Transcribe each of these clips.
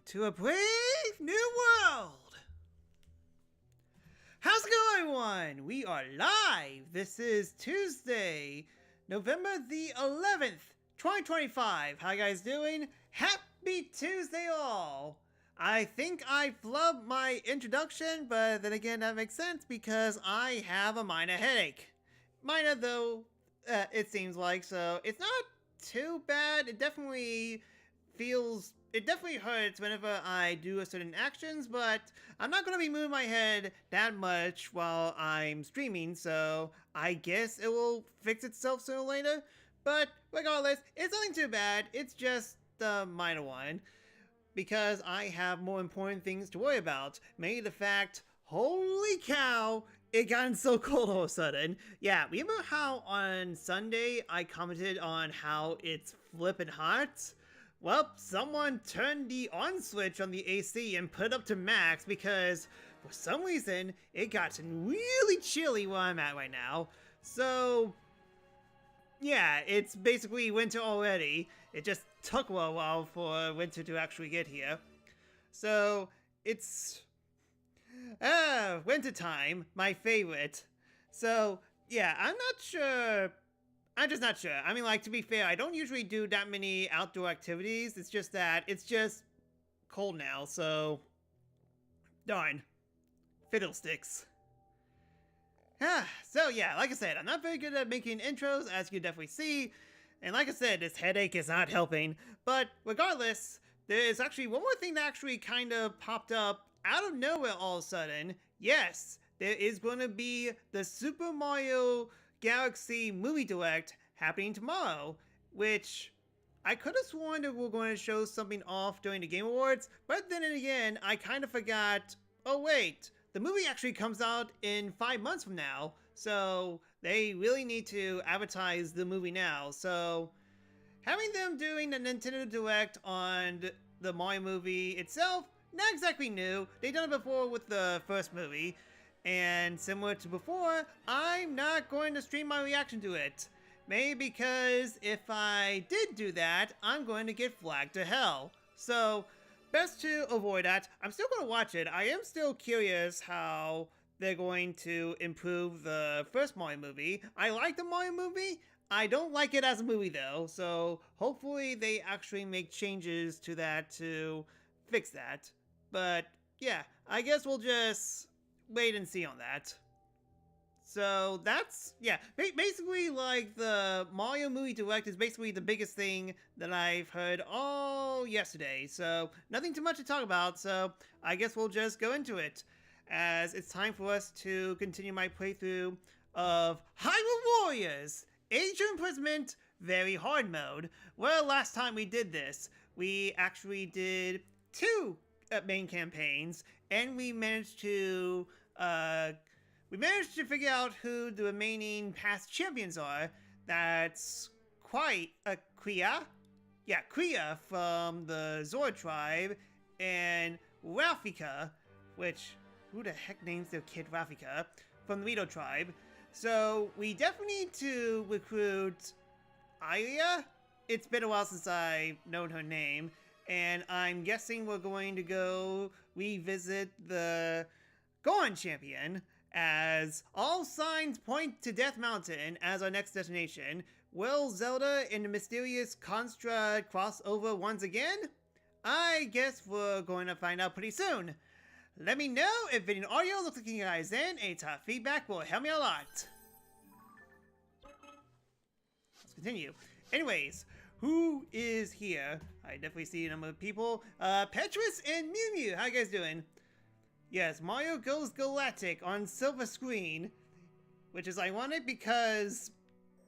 to a brave new world. How's it going, everyone? We are live. This is Tuesday, November the 11th, 2025. How you guys doing? Happy Tuesday all. I think I flubbed my introduction, but then again that makes sense because I have a minor headache. Minor though, it seems like, so it's not too bad. It definitely hurts whenever I do a certain actions, but I'm not going to be moving my head that much while I'm streaming, so I guess it will fix itself sooner or later. But regardless, it's nothing too bad. It's just the minor one, because I have more important things to worry about. Mainly the fact, holy cow, it got so cold all of a sudden. Yeah, remember how on Sunday I commented on how it's flippin' hot? Well, someone turned the on switch on the AC and put it up to max because for some reason it got really chilly where I'm at right now. So yeah, it's basically winter already. It just took a while for winter to actually get here. So it's winter time, my favorite. So yeah, I'm just not sure. I mean, like, to be fair, I don't usually do that many outdoor activities. It's just that it's just cold now, so darn. Fiddlesticks. So yeah, like I said, I'm not very good at making intros, as you can definitely see. And like I said, this headache is not helping. But regardless, there's actually one more thing that actually kind of popped up out of nowhere all of a sudden. Yes, there is going to be the Super Mario Galaxy Movie Direct happening tomorrow, which I could have sworn that we were going to show something off during the Game Awards, but then again, I kind of forgot, oh wait, the movie actually comes out in 5 months from now, so they really need to advertise the movie now. So having them doing the Nintendo Direct on the Mario movie itself, not exactly new. They've done it before with the first movie. And similar to before, I'm not going to stream my reaction to it. Maybe because if I did do that, I'm going to get flagged to hell. So, best to avoid that. I'm still going to watch it. I am still curious how they're going to improve the first Mario movie. I like the Mario movie. I don't like it as a movie though. So, hopefully they actually make changes to that to fix that. But, yeah, I guess we'll just wait and see on that. So that's, yeah, basically like the Mario Movie Direct is basically the biggest thing that I've heard all yesterday. So nothing too much to talk about, so I guess we'll just go into it. As it's time for us to continue my playthrough of Hyrule Warriors Age of Imprisonment Very Hard Mode. Well, last time we did this, we actually did 2 main campaigns, and we managed to figure out who the remaining past champions are. That's quite Kriya. Yeah, Kriya from the Zora tribe, and Rafika, which, who the heck names their kid Rafika, from the Rito tribe. So we definitely need to recruit Aya. It's been a while since I've known her name. And I'm guessing we're going to go revisit the Gohan champion, as all signs point to Death Mountain as our next destination. Will Zelda and the mysterious construct cross over once again? I guess we're going to find out pretty soon. Let me know if video and audio looks like you guys in. Any top feedback will help me a lot. Let's continue. Anyways, who is here? I definitely see a number of people. Petrus and Mew Mew, how you guys doing? Yes, Mario Goes Galactic on silver screen, which is ironic because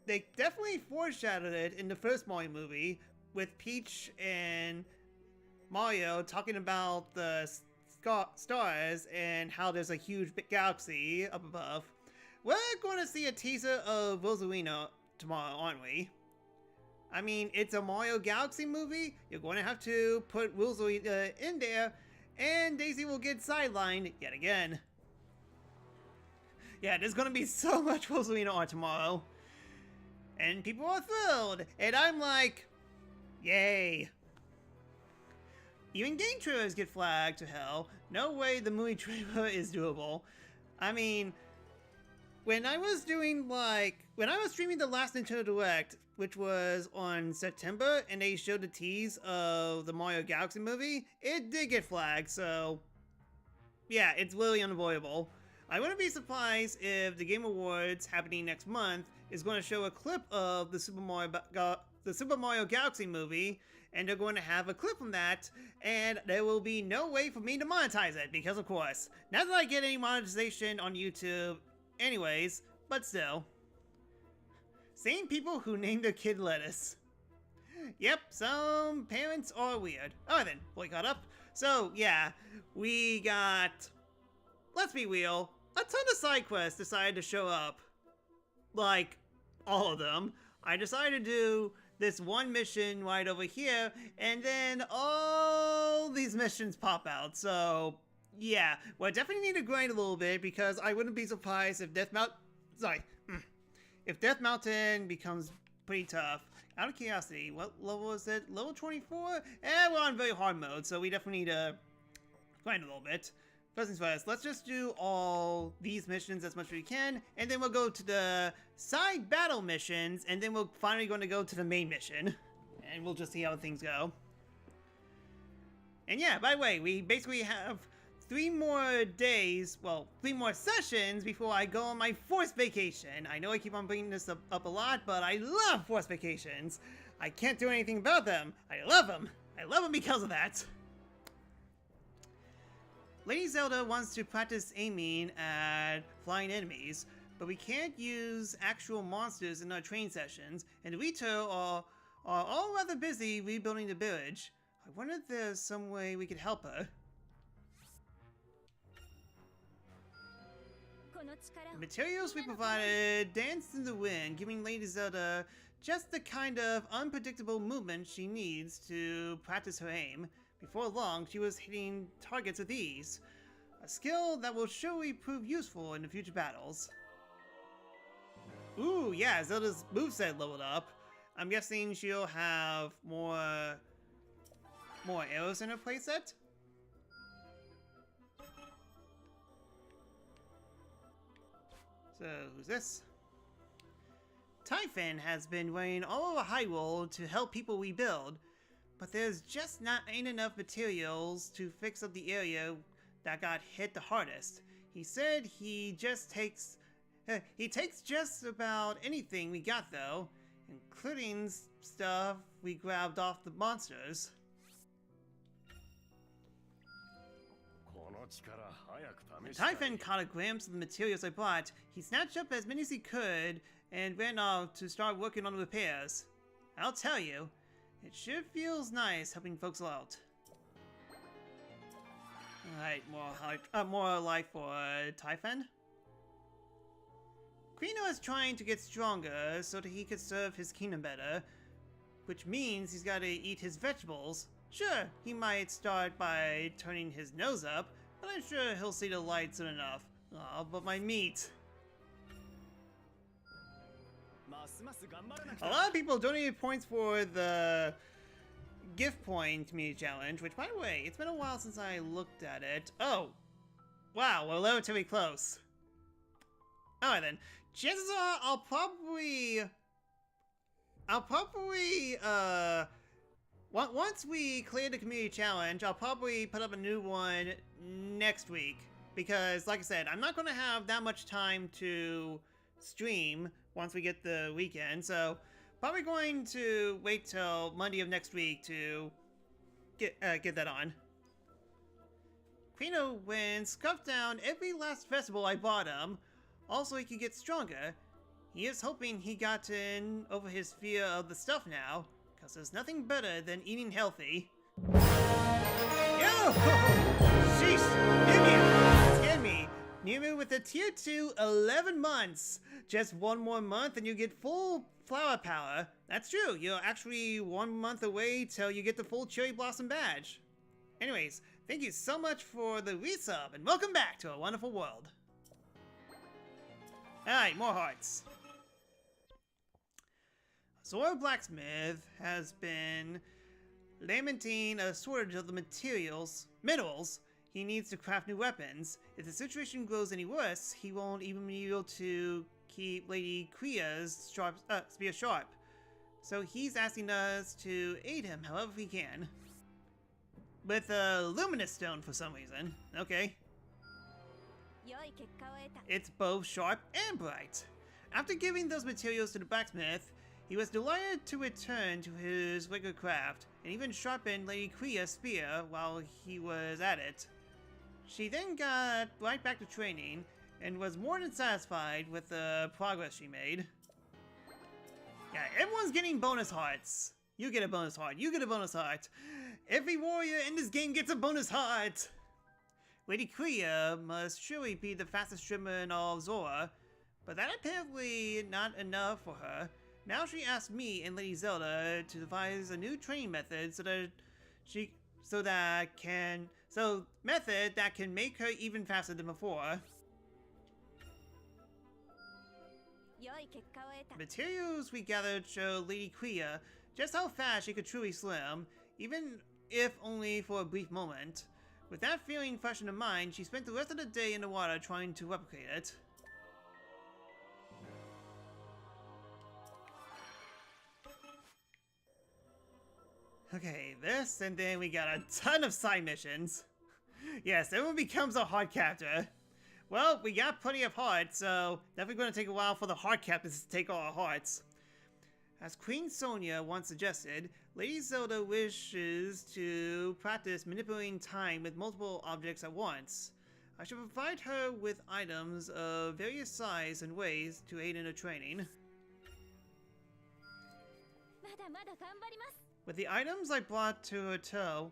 they definitely foreshadowed it in the first Mario movie with Peach and Mario talking about the stars and how there's a huge big galaxy up above. We're going to see a teaser of Rosalina tomorrow, aren't we? I mean, it's a Mario Galaxy movie. You're going to have to put Rosalina in there, and Daisy will get sidelined yet again. Yeah, there's going to be so much Rosalina art tomorrow. And people are thrilled, and I'm like, yay. Even game trailers get flagged to hell. No way the movie trailer is doable. I mean, when I was streaming the last Nintendo Direct, which was on September, and they showed the tease of the Mario Galaxy movie, it did get flagged, so yeah, it's literally unavoidable. I wouldn't be surprised if the Game Awards happening next month is going to show a clip of the Super Mario Galaxy movie, and they're going to have a clip from that, and there will be no way for me to monetize it, because of course, not that I get any monetization on YouTube anyways, but still. Same people who named their kid Lettuce. Yep, some parents are weird. Alright then, fully caught up. So, yeah, we got, let's be real, a ton of side quests decided to show up. Like, all of them. I decided to do this one mission right over here, and then all these missions pop out, so yeah. Well, I definitely need to grind a little bit, because I wouldn't be surprised if if Death Mountain becomes pretty tough. Out of curiosity, what level is it? Level 24? We're on very hard mode, so we definitely need to grind a little bit. First things first, let's just do all these missions as much as we can, and then we'll go to the side battle missions, and then we're finally going to go to the main mission. And we'll just see how things go. And yeah, by the way, we basically have 3 more days, well, 3 more sessions before I go on my forced vacation. I know I keep on bringing this up a lot, but I love forced vacations. I can't do anything about them. I love them. I love them because of that. Lady Zelda wants to practice aiming at flying enemies, but we can't use actual monsters in our training sessions, and Rito are all rather busy rebuilding the village. I wonder if there's some way we could help her. The materials we provided danced in the wind, giving Lady Zelda just the kind of unpredictable movement she needs to practice her aim. Before long, she was hitting targets with ease, a skill that will surely prove useful in the future battles. Ooh, yeah, Zelda's moveset leveled up. I'm guessing she'll have more arrows in her playset? So, who's this? Typhon has been running all over Hyrule to help people rebuild, but there's just ain't enough materials to fix up the area that got hit the hardest. He said he takes just about anything we got though, including stuff we grabbed off the monsters. When Typhon caught a glimpse of the materials I brought, he snatched up as many as he could and ran off to start working on the repairs. I'll tell you, it sure feels nice helping folks out. Alright, more life for Typhon. Quino is trying to get stronger so that he could serve his kingdom better, which means he's gotta eat his vegetables. Sure, he might start by turning his nose up, but I'm sure he'll see the light soon enough. Aw, but my meat. A lot of people donated points for the gift point community challenge, which, by the way, it's been a while since I looked at it. Oh, wow, we're relatively close. Alright then, chances are once we clear the community challenge, I'll probably put up a new one next week. Because, like I said, I'm not going to have that much time to stream once we get the weekend. So, probably going to wait till Monday of next week to get that on. Quino went scuffed down every last festival I bought him. Also, he could get stronger. He is hoping he gotten over his fear of the stuff now, because there's nothing better than eating healthy. Yo! Sheesh! Nimu! Scared me. Nimu with a tier 2, 11 months. Just one more month and you get full flower power. That's true. You're actually 1 month away till you get the full Cherry Blossom badge. Anyways, thank you so much for the resub and welcome back to a wonderful world. Alright, more hearts. Zora Blacksmith has been lamenting a shortage of the minerals he needs to craft new weapons. If the situation grows any worse, he won't even be able to keep Lady Kria's spear sharp. So he's asking us to aid him however we can. With a luminous stone for some reason. Okay. It's both sharp and bright. After giving those materials to the blacksmith, he was delighted to return to his regular craft, and even sharpened Lady Kria's spear while he was at it. She then got right back to training, and was more than satisfied with the progress she made. Yeah, everyone's getting bonus hearts. You get a bonus heart, you get a bonus heart. Every warrior in this game gets a bonus heart! Lady Kria must surely be the fastest swimmer in all of Zora, but that apparently not enough for her. Now she asked me and Lady Zelda to devise a new training method method that can make her even faster than before. Materials we gathered show Lady Kria just how fast she could truly swim, even if only for a brief moment. With that feeling fresh in her mind, she spent the rest of the day in the water trying to replicate it. Okay, this, and then we got a ton of side missions. Yes, everyone becomes a hard captor. Well, we got plenty of hearts, so definitely going to take a while for the hard captors to take all our hearts. As Queen Sonia once suggested, Lady Zelda wishes to practice manipulating time with multiple objects at once. I should provide her with items of various sizes and ways to aid in her training. With the items I brought to her tow,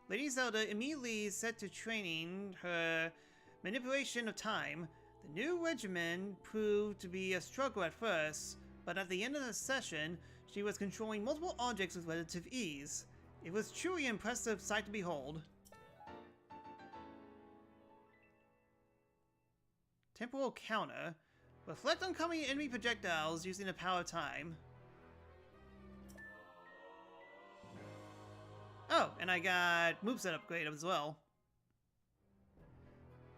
Lady Zelda immediately set to training her manipulation of time. The new regimen proved to be a struggle at first, but at the end of the session, she was controlling multiple objects with relative ease. It was truly an impressive sight to behold. Temporal counter. Reflect on coming enemy projectiles using the power of time. Oh, and I got moveset upgrade as well.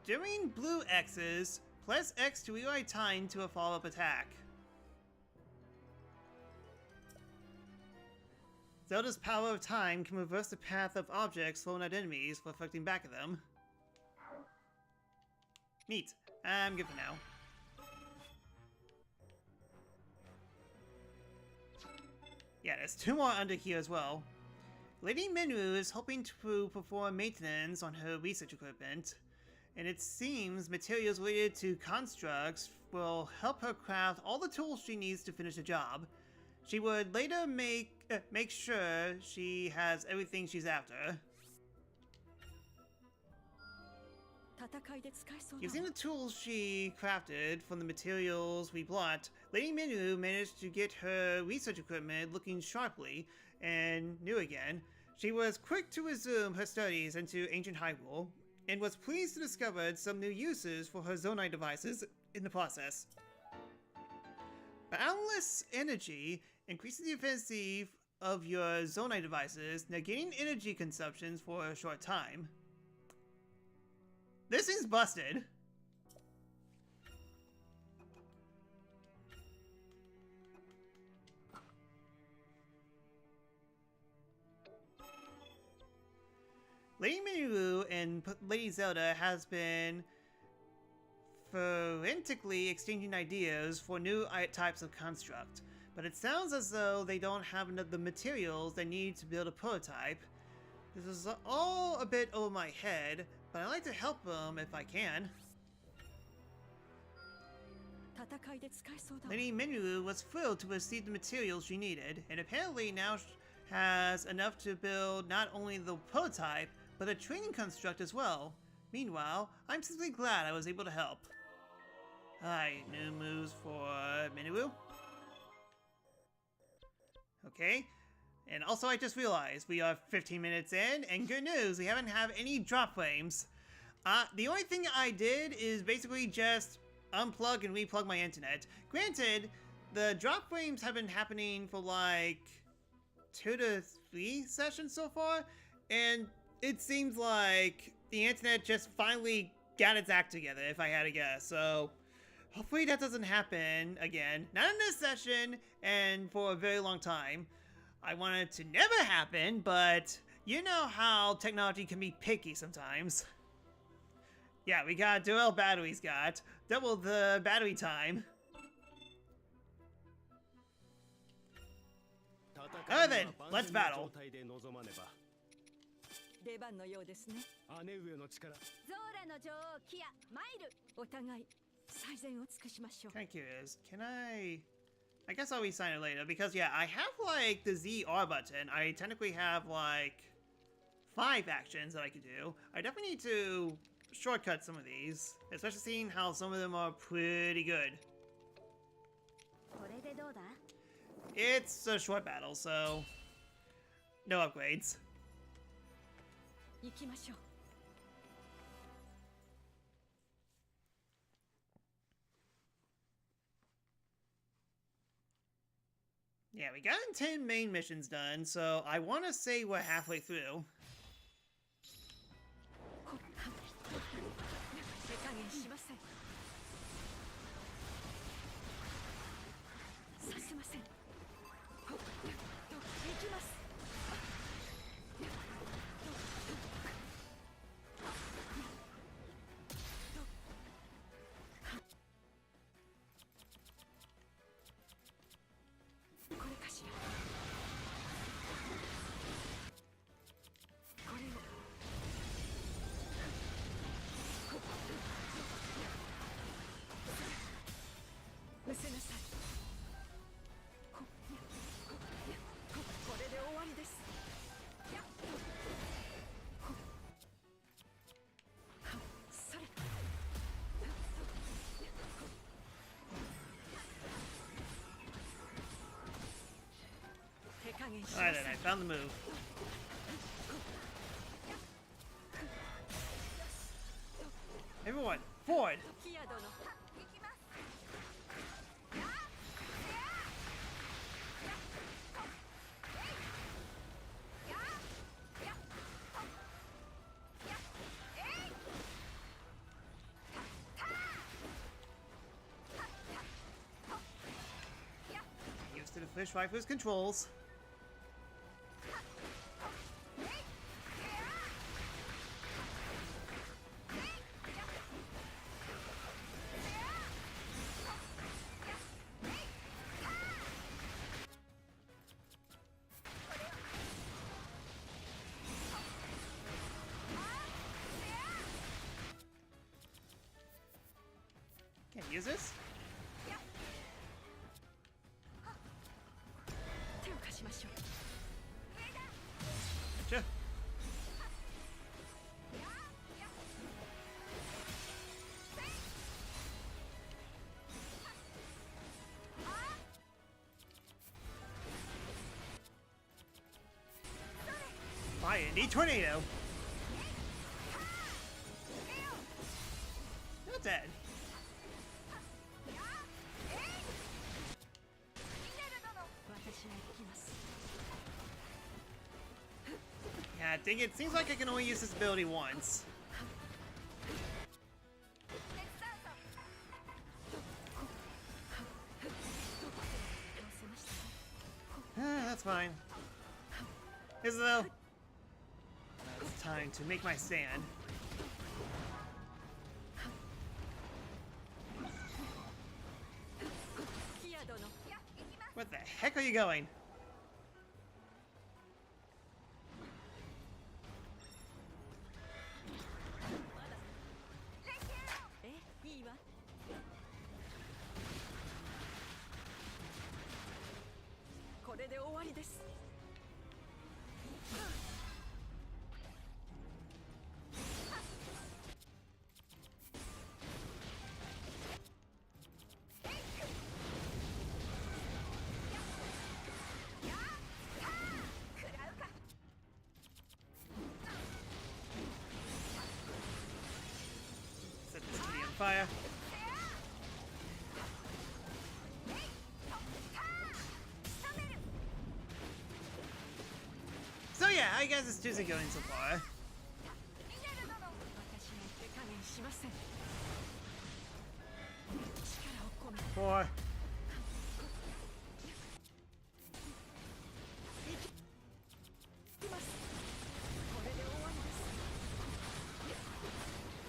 During blue X's, press X to rewind time to a follow-up attack. Zelda's power of time can reverse the path of objects thrown at enemies, reflecting back at them. Neat. I'm good for now. Yeah, there's two more under here as well. Lady Minwu is hoping to perform maintenance on her research equipment, and it seems materials related to constructs will help her craft all the tools she needs to finish the job. She would later make sure she has everything she's after. Using the tools she crafted from the materials we brought, Lady Minwu managed to get her research equipment looking sharply and new again. She was quick to resume her studies into ancient Hyrule, and was pleased to discover some new uses for her Zonai devices in the process. Boundless energy increases the efficiency of your Zonai devices, negating energy consumptions for a short time. This thing's busted. Lady Minwu and Lady Zelda has been frantically exchanging ideas for new types of construct, but it sounds as though they don't have enough of the materials they need to build a prototype. This is all a bit over my head, but I'd like to help them if I can. Lady Minwu was thrilled to receive the materials she needed, and apparently now has enough to build not only the prototype, but a training construct as well. Meanwhile, I'm simply glad I was able to help. Alright, new moves for Minwu. Okay, and also I just realized we are 15 minutes in, and good news, we haven't had any drop frames. The only thing I did is basically just unplug and replug my internet. Granted, the drop frames have been happening for like 2 to 3 sessions so far, and it seems like the internet just finally got its act together, if I had to guess. So hopefully that doesn't happen again. Not in this session, and for a very long time. I want it to never happen, but you know how technology can be picky sometimes. Yeah, we got dual batteries, got double the battery time. Alright then, let's battle. 出番のようですね。姉上の力。ゾーラの女王キア、マイル。お互い最善を尽くしましょう。 Kinda curious. Can I guess I'll resign it later because yeah, I have like the ZR button. I technically have like 5 actions that I could do. I definitely need to shortcut some of these, especially seeing how some of them are pretty good. これでどうだ? It's a short battle, so no upgrades. 行きましょう。 Yeah, we got 10 main missions done, so I want to say we're halfway through. 手加減しません。させません。行きます。 Alright then, I found the move. Everyone, forward! Used to the fish rifle's controls. Can't use this? Gotcha. Fire any tornado. Not dead. Yeah, dang it. Seems like I can only use this ability once. That's fine. Is it though? Now it's time to make my stand. Where the heck are you going? Set this kitty on fire. yeah, how you guys is Tuesday going so far? 私の手加減しません。力を込め 4. きます。これで終わりです。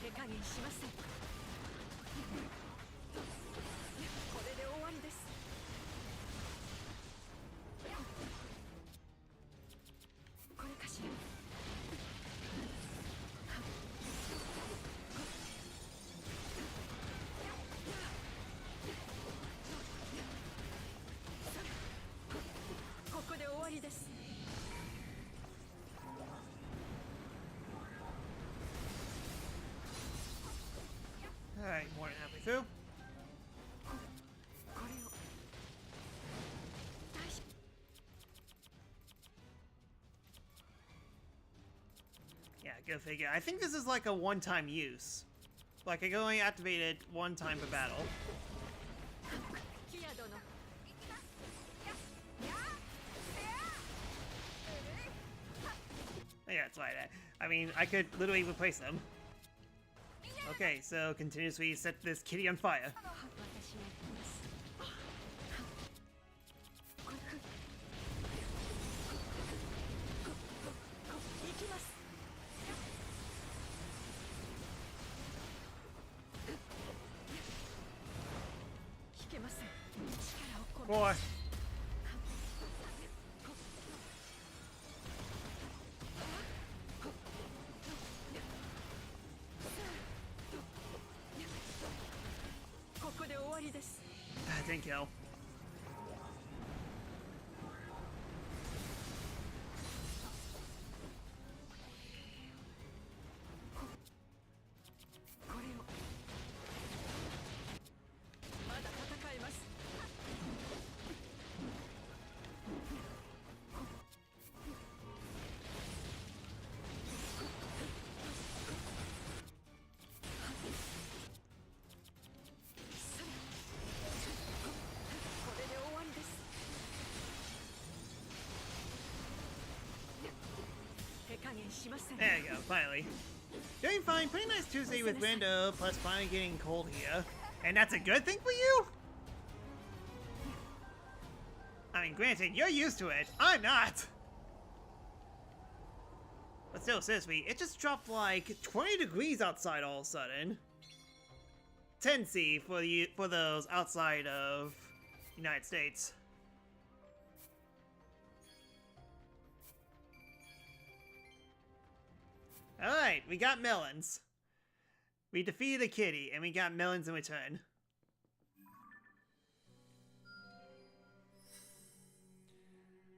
手加減しません。これで終わりです。これかしら。ここで終わりです。 Alright, more than halfway through. これを大丈 Yeah, go figure. I think this is like a one-time use. Like, I can only activate it one time per battle. キア殿 Yeah, that's fine. I mean, I could literally replace them. Okay, so continuously set this kitty on fire. 私が行きます。行きます。引けません。力を込め Boy. ここで終わりです。 Didn't kill. これをまだ戦えます。これで終わりです。手加減しません。 There you go, finally. Doing fine, pretty nice Tuesday with Rando, plus finally getting cold here. And that's a good thing for you? I mean, granted, you're used to it. I'm not. But still, seriously, it just dropped like 20 degrees outside all of a sudden. 10°C for those outside of United States. Alright, we got melons. We defeated a kitty, and we got melons in return.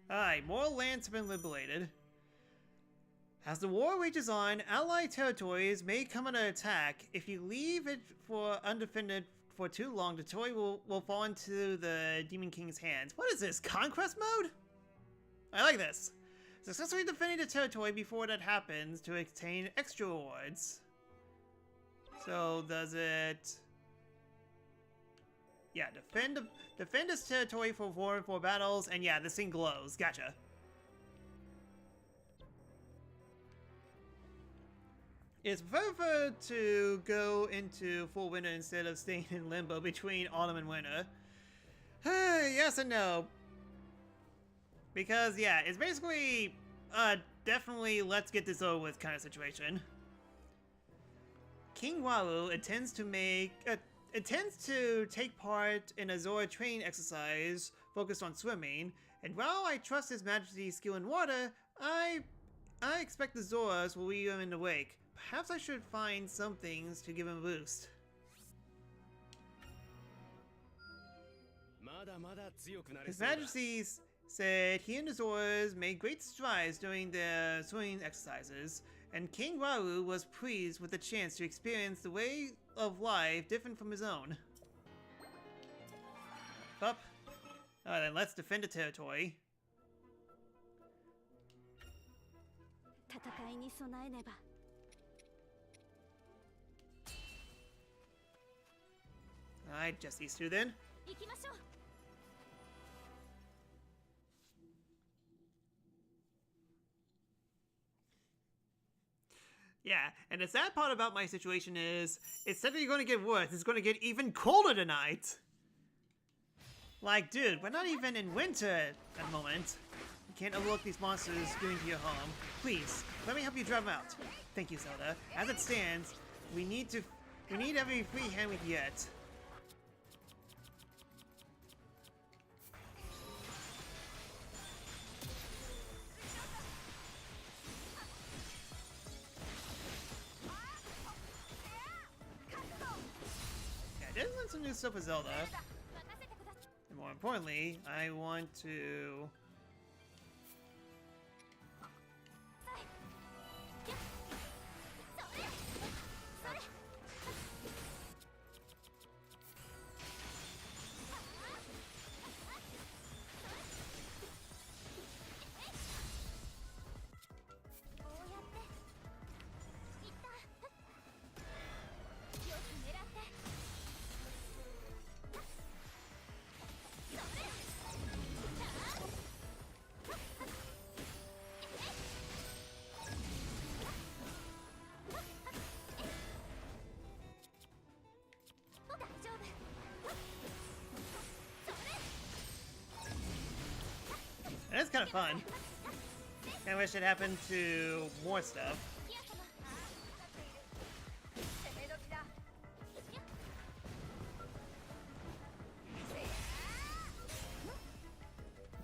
Alright, more lands have been liberated. As the war rages on, allied territories may come under attack. If you leave it for undefended for too long, the territory will fall into the Demon King's hands. What is this, conquest mode? I like this. Successfully defending the territory before that happens to obtain extra rewards. So does it? Yeah, defend this territory for 4 battles, and yeah, this thing glows. Gotcha. It's preferred to go into full winter instead of staying in limbo between autumn and winter. Yes and no. Because, yeah, it's basically, definitely let's get this over with kind of situation. King Waru intends to take part in a Zora training exercise focused on swimming, and while I trust His Majesty's skill in water, I expect the Zoras will lead him in the wake. Perhaps I should find some things to give him a boost. His Majesty said he and the Zoras made great strides during their swimming exercises, and King Waru was pleased with the chance to experience the way of life different from his own. Up. Alright then, let's defend the territory. 戦いに備えねば。 Alright, just these two then. 行きましょう。 Alright, Yeah, and the sad part about my situation is, it's definitely going to get worse. It's going to get even colder tonight. Like, dude, we're not even in winter at the moment. You can't overlook these monsters going to your home. Please, let me help you drive them out. Thank you, Zelda. As it stands, we need every free hand we can get. Yeah, I did want some new stuff with Zelda. And more importantly, I want to... That's kind of fun. I wish it happened to more stuff.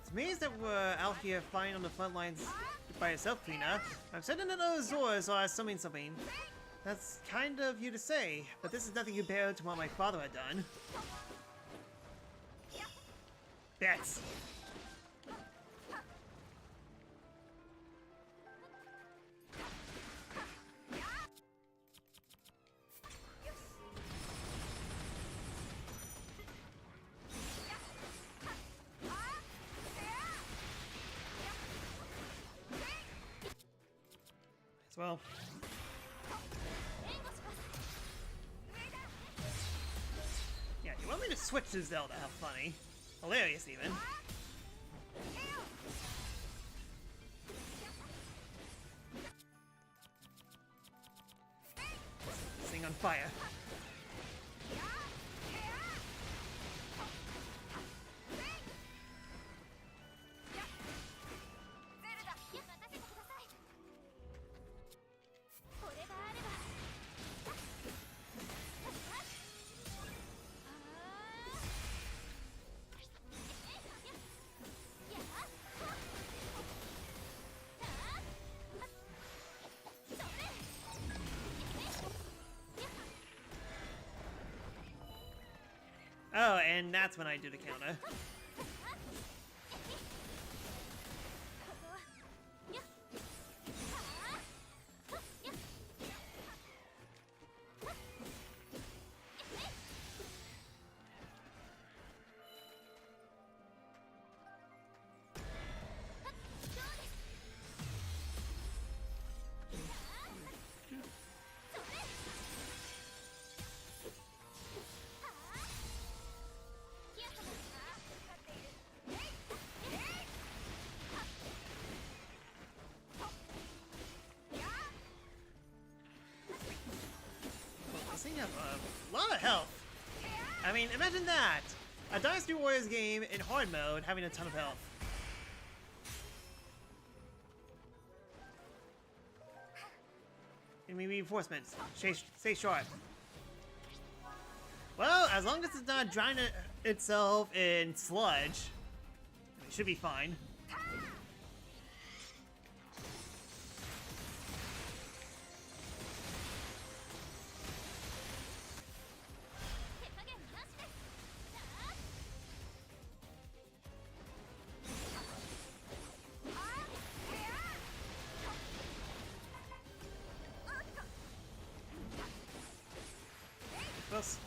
It's amazing that we're out here fighting on the front lines by yourself, Trina. I'm sitting in those doors or assuming something. That's kind of you to say, but this is nothing compared to what my father had done. Bets. Well, yeah, you want me to switch to Zelda? How funny. Hilarious, even. This thing on fire. Oh, and that's when I do the counter. This thing has a lot of health. I mean, imagine that! A Dynasty Warriors game in hard mode having a ton of health. Enemy reinforcements. Stay sharp. Well, as long as it's not drowning itself in sludge, it should be fine. Close.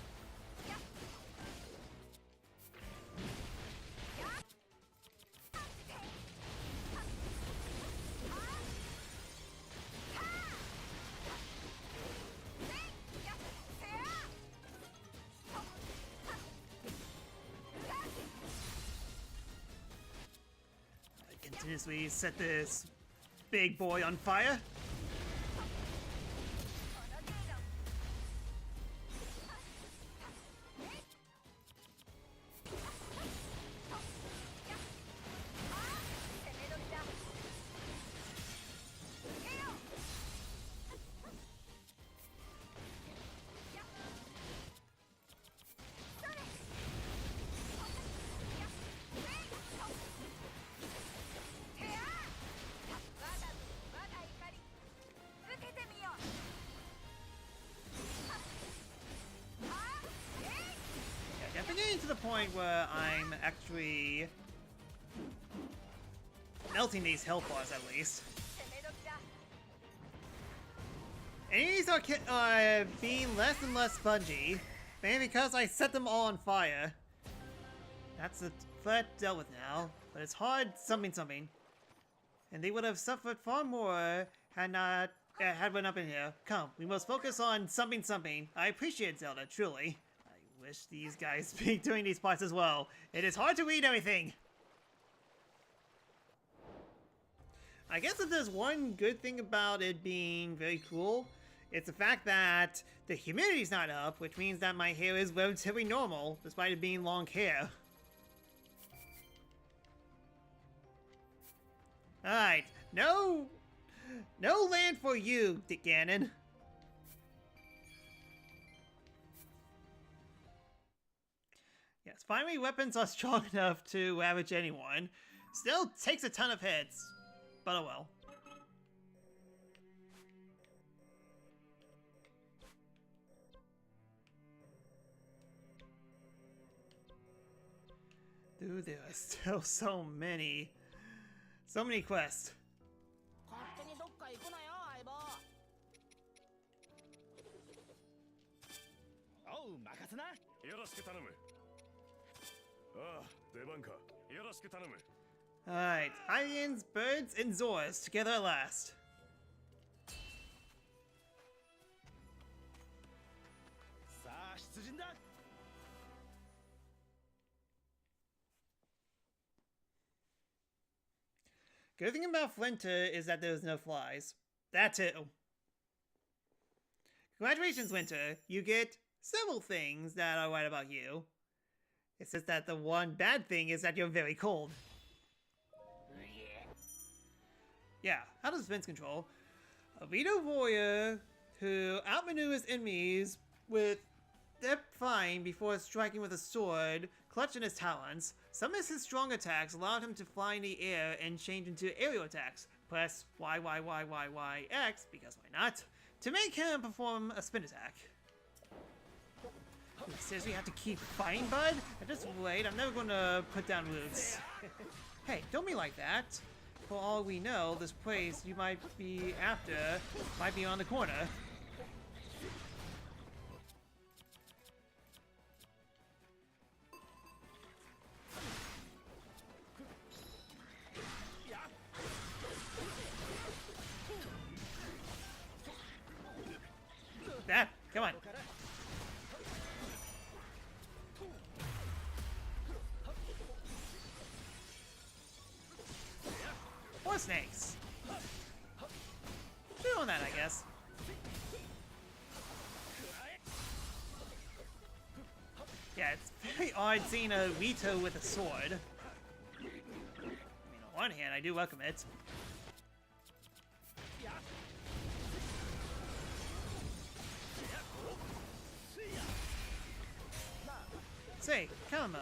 I continuously set this big boy on fire. point where I'm actually melting these health bars at least. Enemies are being less and less spongy, maybe because I set them all on fire. That's a threat dealt with now, but it's hard something. And they would have suffered far more had not had one up in here. Come, we must focus on something. I appreciate Zelda, truly. I wish these guys speak during these parts as well. It is hard to read everything. I guess if there's one good thing about it being very cool, it's the fact that the humidity's not up, which means that my hair is relatively normal, despite it being long hair. Alright, no land for you, Dick Ganon. Yes, finally weapons are strong enough to ravage anyone. Still takes a ton of hits, but oh well. Dude, there are still so many quests. 勝手にどっか行くなよ相棒。おう任せな。よろしく頼む。ああ出番か。よろしく頼む。 Alright, Hylians, Birds, and Zors together at last. Good thing about Flinter is that there's no flies. That's it. Congratulations, Winter. You get several things that are right about you. It's just that the one bad thing is that you're very cold. Yeah, how does Vince control? A Vito warrior who outmaneuvers enemies with depth flying before striking with a sword clutched in his talons. Some of his strong attacks allowed him to fly in the air and change into aerial attacks. Press Y, Y, Y, Y, Y, X, because why not, to make him perform a spin attack. You seriously have to keep fighting, bud? At this rate, I'm never gonna put down roots. Hey, don't be like that. For all we know, this place you might be after might be on the corner. That, come on. Or snakes. Doing that, I guess. Yeah, it's very odd seeing a Rito with a sword. I mean, on one hand, I do welcome it. Say, Kalamo,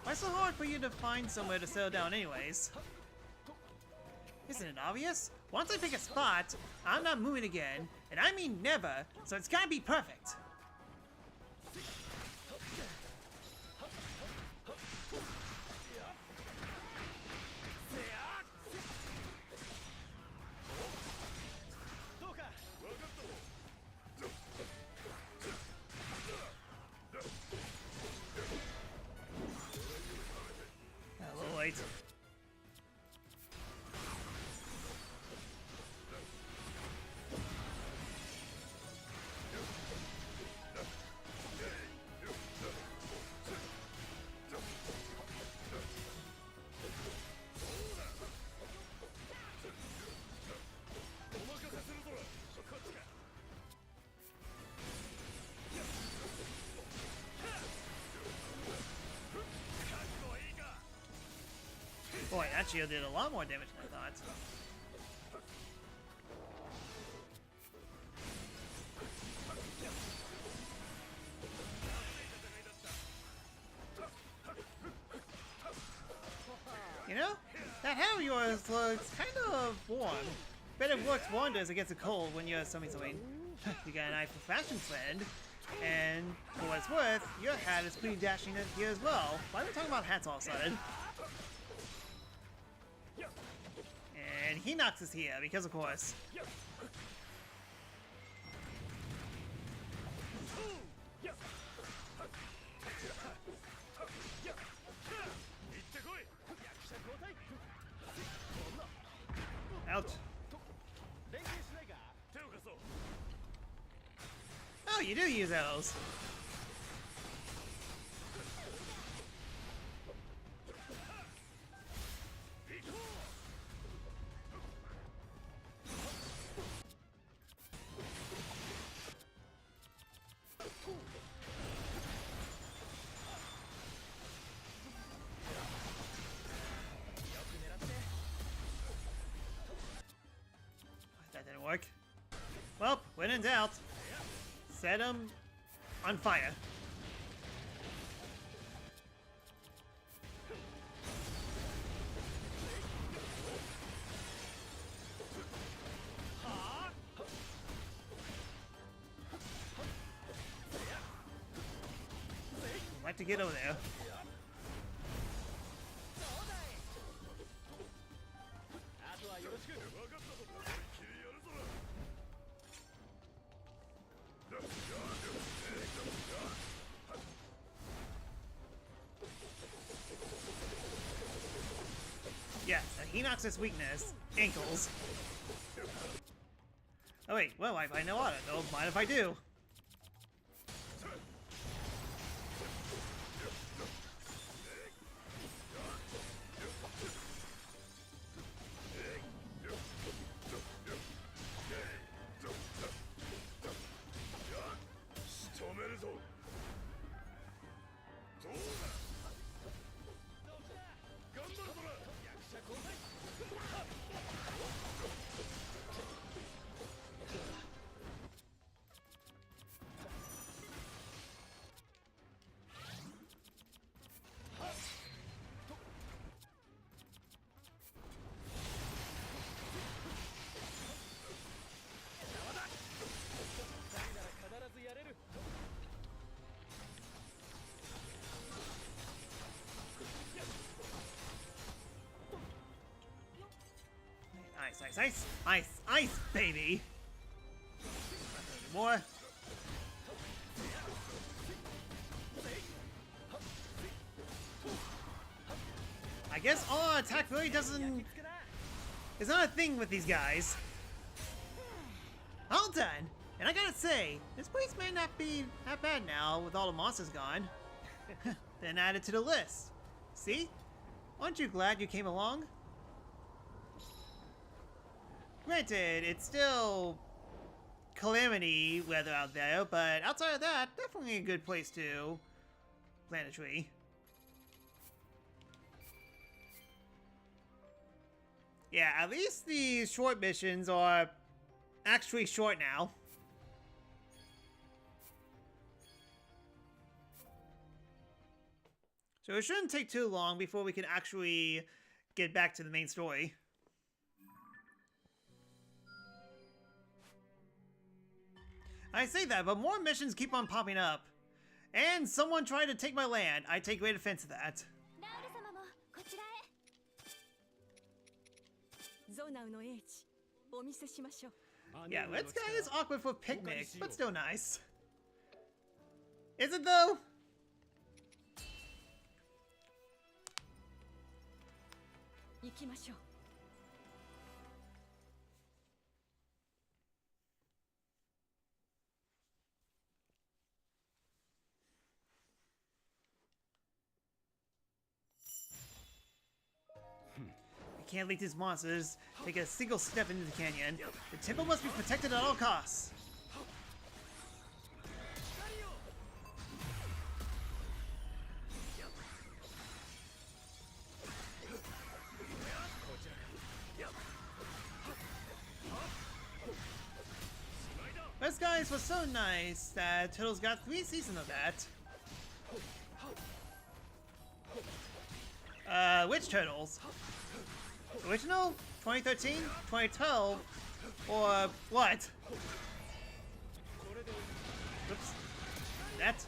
why so hard for you to find somewhere to settle down anyways? Isn't it obvious? Once I pick a spot, I'm not moving again, and I mean never, so it's gotta be perfect. A little late. Boy, that shield did a lot more damage than I thought. You know, that hat of yours looks kind of warm. Bet it works wonders against the cold when you're something. You got an eye for fashion, friend. And for what it's worth, your hat is pretty dashing here as well. Why are we talking about hats all of a sudden? And he knocks us here, because of course. Ouch. Oh, you do use those. That didn't work. Well, when in doubt, set him on fire. I'd like to get over there. Yes, he knocks his weakness, ankles. Oh wait, well, I know auto. Don't mind if I do. Ice, ice, ice, ice, ice, baby! More. I guess all attack really doesn't... It's not a thing with these guys. All done! And I gotta say, this place may not be that bad now with all the monsters gone. Then add it to the list. See? Aren't you glad you came along? Granted, it's still calamity weather out there, but outside of that, definitely a good place to plant a tree. Yeah, at least these short missions are actually short now. So it shouldn't take too long before we can actually get back to the main story. I say that, but more missions keep on popping up. And someone tried to take my land. I take great offense to that. Yeah, let's go is awkward for picnics, but still nice. Is it though? We can't let these monsters take a single step into the canyon. The temple must be protected at all costs. Those guys were so nice that Turtles got 3 seasons of that. Which Turtles? Original? 2013? 2012? Or what? Oops. that.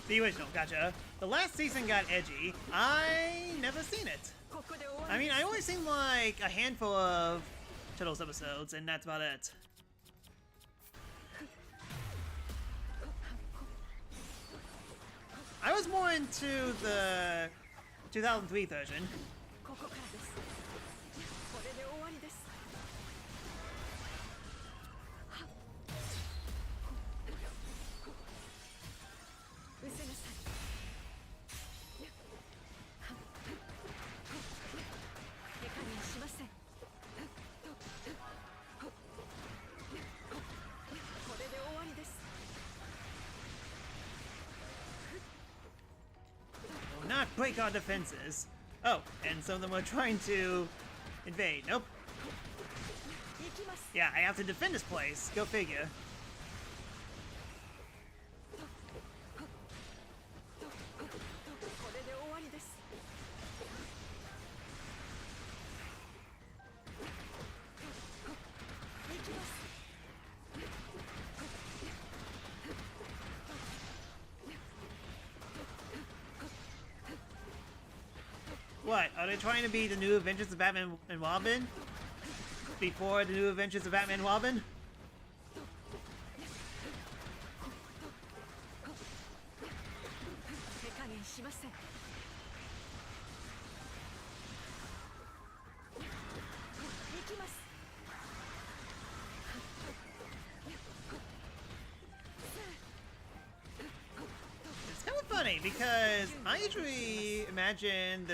The original, gotcha. The last season got edgy. I never seen it. I mean, I only seen like a handful of Turtles episodes, and that's about it. I was more into the 2003 version. ここからですこれで終わりです失せなさい手加減しませんこれで終わりです Will not break our defenses. Oh, and some of them are trying to invade. Nope. 行きます Yeah, I have to defend this place. Go figure. これで終わりです 行きます What? Are they trying to be the new Adventures of Batman and Robin? Before the new Adventures of Batman and Robin? 手加減しません行きます It's kind of funny because I usually imagine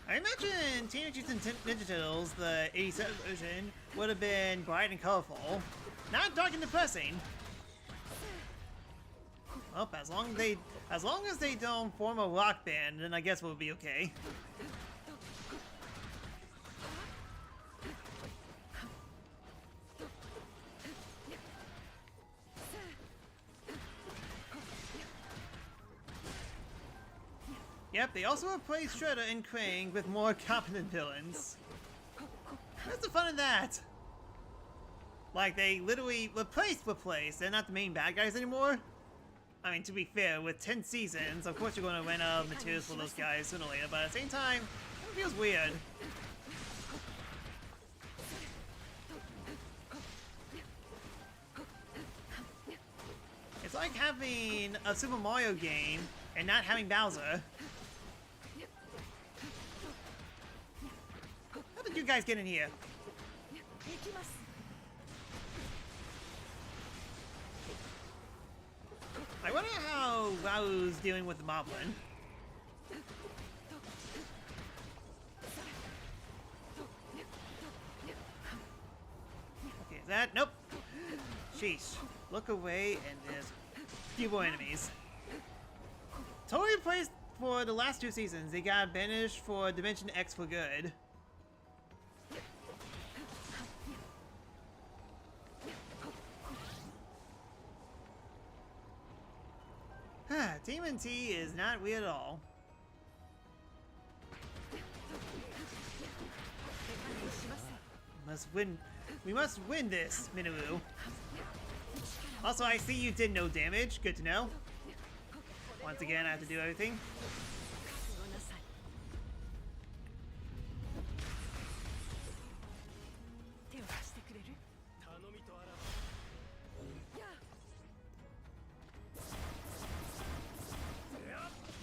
I imagine Teenage Mutant Ninja Turtles, the 87 version, would have been bright and colorful, not dark and depressing. Well, as long as they don't form a rock band, then I guess we'll be okay. Yep, they also replaced Shredder and Krang with more competent villains. What's the fun in that? Like, they literally replaced. They're not the main bad guys anymore. I mean, to be fair, with 10 seasons, of course you're going to run out of materials for those guys sooner or later, but at the same time, it feels weird. It's like having a Super Mario game and not having Bowser. How did you guys get in here? 行きます I wonder how Rao's dealing with the Moblin. Okay, is that? Nope. Sheesh. Look away and there's few more enemies. Totally replaced for the last 2 seasons. They got banished for Dimension X for good. Demon T is not weird at all. 手加減しません Must win. We must win this, Minoru. Also, I see you did no damage. Good to know. Once again, I have to do everything. 覚悟なさい手を貸してくれる頼みとあらば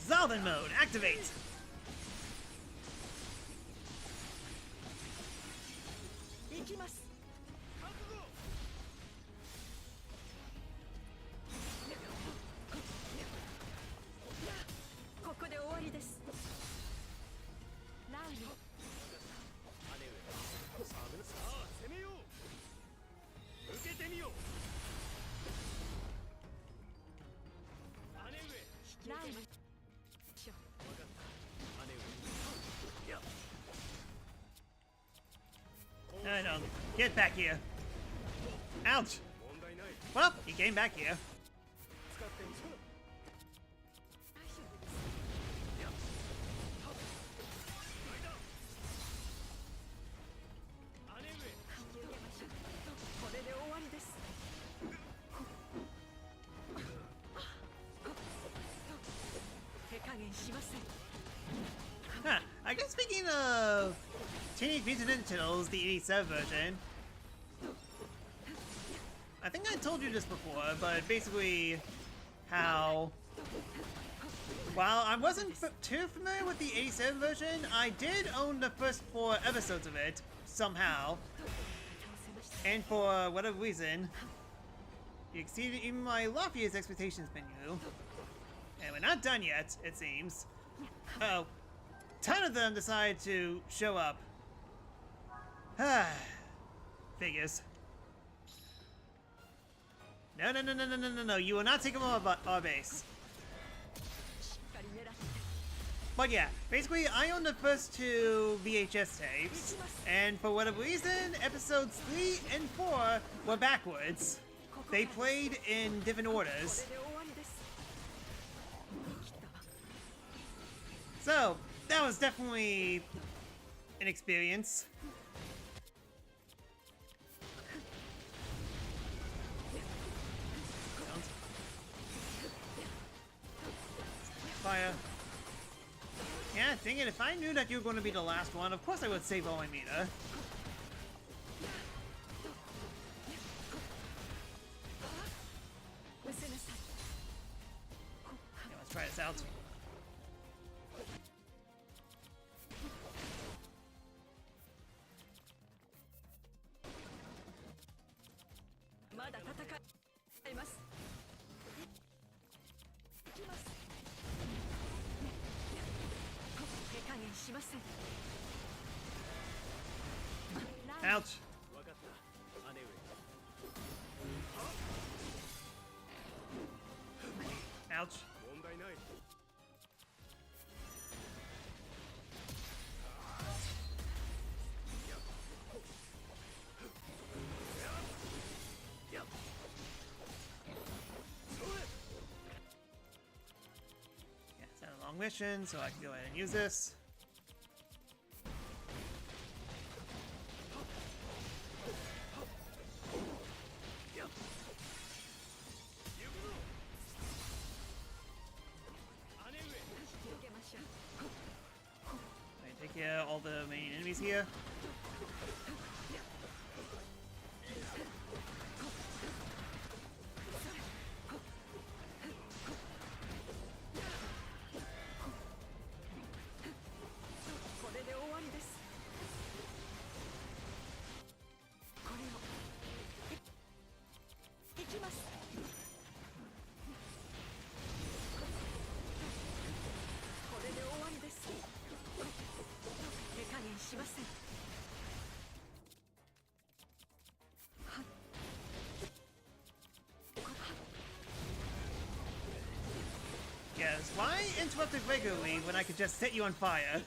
Zalvin mode, activate! 行きます ここで終わりですラウリ姉上さあ攻めよう受けてみよう姉上ラウリ I know. Get back here. Ouch. Well, he came back here. これで終わりです。 Huh. I guess speaking of Teenage Mutant Ninja Turtles, the 87 version, I think I told you this before, but basically how, while I wasn't too familiar with the 87 version, I did own the first 4 episodes of it, somehow, and for whatever reason, it exceeded even my loftiest expectations menu. And we're not done yet, it seems. Oh, ton of them decided to show up. Figures. No, you will not take them off our base. But yeah, basically I own the first 2 VHS tapes, and for whatever reason, episodes 3 and 4 were backwards. They played in different orders. So, that was definitely an experience. Fire. Yeah, dang it, if I knew that you were going to be the last one, of course I would save all my meter. Yeah, let's try this out. Ouch. Ouch. Yeah, it's not a long mission, so I can go ahead and use this. Yeah, all the main enemies here. Yes, why interrupt it regularly when I could just set you on fire?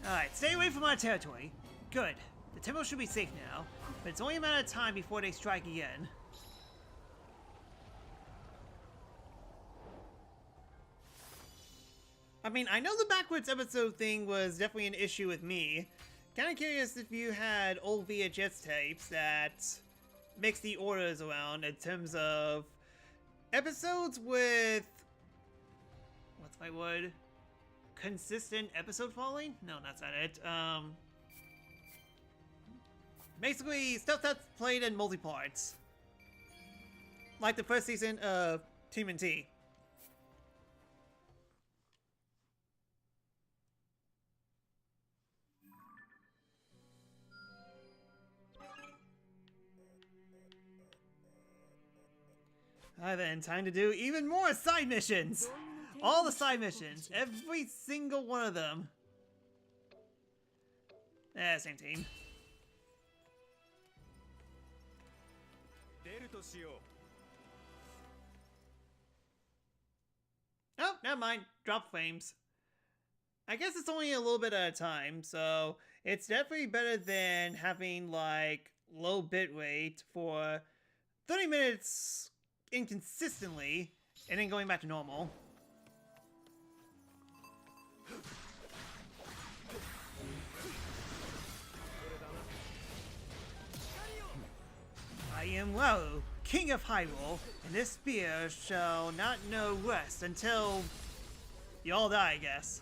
Alright, stay away from our territory. Good. The temple should be safe now, but it's only a matter of time before they strike again. I mean, I know the backwards episode thing was definitely an issue with me. Kinda curious if you had old VHS tapes that mix the orders around in terms of episodes with, what's my word? Consistent episode following? No, that's not it. Basically, stuff that's played in multi-parts. Like the first season of TMNT. Alright then, time to do even more side missions! All the side missions, every single one of them. Same team. Oh, never mind. Drop flames. I guess it's only a little bit at a time, so it's definitely better than having like low bit rate for 30 minutes inconsistently and then going back to normal. I am Waru, King of Hyrule, and this spear shall not know rest until you all die, I guess.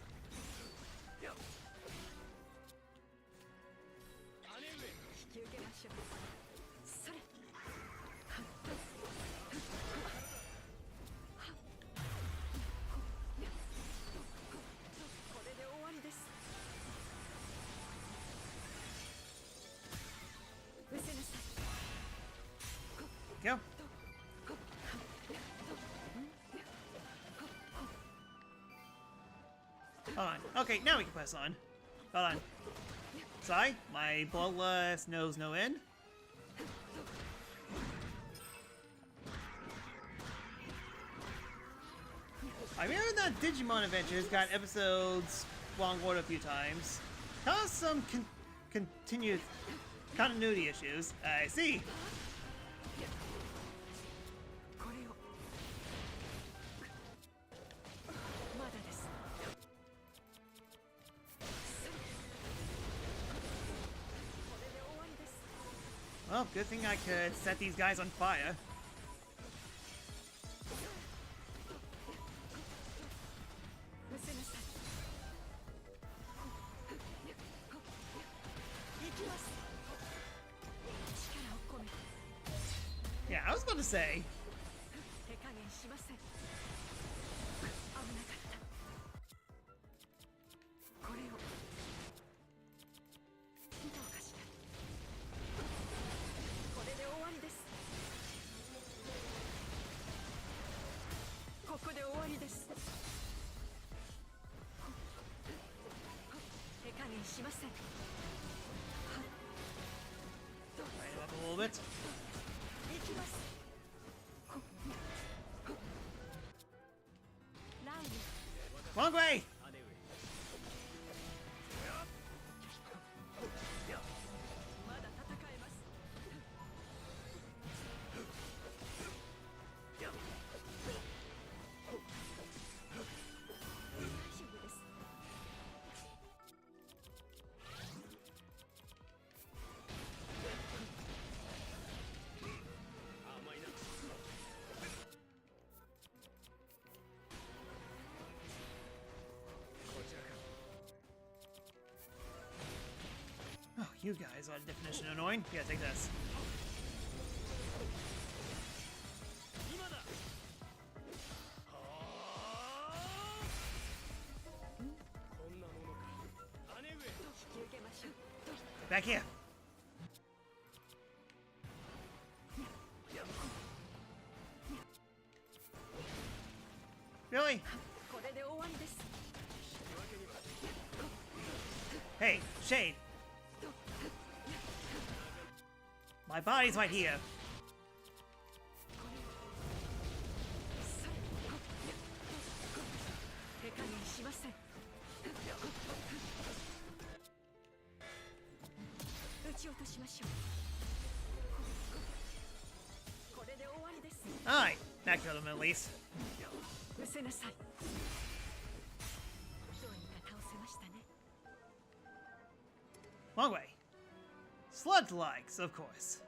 引き受けましょう。それ。これで終わりです。失せなさい。 Go. Hold on. Okay, now we can press on. Hold on. Sorry, my bloodlust knows no end. I remember that Digimon Adventures got episodes wrong order a few times. Caused some continued continuity issues. I see. これを。まだです。 Well, good thing I could set these guys on fire. 失せなさい。行きます。力を込め。 Yeah, I was about to say. 手加減しません。危なかった。これを。どうかしら。これで終わりです。ここで終わりです。手加減しません。 Light it up a little bit. 行きます。ラウンド。 Wrong way! まだ戦えます。大丈夫です。 Oh, you guys are the definition of annoying. Yeah, take this. 今だ。こんなものか。姉上。引き受けましょう。 Back here. Really? これで終わりです。 Hey, Shade. My body's right here. 手加減しません。撃ち落としましょう。これで終わりです。 Alright, that killed him at least. 失せなさい。どうにか倒せましたね。 Wrong way. Sludge likes, of course.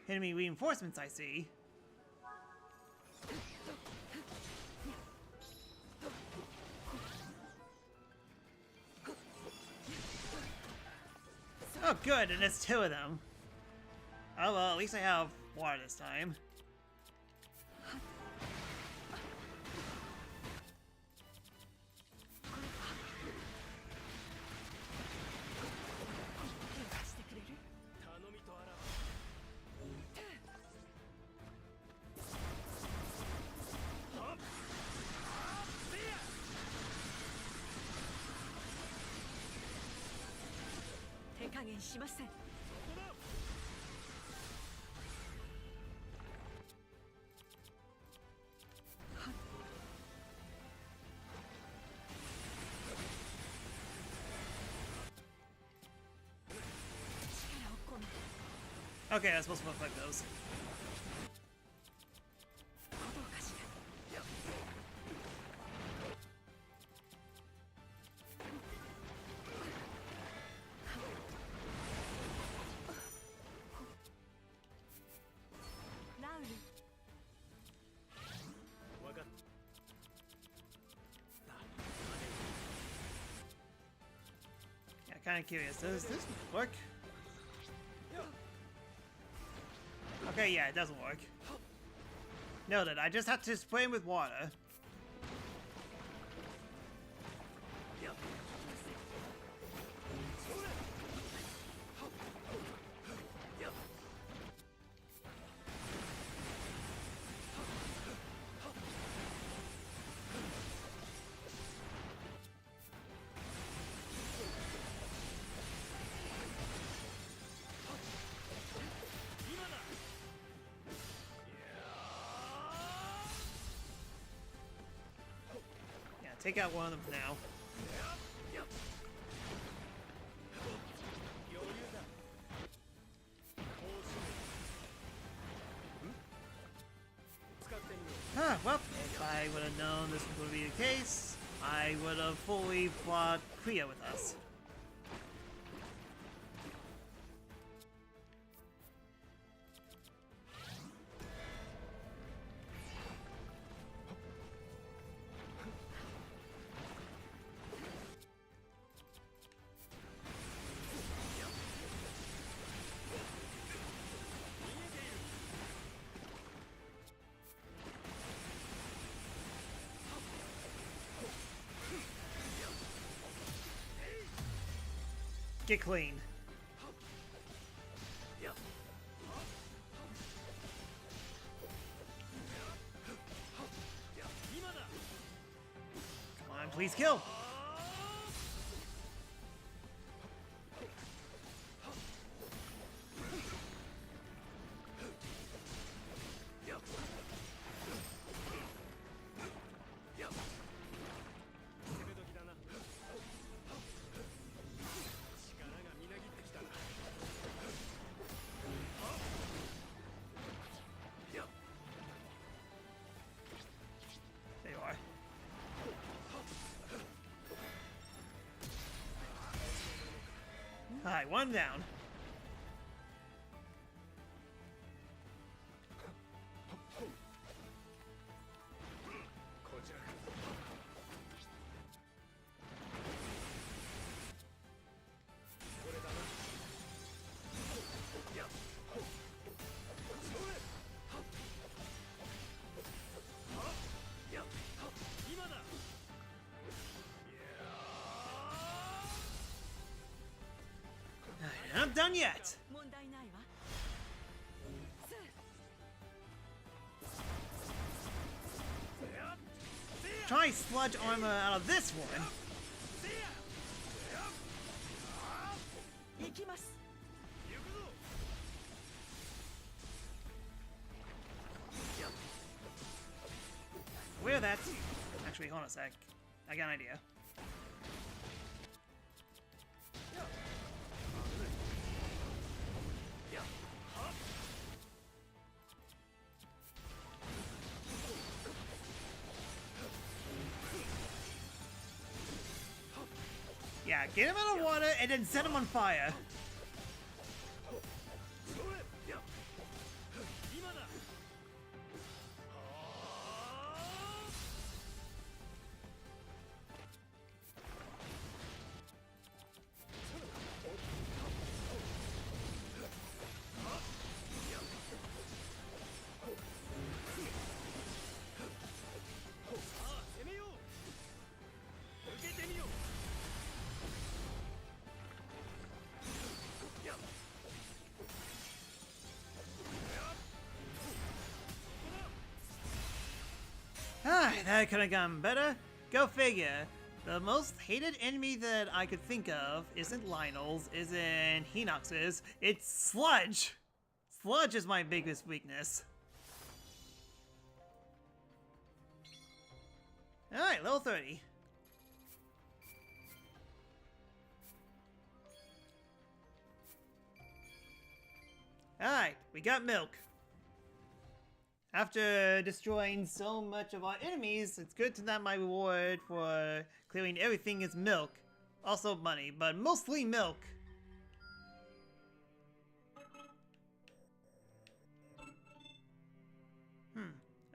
Enemy reinforcements, I see. Oh, good, and it's two of them. Oh well, at least I have water this time. Okay, I'm supposed to look like those. どうかしら ラウル 分かっ Yeah, kind of curious. Does this work? Okay, yeah, it doesn't work. Noted. I just have to spray him with water. Yeah, take out one of them for now. 余裕だこうする使ってみよう Huh, well, if I would have known this was going to be the case, I would have fully brought Kriya with us. Get clean. Come on, please kill. There you are. Alright, one down. I'm done yet. 問題ないわ Try sludge armor out of this one. 行きます Where that's actually, hold on a sec. I got an idea. Yeah, get him out of water and then set him on fire. Ah, that could have gone better. Go figure. The most hated enemy that I could think of isn't Lionel's, isn't Hinox's, it's Sludge! Sludge is my biggest weakness. Alright, level 30. Alright, we got milk. After destroying so much of our enemies, it's good to that my reward for clearing everything is milk. Also money, but mostly milk.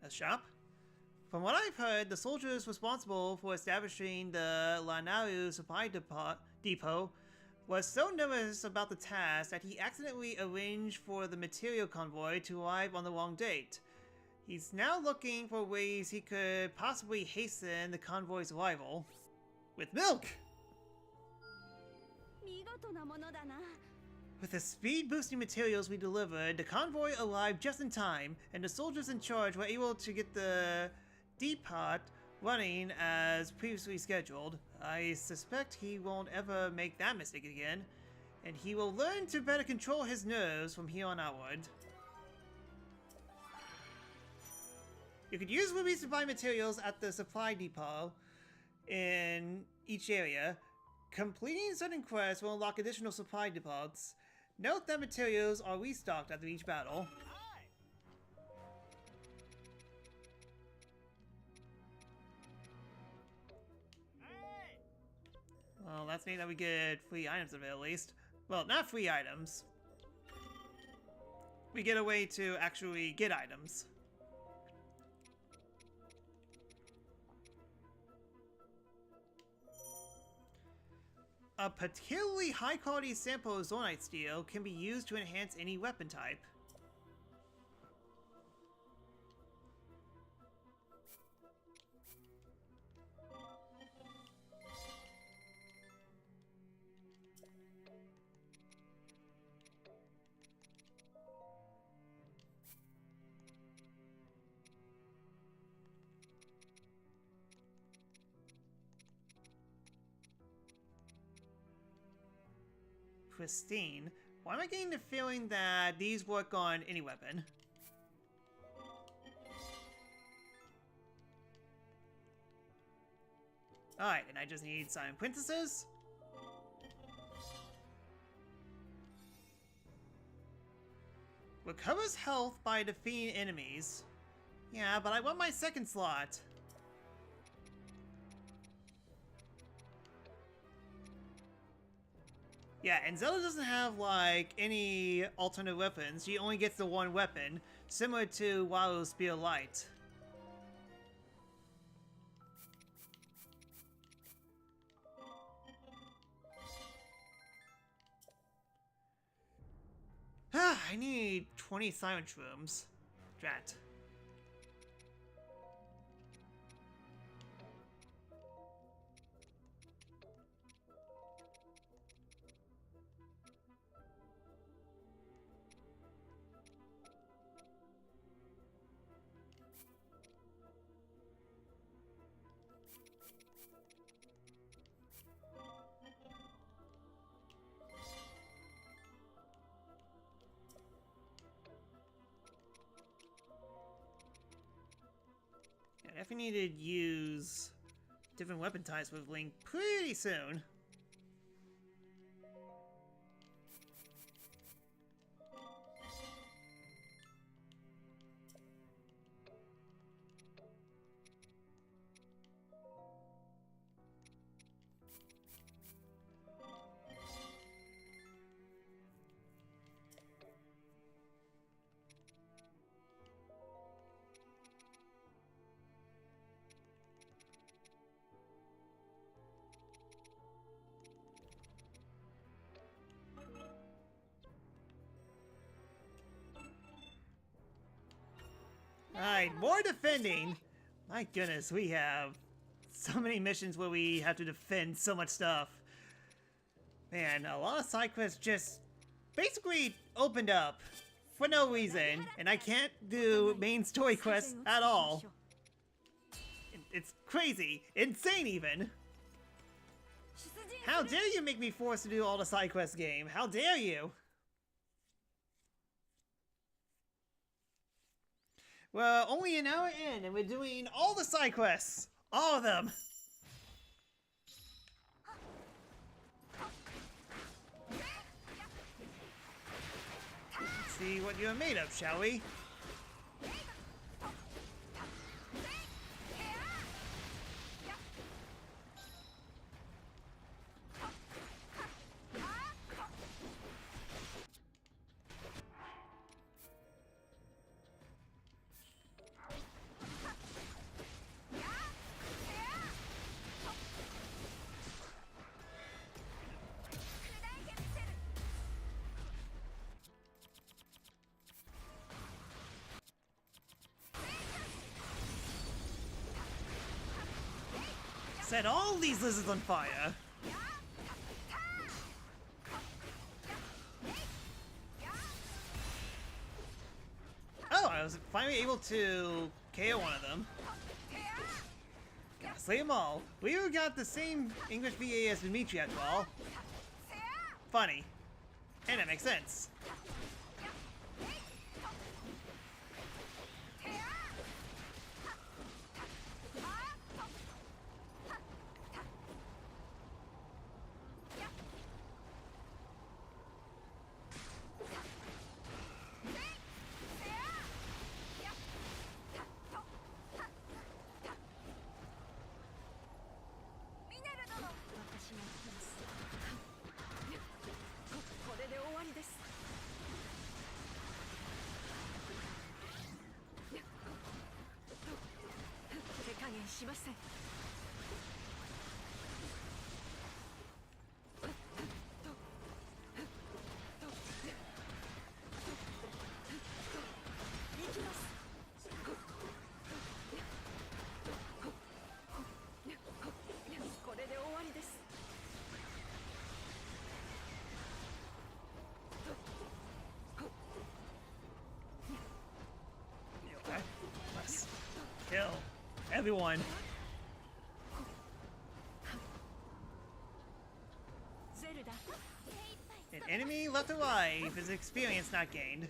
A shop? From what I've heard, the soldiers responsible for establishing the Lanau supply depot was so nervous about the task that he accidentally arranged for the material convoy to arrive on the wrong date. He's now looking for ways he could possibly hasten the convoy's arrival. With milk! 見事なものだな。 With the speed-boosting materials we delivered, the convoy arrived just in time, and the soldiers in charge were able to get the depot running as previously scheduled. I suspect he won't ever make that mistake again, and he will learn to better control his nerves from here on outward. You could use rubies to buy materials at the supply depot in each area. Completing certain quests will unlock additional supply depots. Note that materials are restocked after each battle. Well, that's neat that we get free items of it at least. Well, not free items. We get a way to actually get items. A particularly high-quality sample of Zonite steel can be used to enhance any weapon type. Pristine. Why am I getting the feeling that these work on any weapon? Alright, and I just need some princesses. Recovers health by defeating enemies. Yeah, but I want my second slot. Yeah, and Zelda doesn't have, like, any alternate weapons. She only gets the one weapon, similar to Walu's Spear Light. I need 20 silent shrooms. Drat. I definitely need to use different weapon types with Link pretty soon. Alright, more defending! My goodness, we have so many missions where we have to defend so much stuff. Man, a lot of side quests just basically opened up for no reason, and I can't do main story quests at all. It's crazy, insane even. How dare you make me forced to do all the side quests game? How dare you? Well, only an hour in, and we're doing all the side quests. All of them. Let's see what you're made of, shall we? Set all these lizards on fire. Oh, I was finally able to KO one of them. Gotta slay them all. We got the same English VA as Dimitri after all. Funny. And that makes sense. Let's kill everyone. An enemy left alive is experience not gained.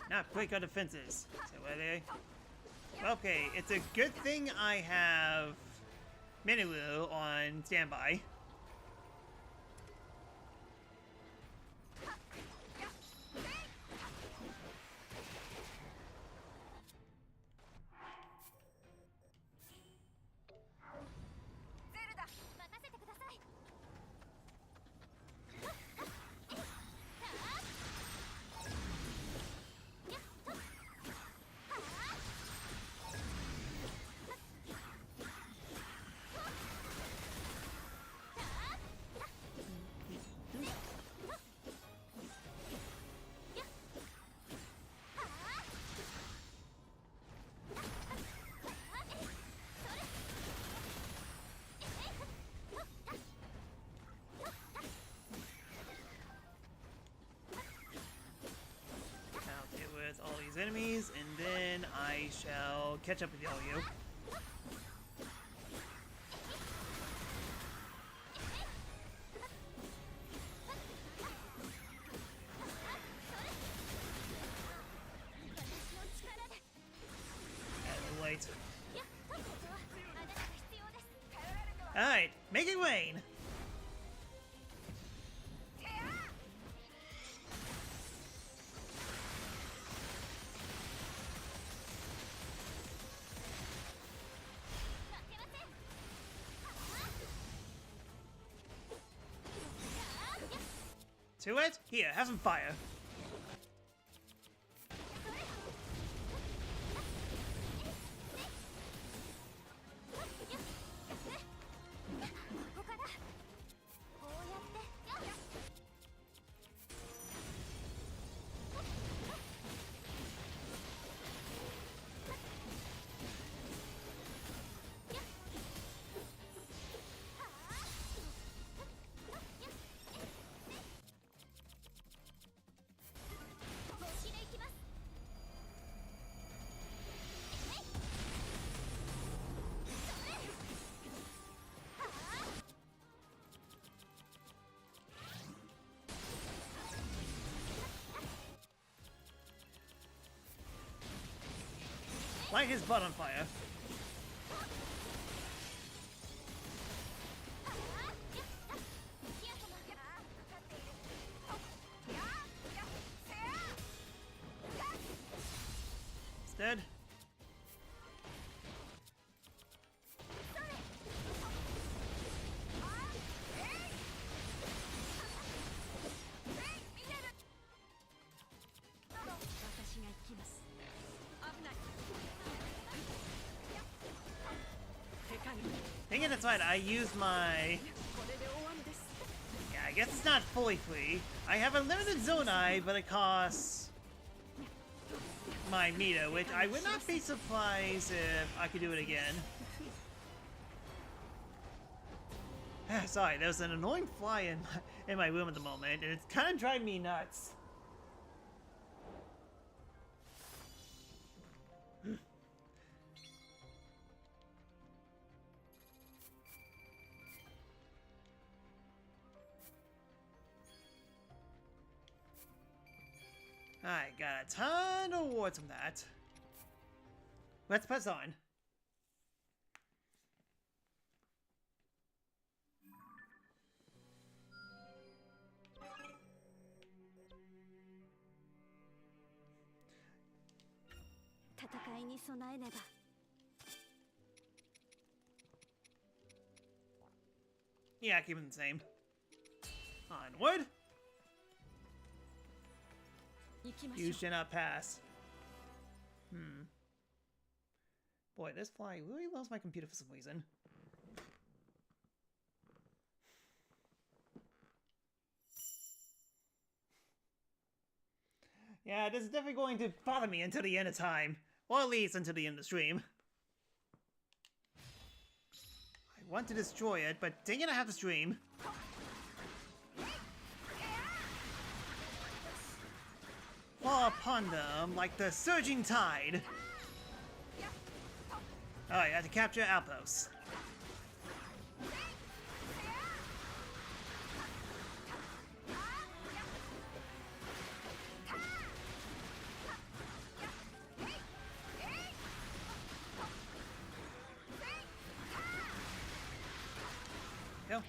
Not quick on defenses. So where are they? Okay, it's a good thing I have Minilu on standby. All these enemies, and then I shall catch up with all of you. A little late. Alright, make it rain! To it? Here, have some fire. Light his butt on fire. It's dead. I think that's right, I use my... Yeah, I guess it's not fully free. I have a limited Zonai, but it costs... my meter, which I would not be surprised if I could do it again. Sorry, there's an annoying fly in my room at the moment, and it's kind of driving me nuts. I got a ton of awards from that. Let's press on. Yeah, keep it the same. Onward. You should not pass. Boy, this fly really loves my computer for some reason. Yeah, this is definitely going to bother me until the end of time. Or at least until the end of the stream. I want to destroy it, but dang it, I have to stream. Fall upon them like the surging tide. Alright, I have to capture outposts. Go.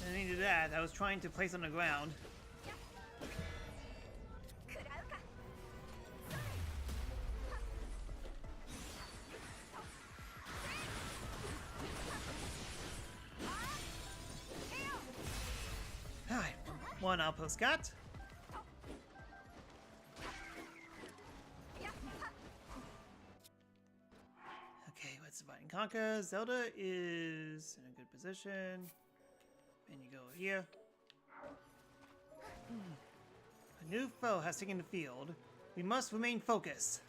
I needed that. I was trying to place on the ground. Alright, one outpost got. Okay, let's divide and conquer. Zelda is in a good position. And you go here. A new foe has taken the field. We must remain focused.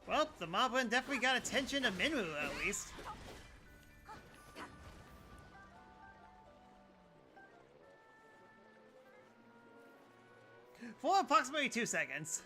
Well, the mob one definitely got attention of Minwu at least. For approximately 2 seconds.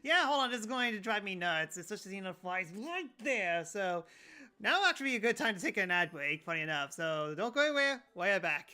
Yeah, hold on, this is going to drive me nuts, especially seeing the flies right there, so now will actually be a good time to take an ad break, funny enough, so don't go anywhere, we'll be right back.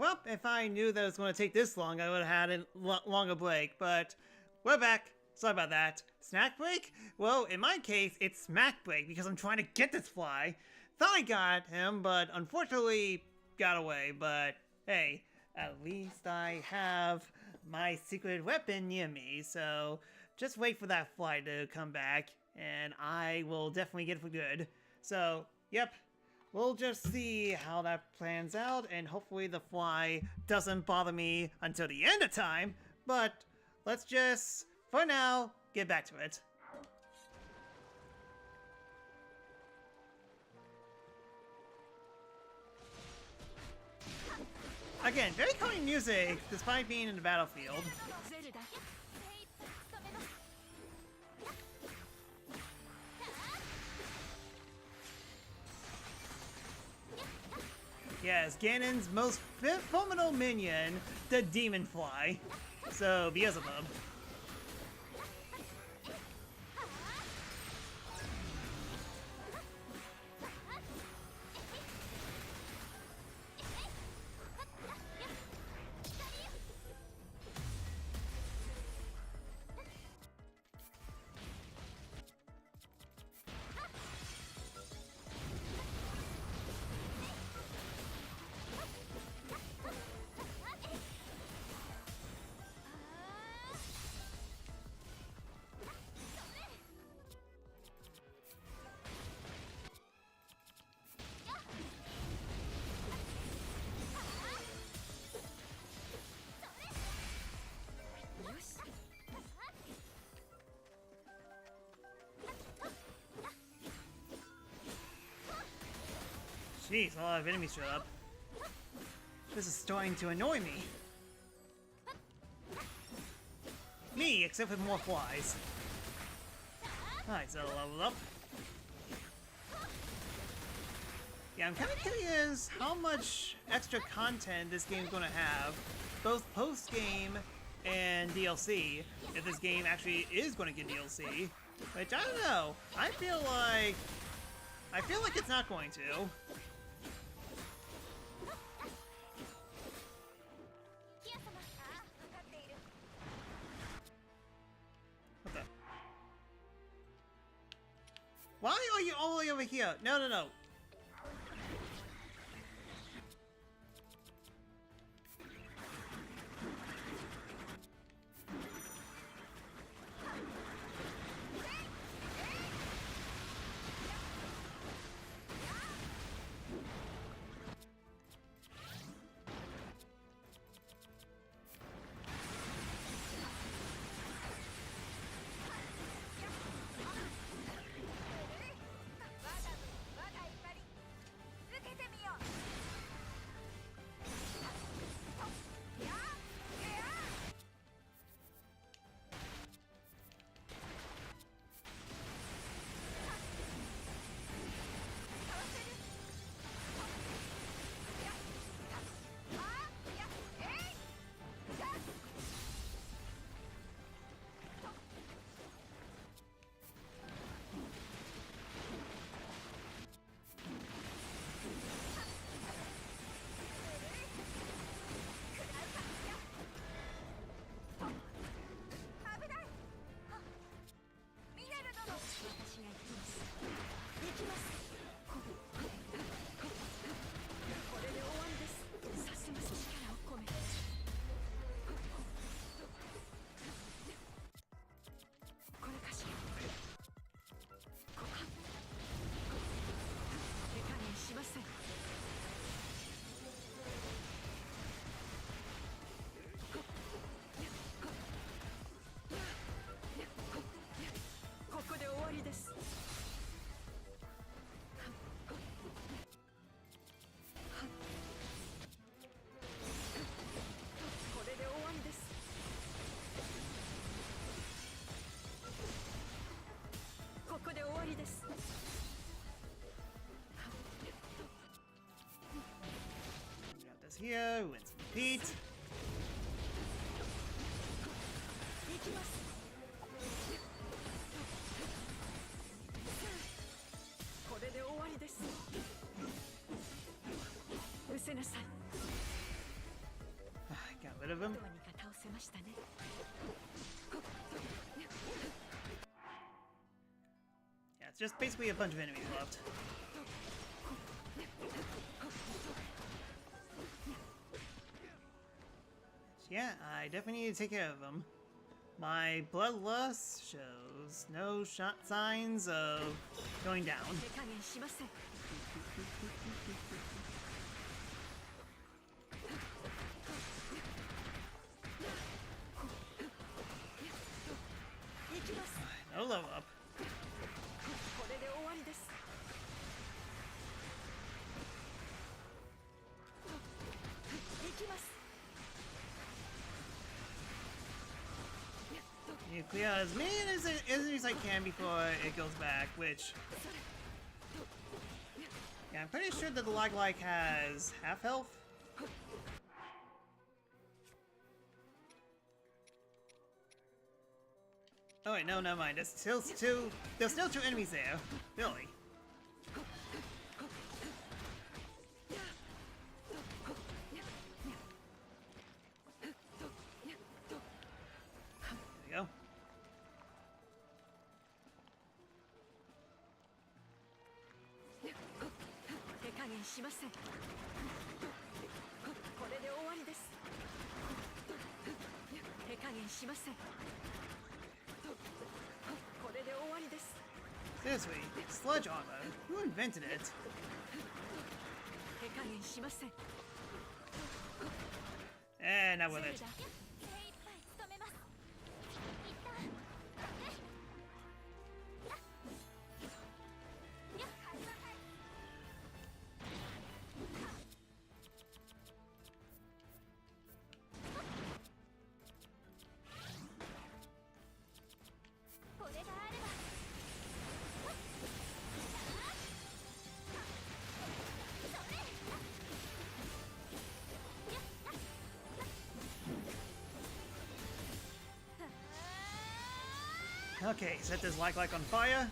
Well, if I knew that it was going to take this long, I would have had a longer break, but we're back. Sorry about that. Snack break? Well, in my case, it's smack break because I'm trying to get this fly. Thought I got him, but unfortunately got away. But hey, at least I have my secret weapon near me, so just wait for that fly to come back, and I will definitely get it for good. So, yep. We'll just see how that plans out, and hopefully the fly doesn't bother me until the end of time, but let's just, for now, get back to it. Again, very calming music, despite being in the battlefield. Yes, Ganon's most formidable minion, the Demon Fly. So, Beelzebub. Jeez, a lot of enemies showed up. This is starting to annoy me. Me, except with more flies. Alright, so level up. Yeah, I'm kind of curious how much extra content this game's going to have, both post-game and DLC, if this game actually is going to get DLC. Which, I don't know. I feel like it's not going to. What the? Why are you all the way over here? No, no, no. Here, rinse and repeat. rid of him. どうにか倒せましたね。 Yeah, it's just basically a bunch of enemies left. Yeah, I definitely need to take care of them. My bloodlust shows no signs of going down. 手加減しません。行きます。 No level up. これで終わりです。行きます。 You clear out as many enemies as I can before it goes back, which... Yeah, I'm pretty sure that the like has half health. Oh wait, no, never mind. There's still two enemies there. Really? There we go. 手加減しません。これで終わりです。手加減しません。これで終わりです。 Seriously, sludge armor. Who invented it? 手加減しません。 Eh, not with it. 精一杯務めます。一旦。これがあれば。 Okay, set this like on fire.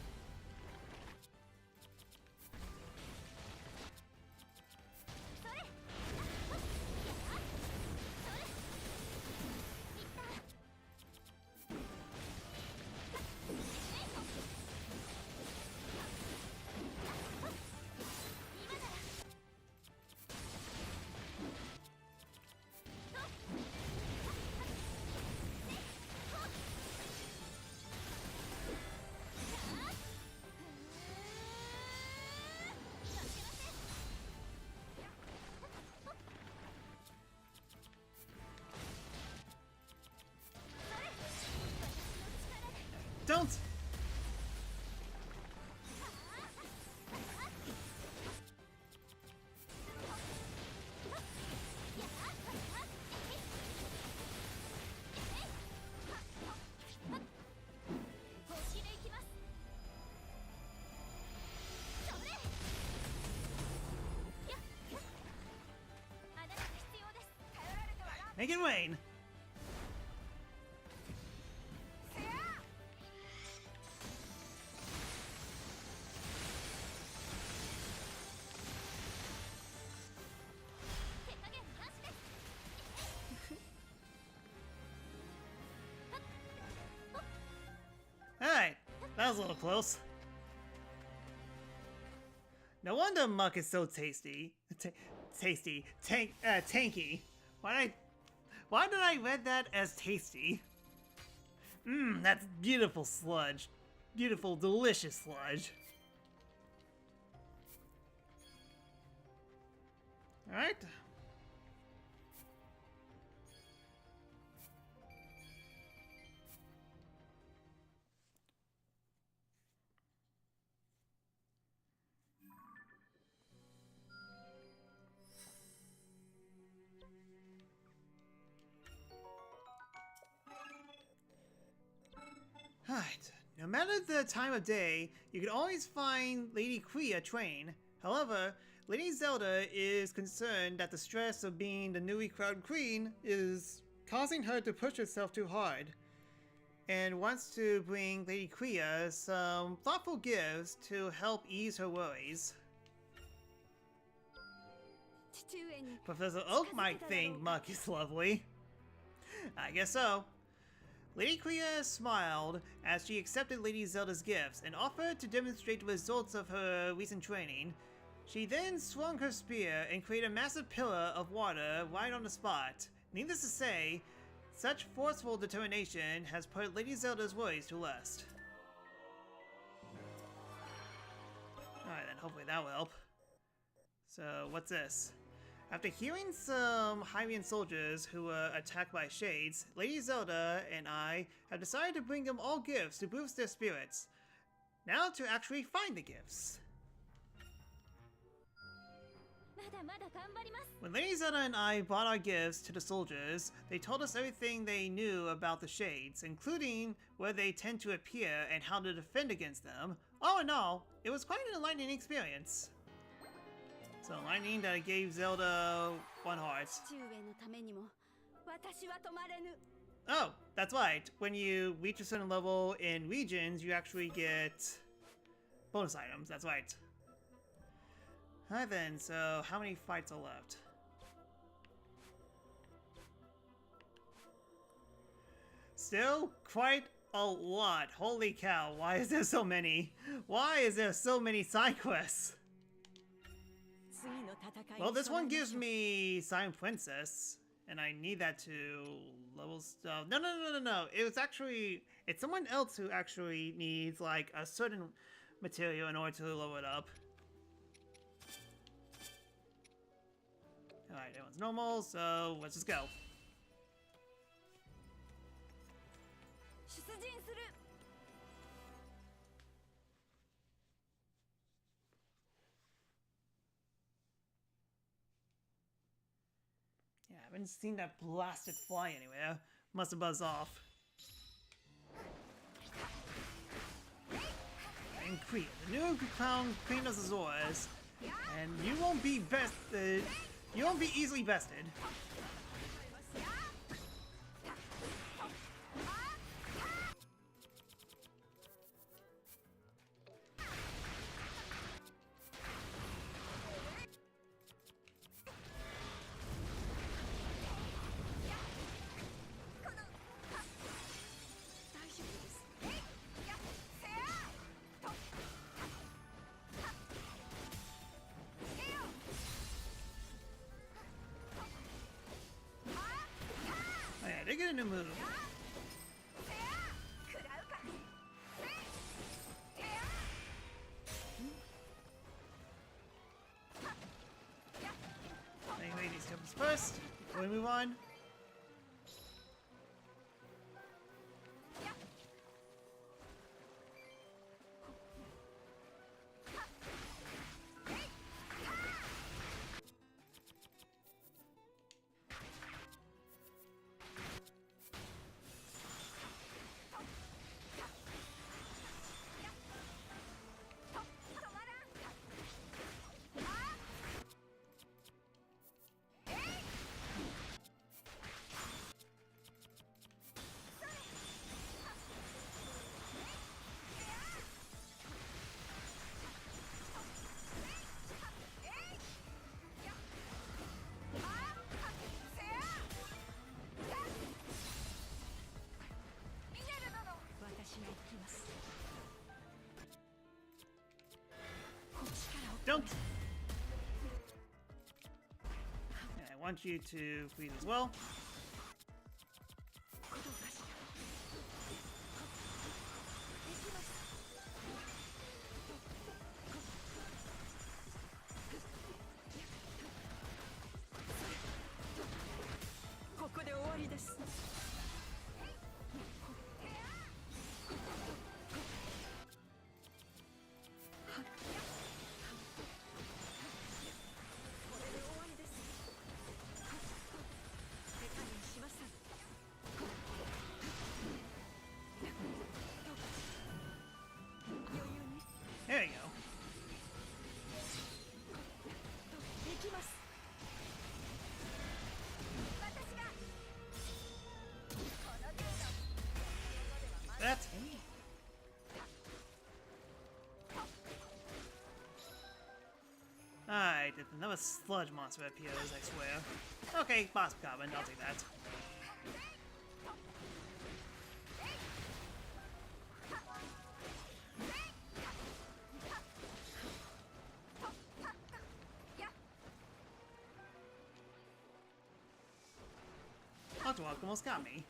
Don't! Make it rain! Alright, that was a little close. No wonder muck is so tasty. Tanky. Why did I read that as tasty? Mmm, that's beautiful sludge. Beautiful, delicious sludge. Alright. Alright, no matter the time of day, you can always find Lady Kuya train. However, Lady Zelda is concerned that the stress of being the newly crowned queen is causing her to push herself too hard, and wants to bring Lady Kuya some thoughtful gifts to help ease her worries. Professor Oak might think muck is lovely. I guess so. Lady Clea smiled as she accepted Lady Zelda's gifts and offered to demonstrate the results of her recent training. She then swung her spear and created a massive pillar of water right on the spot. Needless to say, such forceful determination has put Lady Zelda's worries to rest. Alright then, hopefully that will help. So, what's this? After hearing some Hyrian soldiers who were attacked by shades, Lady Zelda and I have decided to bring them all gifts to boost their spirits. Now to actually find the gifts. When Lady Zelda and I brought our gifts to the soldiers, they told us everything they knew about the shades, including where they tend to appear and how to defend against them. All in all, it was quite an enlightening experience. So enlightening that I gave Zelda 1 heart. Oh, that's right. When you reach a certain level in regions, you actually get bonus items. That's right. Alright then, so how many fights are left? Still quite a lot. Holy cow, why is there so many? Why is there so many side quests? Well, this one gives me Silent Princess, and I need that to level stuff. No. It's someone else who actually needs, like, a certain material in order to level it up. Alright, everyone's normal, so let's just go. Yeah, I haven't seen that blasted fly anywhere. Must have buzzed off. And Queen, the new crown Queen of the Azores, and you won't be bested. You won't be easily bested. They get a new move. Anyway, these comes first. Before we move on. Don't! And I want you to freeze as well. There you go. That. Alright, another sludge monster appears, I swear. Okay, boss carbon, I'll take that. almost got me.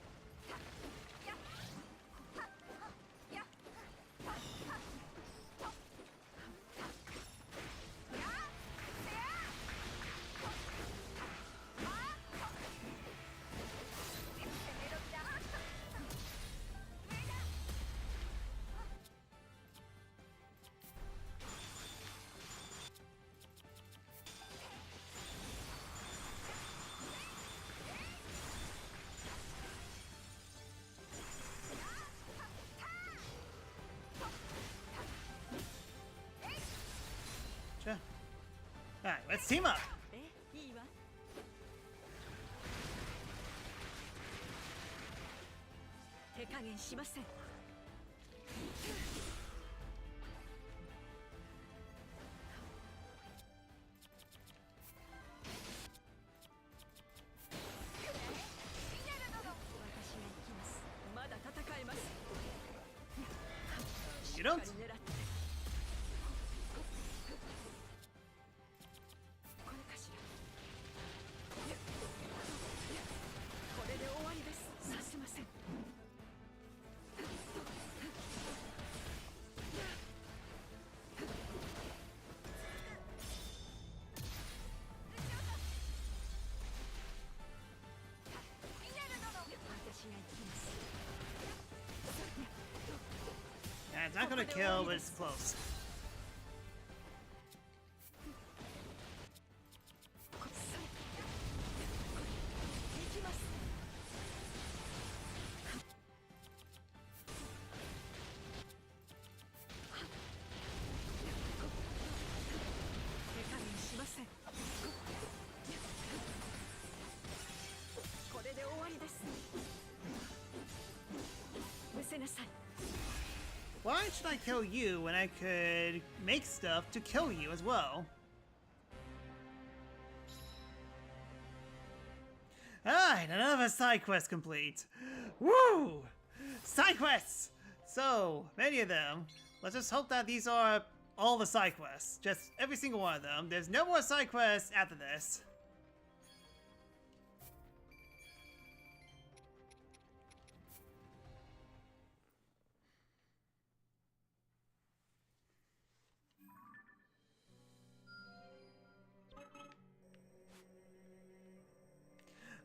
Alright, let's team up. いいわ。手加減しません。まだ戦えます。 You don't? It's not gonna kill, but it's close. Why should I kill you when I could make stuff to kill you as well? Alright, another side quest complete. Woo! Side quests! So, many of them. Let's just hope that these are all the side quests. Just every single one of them. There's no more side quests after this.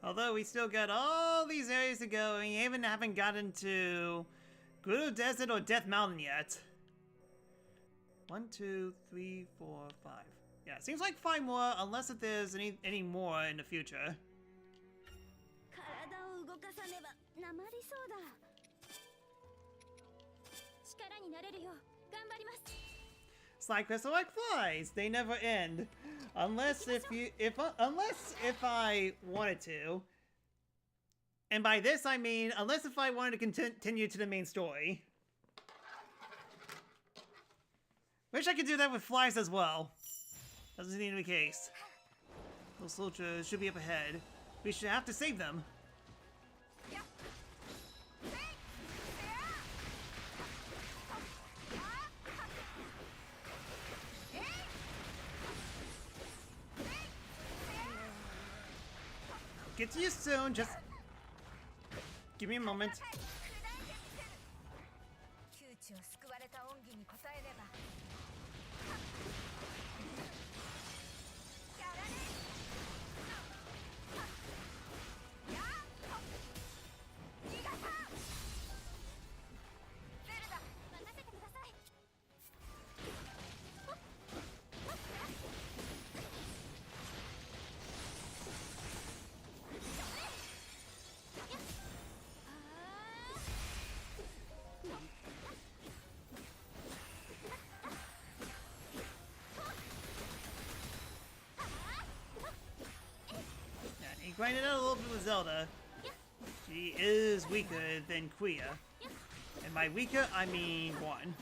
Although we still got all these areas to go, and we even haven't gotten to Gerudo Desert or Death Mountain yet. 1, 2, 3, 4, 5. Yeah, seems like 5 more, unless if there's any more in the future. Side quests are like flies; they never end, unless if I wanted to. And by this I mean, unless if I wanted to continue to the main story. Wish I could do that with flies as well. Doesn't seem to be the case. Those soldiers should be up ahead. We should have to save them. Get to you soon, just give me a moment. Grinded out a little bit with Zelda. She is weaker than Kuya. And by weaker, I mean 1.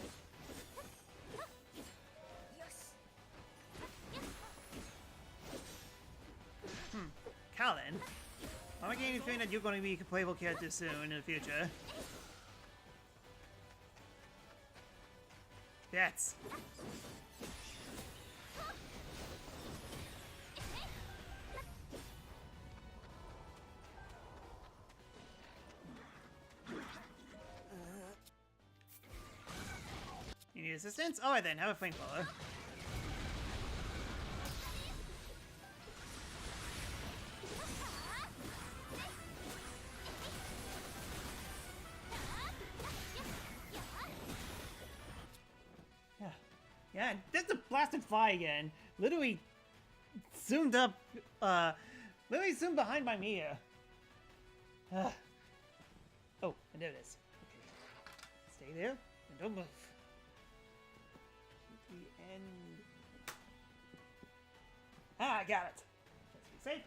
Kalin. I'm not getting anything that you're going to be a playable character soon in the future. That's. Need assistance? Alright then, have a flamethrower. Yeah, that's a blasted fly again. Literally zoomed up, literally zoomed behind my Mia. Oh, and there it is. Okay. Stay there and don't move. The end. Ah, I got it. Let's be safe.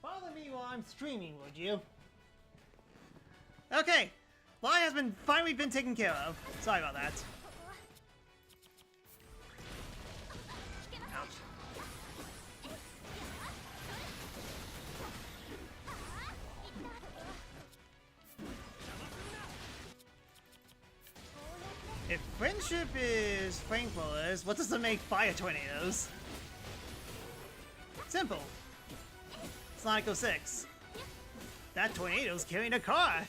Follow me while I'm streaming, would you? Okay, Fly has finally been taken care of. Sorry about that. Ouch. If friendship is flamethrowers, what does it make fire tornadoes? Simple. Sonic 06. That tornado's carrying a car.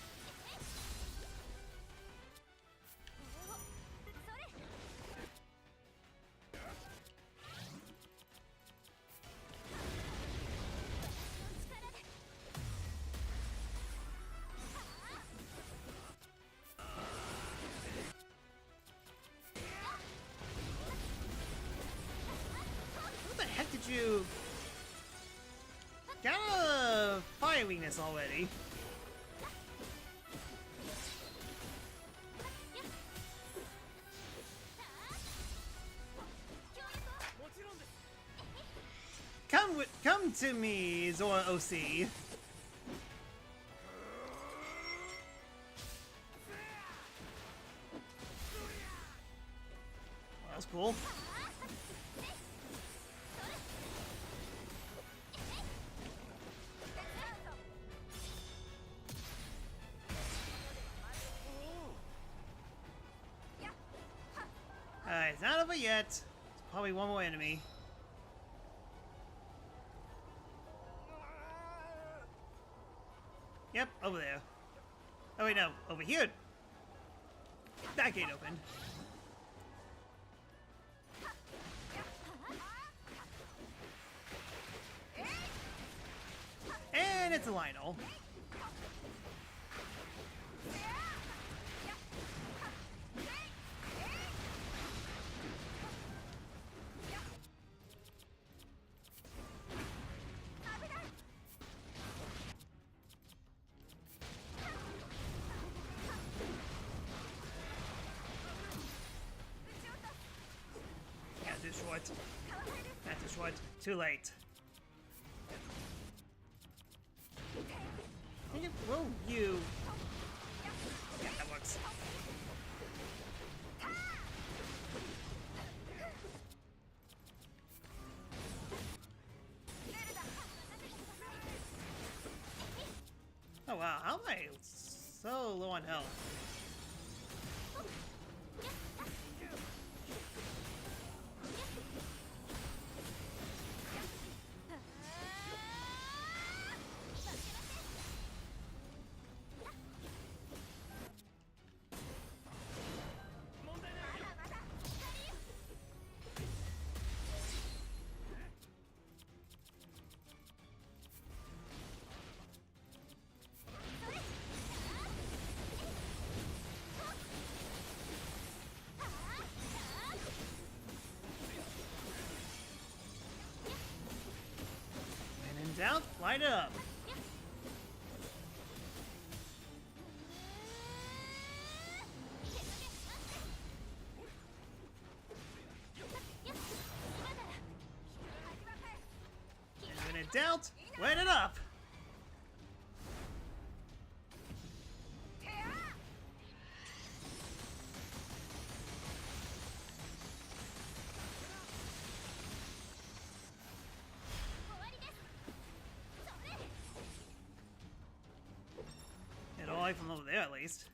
What the heck did you... Got a fire weakness already. Come to me, Zora OC. Well, that's cool. Alright, it's not over yet. There's probably one more enemy. Yep, over there. Oh wait, no, over here. That gate opened. And it's a Lionel. Too short. Not too short. Too late. Will you? Yeah, that works. Oh wow, how am I so low on health? Down, light it up. And when in doubt, light it up. From over there, at least.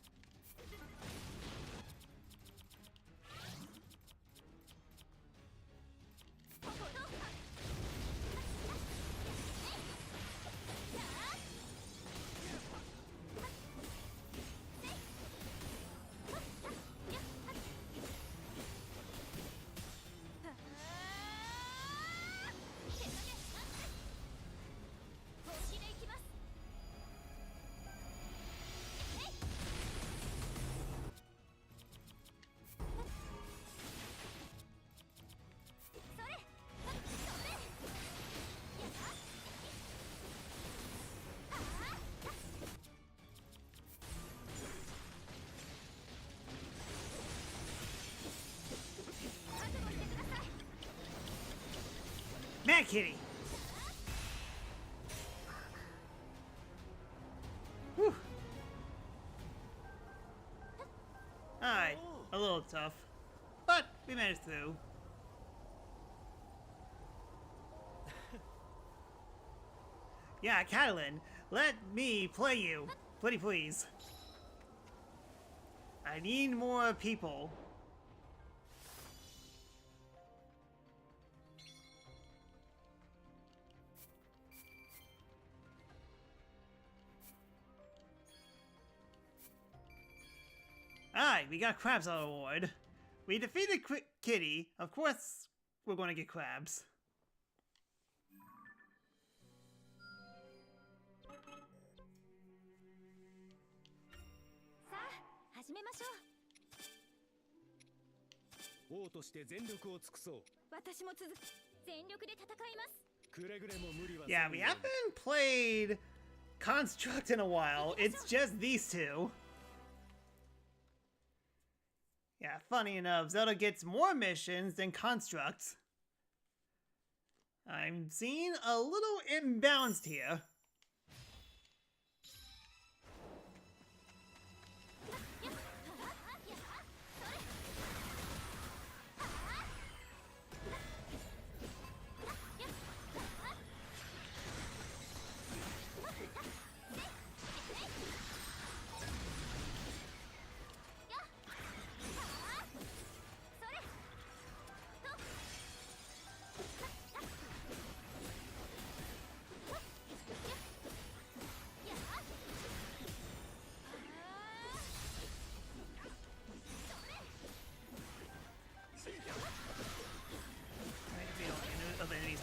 kitty. Whew. Alright, a little tough. But we managed through. Yeah, Catalan, let me play you. Pretty please. I need more people. Alright, we got crabs on the award. We defeated Kitty. Of course, we're going to get crabs. さあ始めましょう。王として全力を尽くそう。私も続く。全力で戦います。くれぐれも無理はせ Yeah, ぬ we ように haven't played Construct in a while. It's just these two. Yeah, funny enough, Zelda gets more missions than Construct. I'm seeing a little imbalanced here.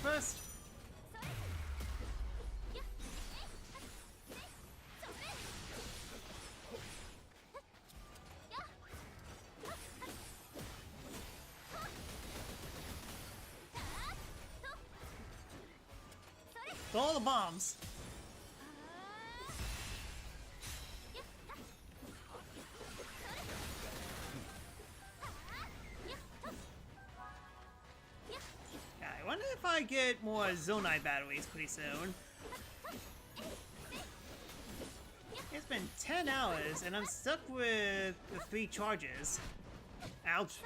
First. All the bombs. I wonder if I get more Zonai batteries pretty soon. It's been 10 hours and I'm stuck with the 3 charges. Ouch.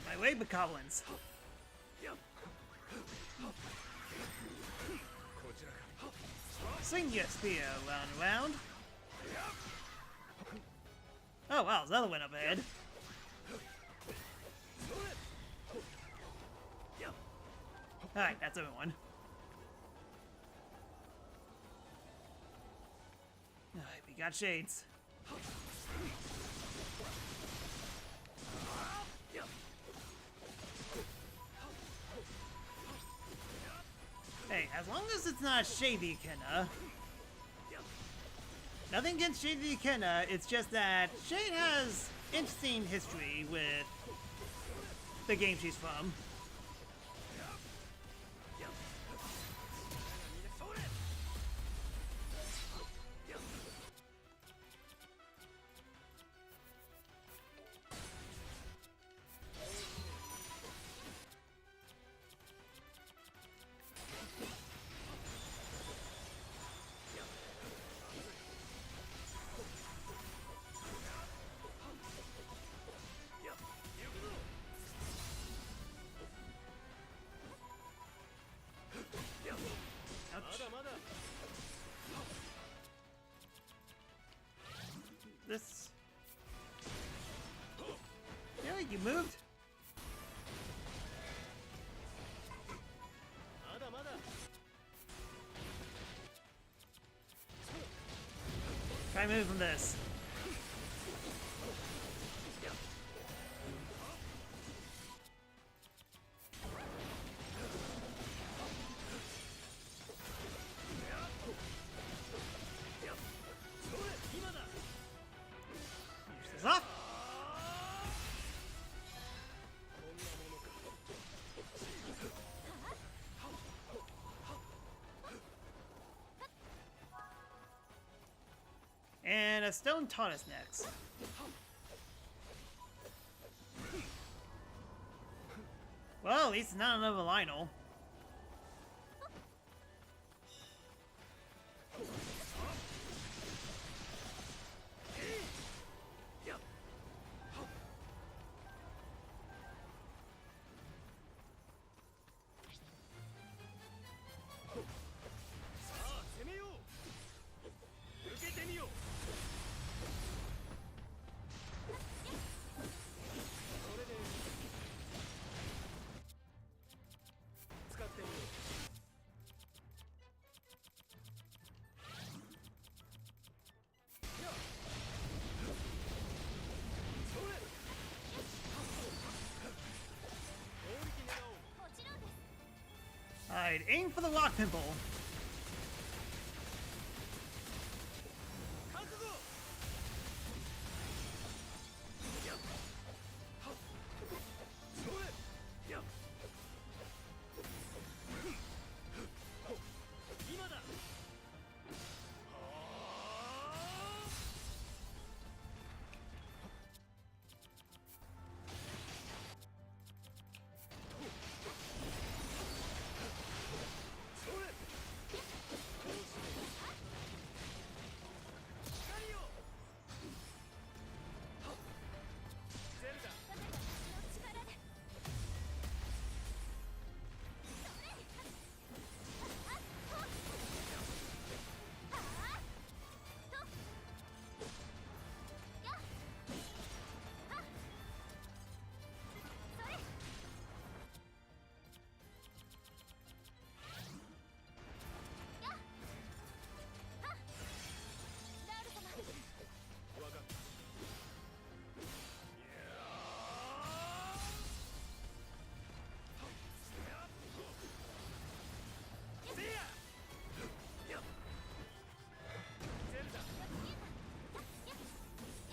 My way, Bokoblins. Swing your spear round and round. Oh wow, there's another one up ahead. Alright, that's everyone. Alright, we got shades. Hey, as long as it's not Shady Kenna. Nothing against Shady Kenna, it's just that Shade has interesting history with the game she's from. This... Yeah, you moved? Try moving from this. This off. And a stone tortoise next. Well, at least it's not another Lionel. Alright, aim for the rock pimple.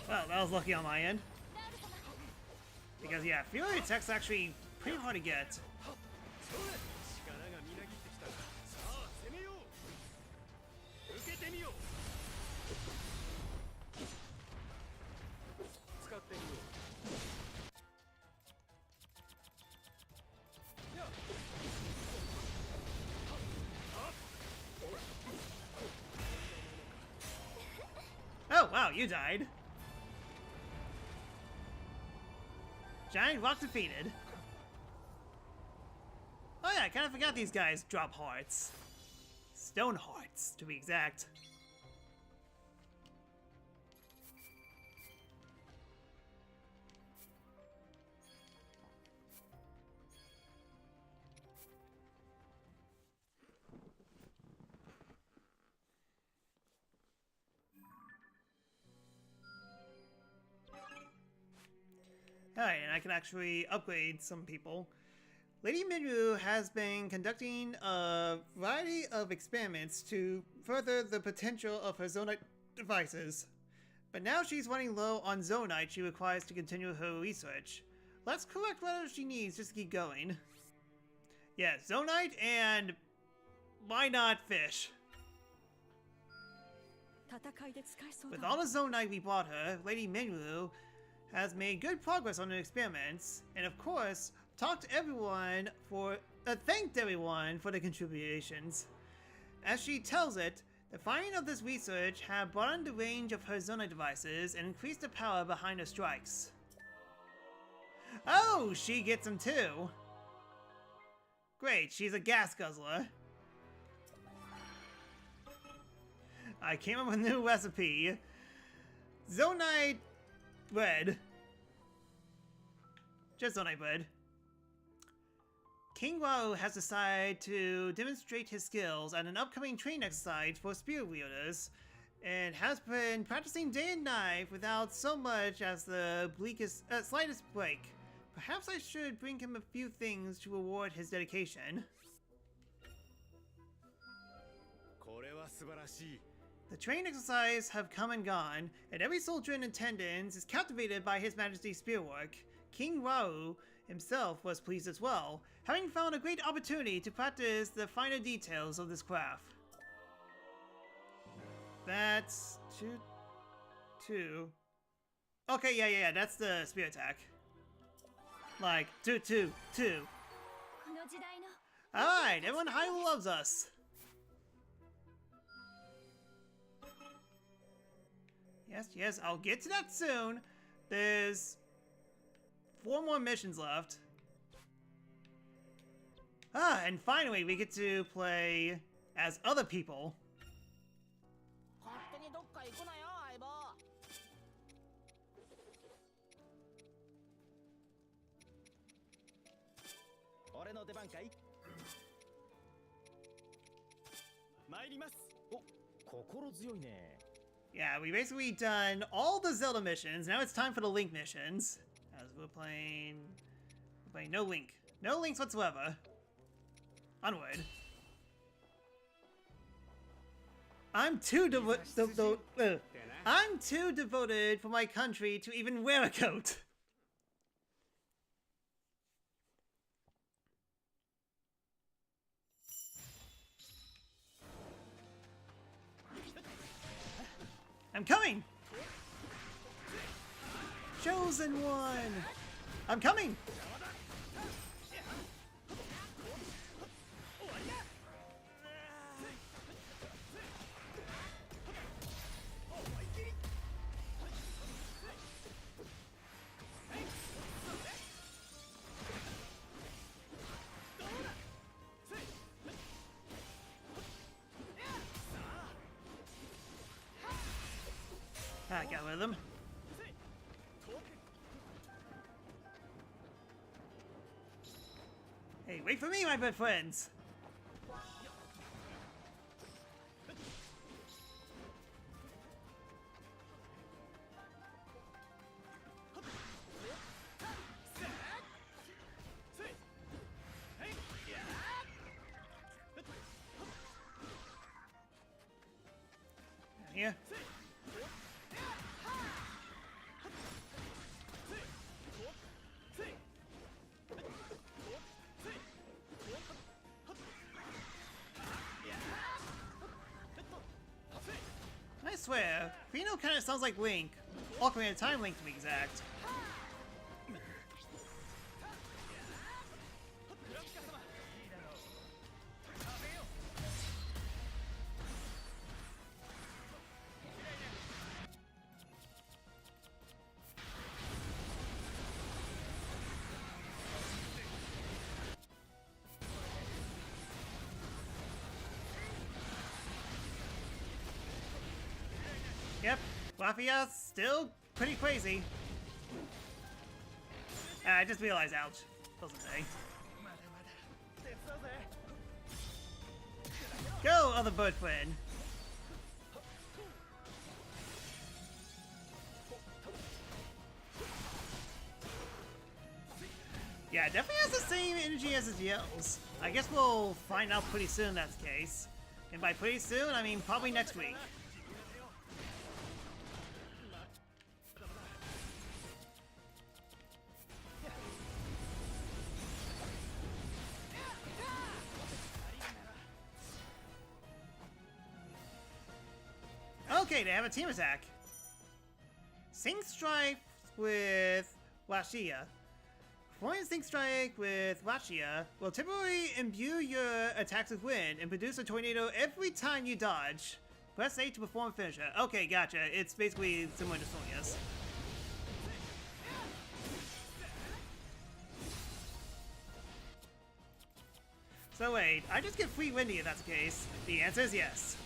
Well, that was lucky on my end. Because, yeah, Fury Attack's actually pretty hard to get. Oh, wow, you died. Giant rock defeated. Oh yeah, I kind of forgot these guys drop hearts. Stone hearts, to be exact. Alright, and I can actually upgrade some people. Lady Minru has been conducting a variety of experiments to further the potential of her Zonite devices. But now she's running low on Zonite she requires to continue her research. Let's collect whatever she needs just to keep going. Yeah, Zonite and why not fish? With all the Zonite we bought her, Lady Minru has made good progress on her experiments, and of course, thanked everyone for the contributions. As she tells it, the finding of this research have broadened the range of her Zonite devices and increased the power behind her strikes. Oh, she gets them too! Great, she's a gas guzzler. I came up with a new recipe. Zonite bread. Just Zonite bread. King Wao has decided to demonstrate his skills at an upcoming training exercise for spirit wielders. and has been practicing day and night without so much as the slightest break. Perhaps I should bring him a few things to reward his dedication. これは素晴らしい。 The training exercise have come and gone, and every soldier in attendance is captivated by His Majesty's spearwork. King Rao himself was pleased as well, having found a great opportunity to practice the finer details of this craft. That's two. Okay, yeah, that's the spear attack. Like, two. この時代の Alright, everyone highly loves us. Yes, I'll get to that soon. There's 4 more missions left. And finally we get to play as other people. 勝手にどっか行くなよ相棒。俺の出番かい。参ります。お、心強いね。 Yeah, we basically done all the Zelda missions. Now it's time for the Link missions. As we're playing no Link. No Links whatsoever. Onward. I'm too I'm too devoted for my country to even wear a coat. I'm coming! Chosen one! I'm coming! I got rid of them. Hey, wait for me, my good friends! Down here. I swear, Reno kind of sounds like Link. Ocarina of Time Link to be exact. Yep, Lafia's still pretty crazy. I just realized, ouch. Doesn't say. Go, other bird friend. Yeah, it definitely has the same energy as his yells. I guess we'll find out pretty soon that's the case. And by pretty soon, I mean probably next week. Okay, they have a team attack. Sync Strike with Washia. Performing Sync Strike with Washia will typically imbue your attacks with wind and produce a tornado every time you dodge. Press A to perform finisher. Okay, gotcha. It's basically similar to Sonya's. So wait, I just get free windy if that's the case. The answer is yes.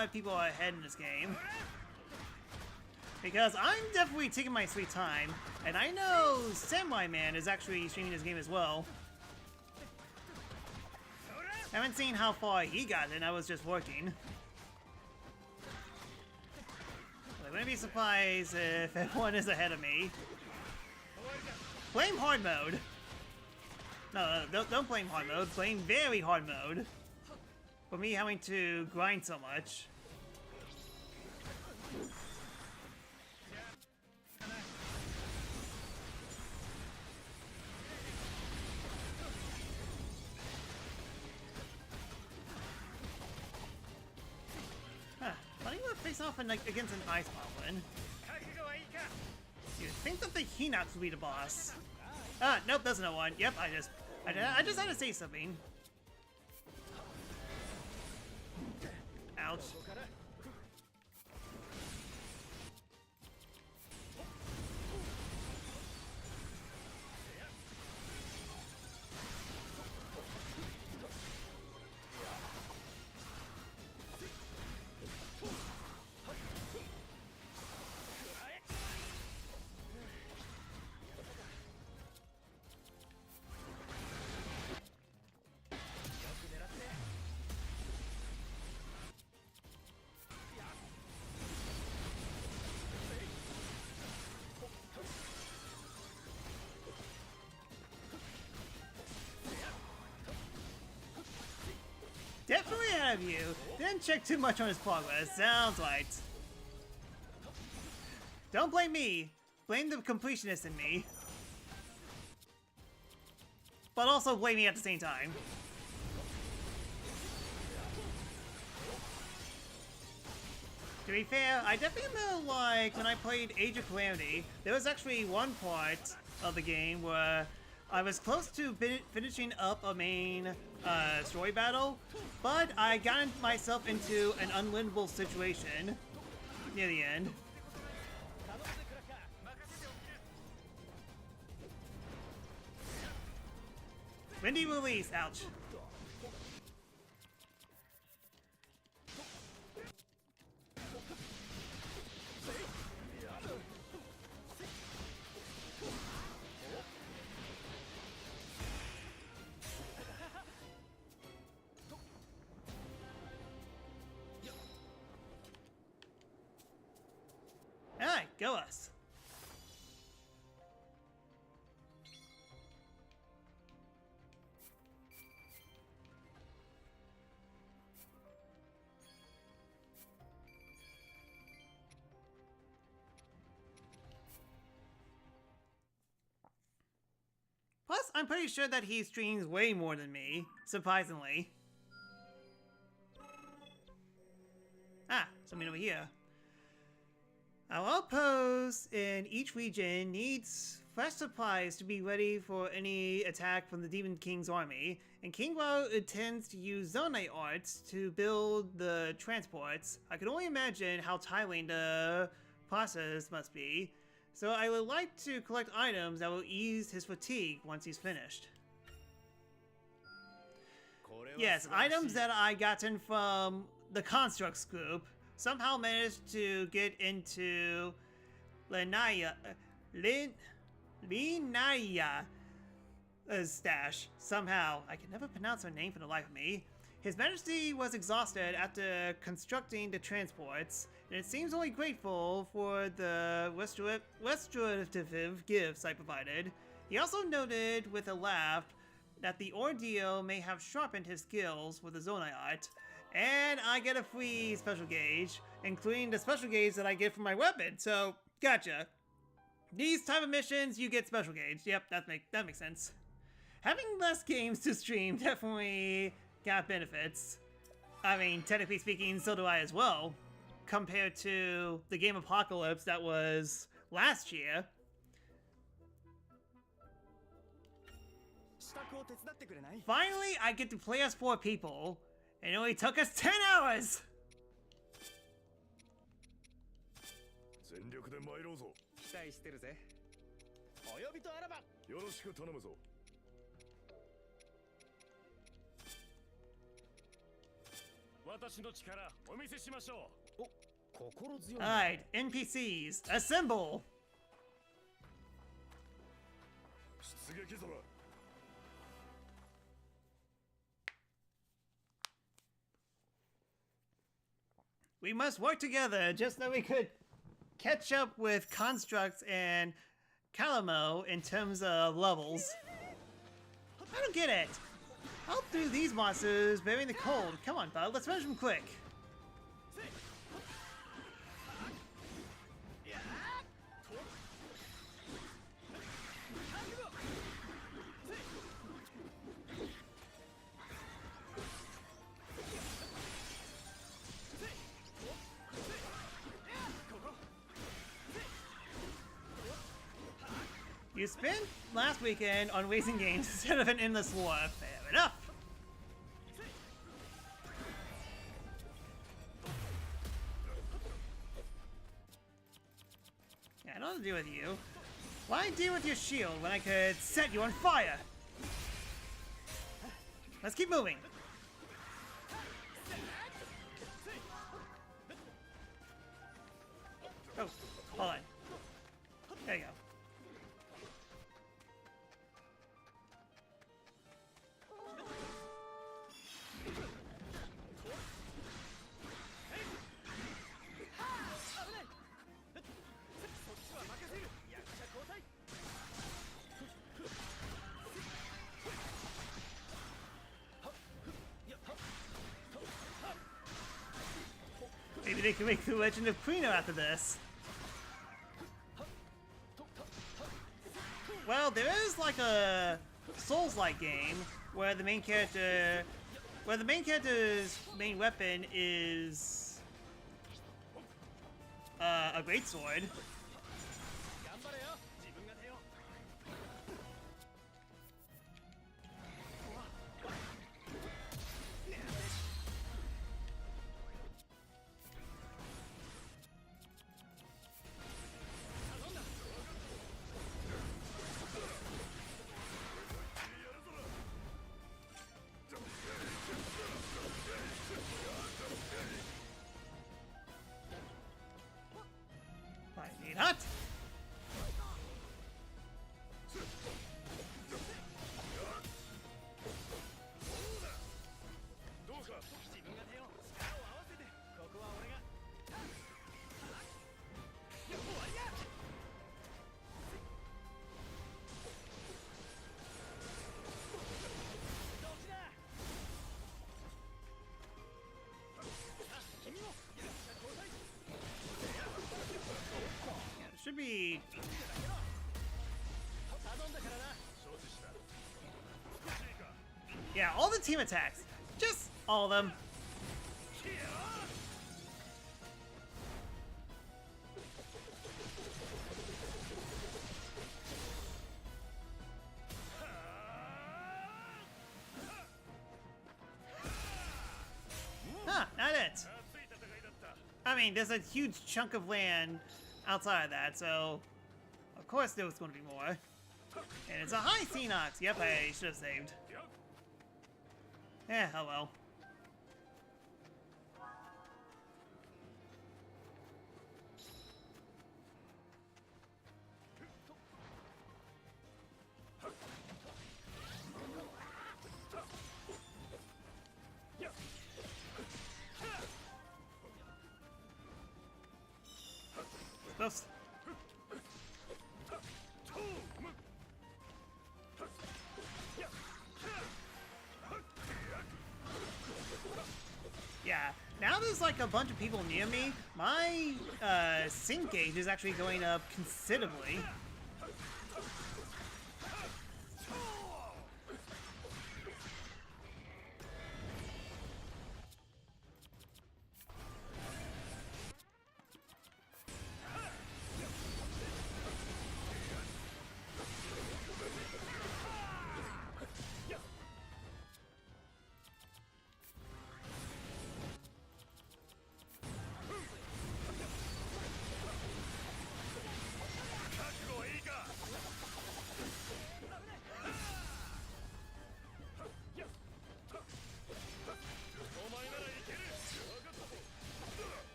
lot of people are ahead in this game. Because I'm definitely taking my sweet time, and I know Samurai Man is actually streaming this game as well. I haven't seen how far he got in, I was just working. I wouldn't be surprised if everyone is ahead of me. Blame hard mode. No, don't blame hard mode. Blame very hard mode. For me having to grind so much. Huh. Funny we're facing off against an ice goblin. You'd think that the Hinox would be the boss. Nope, that's no one. Yep, I just had to say something. Ouch. Definitely ahead of you. Didn't check too much on his progress. Sounds right. Don't blame me. Blame the completionist in me. But also blame me at the same time. To be fair, I definitely feel like when I played Age of Calamity, there was actually one part of the game where I was close to finishing up a main story battle, but I got myself into an unwinnable situation near the end. Windy release, ouch. Alright, go us. Plus, I'm pretty sure that he streams way more than me, surprisingly. Ah, something over here. Our outpost in each region needs fresh supplies to be ready for any attack from the Demon King's army, and King Wu intends to use Zonai arts to build the transports. I can only imagine how tiring the process must be, so I would like to collect items that will ease his fatigue once he's finished. Yes, items that I gotten from the Constructs group somehow managed to get into Linaia's stash. Somehow. I can never pronounce her name for the life of me. His Majesty was exhausted after constructing the transports, and it seems only grateful for the restorative gifts I provided. He also noted with a laugh that the ordeal may have sharpened his skills with the Zonai art, and I get a free special gauge, including the special gauge that I get from my weapon, so gotcha. These type of missions, you get special gauge. Yep, that makes sense. Having less games to stream definitely got benefits. I mean, technically speaking, so do I as well, compared to the game Apocalypse that was last year. Finally, I get to play as 4 people. It only took us 10 hours! 全力で参ろうぞ。期待してるぜ。お呼びとあらばよろしく頼むぞ。私の力お見せしましょう。お、心強い。Alright, NPCs, assemble! 出撃ぞら。We must work together just so we could catch up with Constructs and Calamo in terms of levels. I don't get it. How do these monsters bury in the cold? Come on, bud, let's finish them quick. You spent last weekend on racing games instead of an endless war. Fair enough. Yeah, I don't want to deal with you. Why deal with your shield when I could set you on fire? Let's keep moving. Oh, hold on. There you go. Maybe they can make the Legend of Quino after this. Well, there is like a Souls-like game where the main character's main weapon is a greatsword. I need hot. Should be. Yeah, all the team attacks. Just all of them. Huh, not it. I mean, there's a huge chunk of land outside of that, so of course there was going to be more. And it's a high Xenox. Yep, I should have saved. Yeah, oh well. Oops. Yeah, now there's like a bunch of people near me. My sync gauge is actually going up considerably.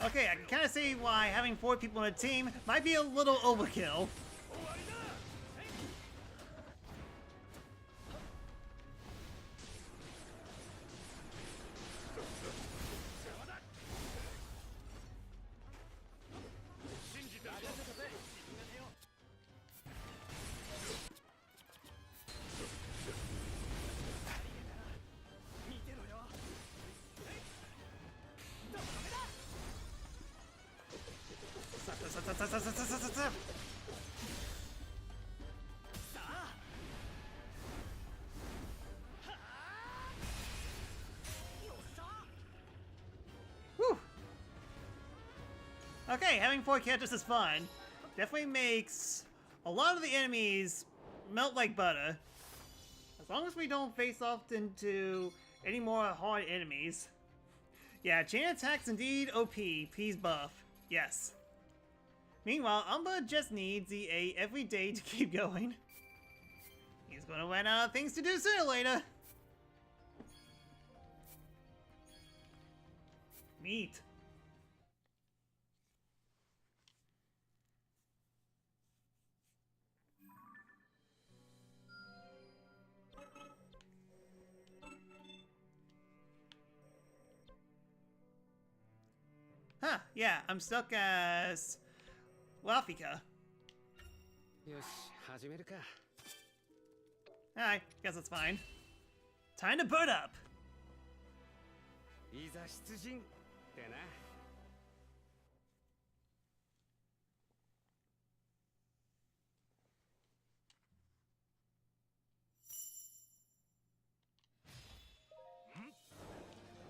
Okay, I can kind of see why having 4 people in a team might be a little overkill. Whew. Okay, having 4 characters is fun. Definitely makes a lot of the enemies melt like butter. As long as we don't face off into any more hard enemies. Yeah, chain attacks indeed OP. Please buff. Yes. Meanwhile, Umber just needs the A every day to keep going. He's gonna run out of things to do sooner or later. Meat. Huh, yeah, I'm stuck as Rafika. よし、始めるか。 Alright, guess that's fine. Time to boot up! いざ出陣ってな。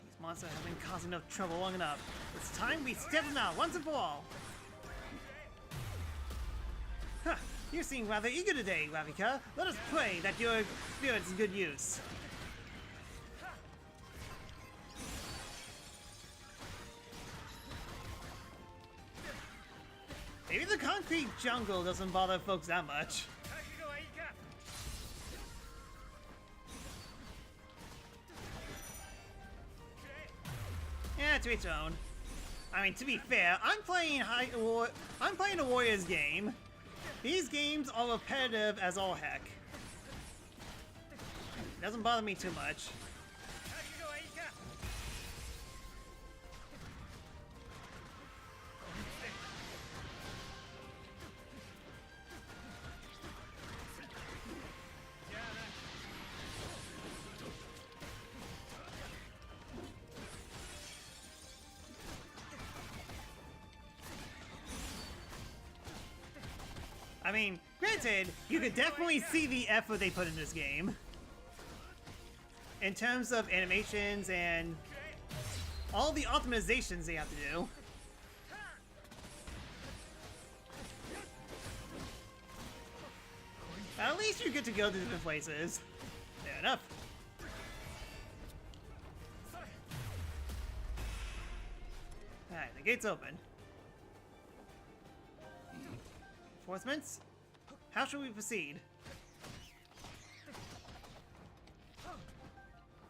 These monsters have been causing enough trouble long enough. It's time we step them out once and for all! Huh, you seem rather eager today, Ravika. Let us pray that your spirit's in good use. Maybe the concrete jungle doesn't bother folks that much. 覚悟はいいか。 Yeah, to each own. I mean, to be fair, I'm playing a Warriors game. These games are repetitive as all heck. Doesn't bother me too much. 覚悟はいいか。 I mean, granted, you could definitely see the effort they put in this game. In terms of animations and all the optimizations they have to do. At least you get to go to different places. Fair enough. Alright, the gate's open. Reinforcements? How should we proceed?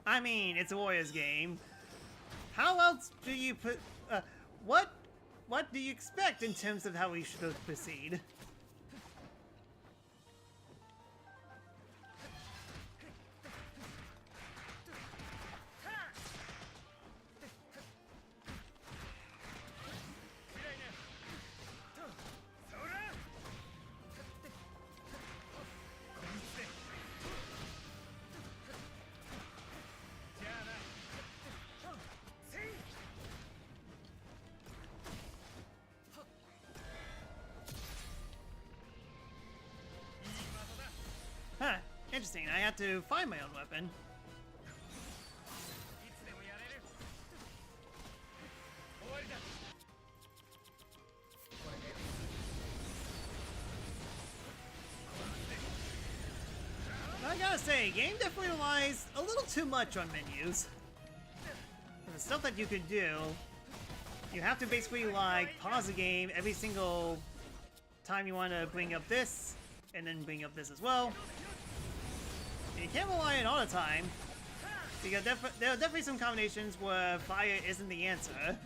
I mean, it's a Warriors game. How else do you put... what do you expect in terms of how we should proceed? Huh, interesting. I had to find my own weapon. いつでもやれる。終わりだ。 I gotta say, game definitely relies a little too much on menus. The stuff that you could do, you have to basically like pause the game every single time you want to bring up this, and then bring up this as well. And you can't rely on it all the time, because there are definitely some combinations where fire isn't the answer.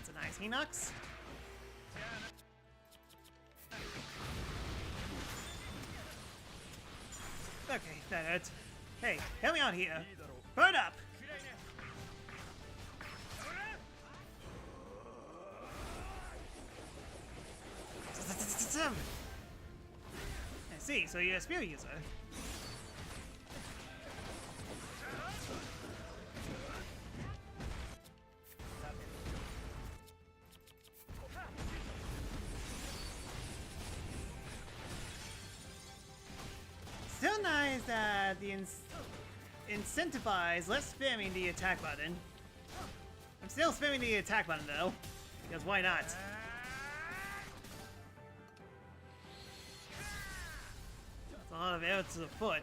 That's a nice Hinox. Okay, that hurts. Hey, help me out here. Burn up! I see, so you're a spear user. Still nice that the incentivize less spamming the attack button. I'm still spamming the attack button though, because why not? That's a lot of arrows to the foot.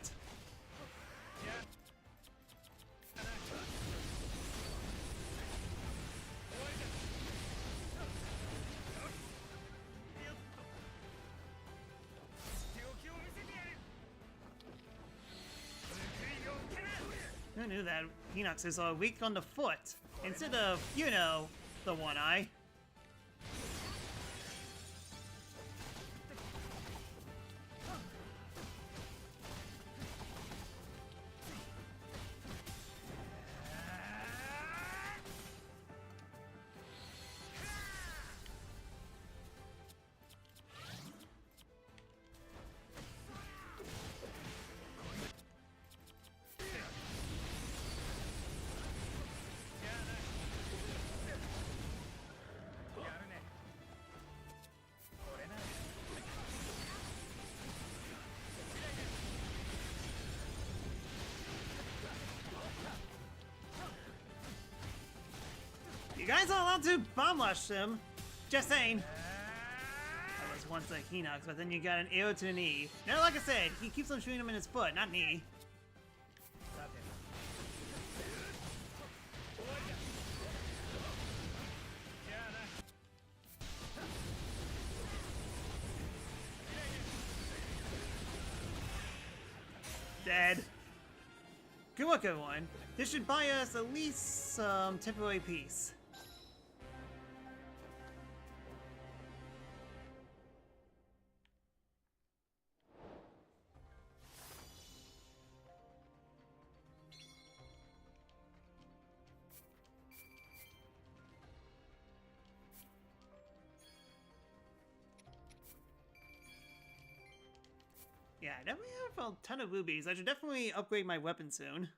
Who knew that Hinoxes are weak on the foot instead of, you know, the one eye? You guys are allowed to bomb rush them. Just saying. That was once a Hinox, but then you got an arrow to the knee. Now, like I said, he keeps on shooting him in his foot, not knee. Dead. Good work, everyone. This should buy us at least some temporary peace. Yeah, I definitely have a ton of rubies. I should definitely upgrade my weapon soon.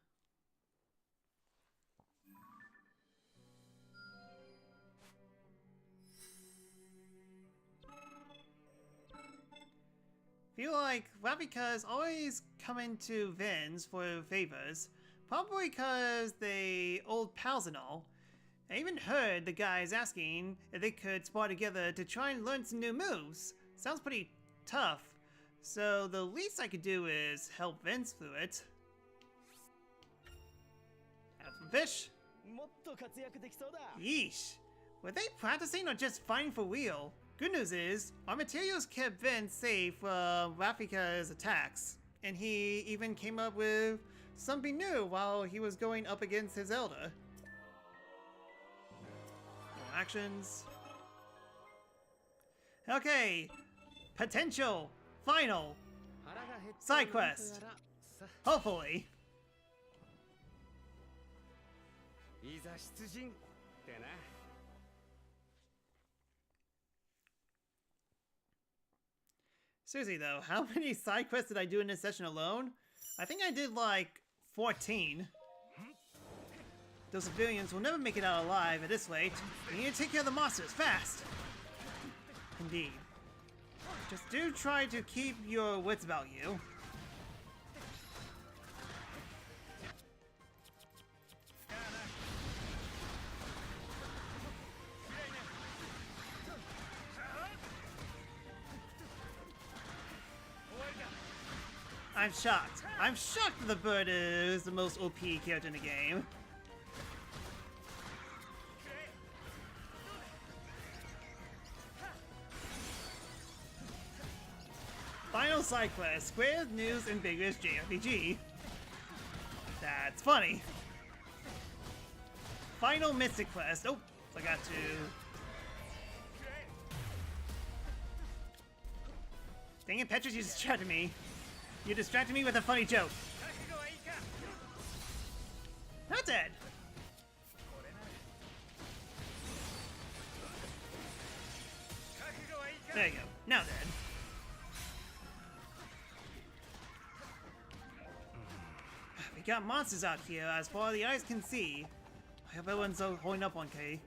Feel like Ravika's always coming to Vin's for favors. Probably because they old pals and all. I even heard the guys asking if they could spar together to try and learn some new moves. Sounds pretty tough. So the least I could do is help Vince through it. Have some fish. Yeesh. Were they practicing or just fighting for real? Good news is, our materials kept Vince safe from Rafika's attacks. And he even came up with something new while he was going up against his elder. More actions. Okay. Potential. Final. Side quest. Hopefully. Seriously though, how many side quests did I do in this session alone? I think I did like 14. Those civilians will never make it out alive at this rate. We need to take care of the monsters fast. Indeed. Just do try to keep your wits about you. I'm shocked. I'm shocked that the bird is the most OP character in the game. Final side quest, Square's News Ambiguous JRPG. That's funny. Final Mystic quest. Oh, forgot to Dang it, Petrus, you distracted me. You distracted me with a funny joke. 覚悟はいいか Not dead. これなら覚悟はいいか There you go. Now dead. We got monsters out here as far as the eyes can see. I hope everyone's holding up on K.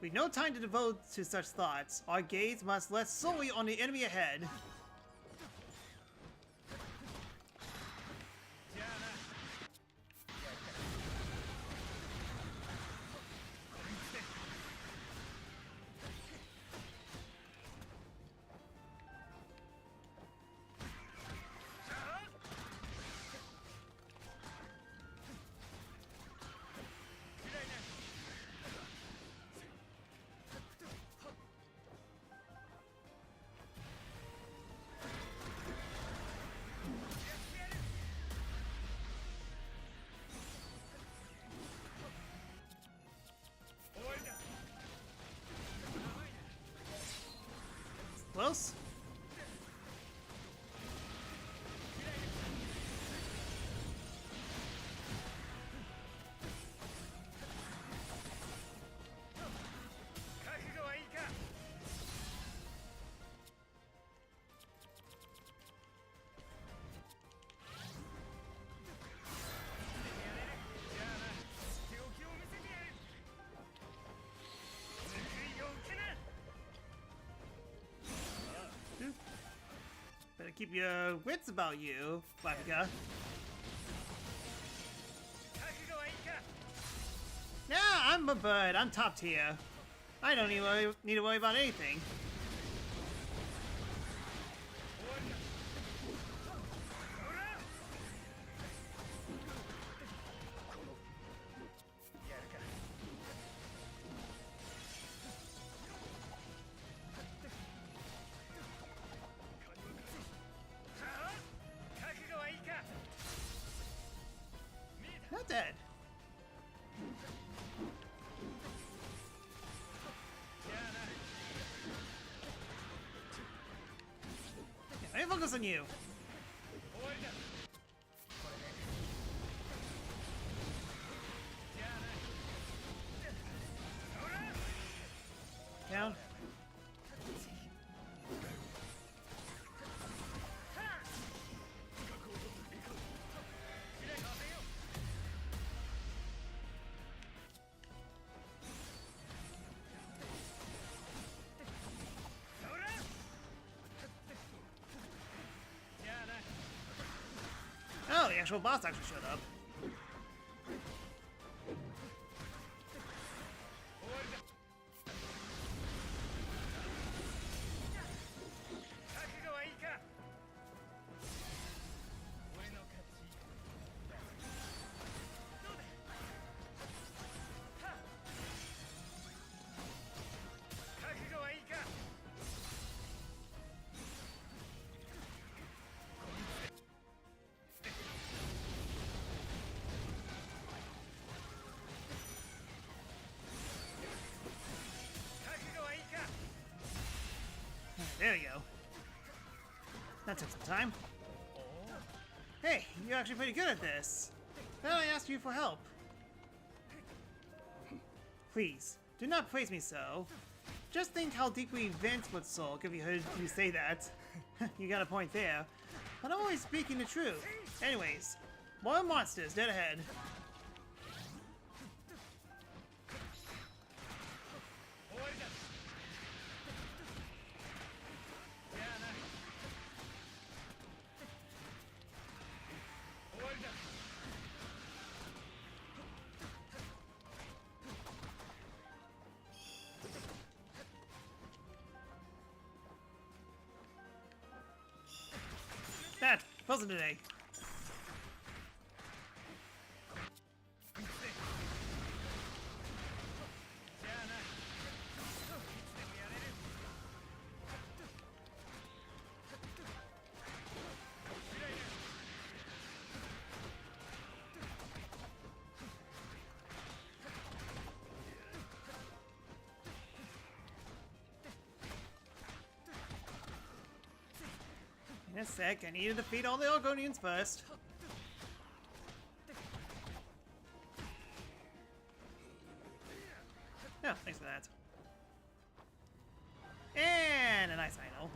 We've no time to devote to such thoughts. Our gaze must rest solely on the enemy ahead. じゃあな 終わりだ Close? 覚悟はいいか じゃあな手置きを見せてやる報いを受けな Better keep your wits about you, Blanca. 覚悟はいいか Nah, I'm a bird. I'm top tier. I don't even need to worry about anything. 終わりだほらやるか 覚悟はいいか Not dead. じゃあな I focus on you. 終わりだこれでじゃあなほら Down. Oh, the actual boss actually showed up. 終わりだ覚悟はいいか俺の勝ちどうだはっ覚悟はいいか 覚悟はいいか There you go. That took some time. Hey, you're actually pretty good at this. Then I asked you for help. Please, do not praise me so. Just think how deeply Vince would sulk if he heard you say that. You got a point there. But I'm always speaking the truth. Anyways, more monsters dead ahead. 終わりだじゃあな終わりだ That wasn't today. じゃあないつでもやれる 覚 In a sec, I need to defeat all the Argonians first. No, thanks for that. And a nice idol.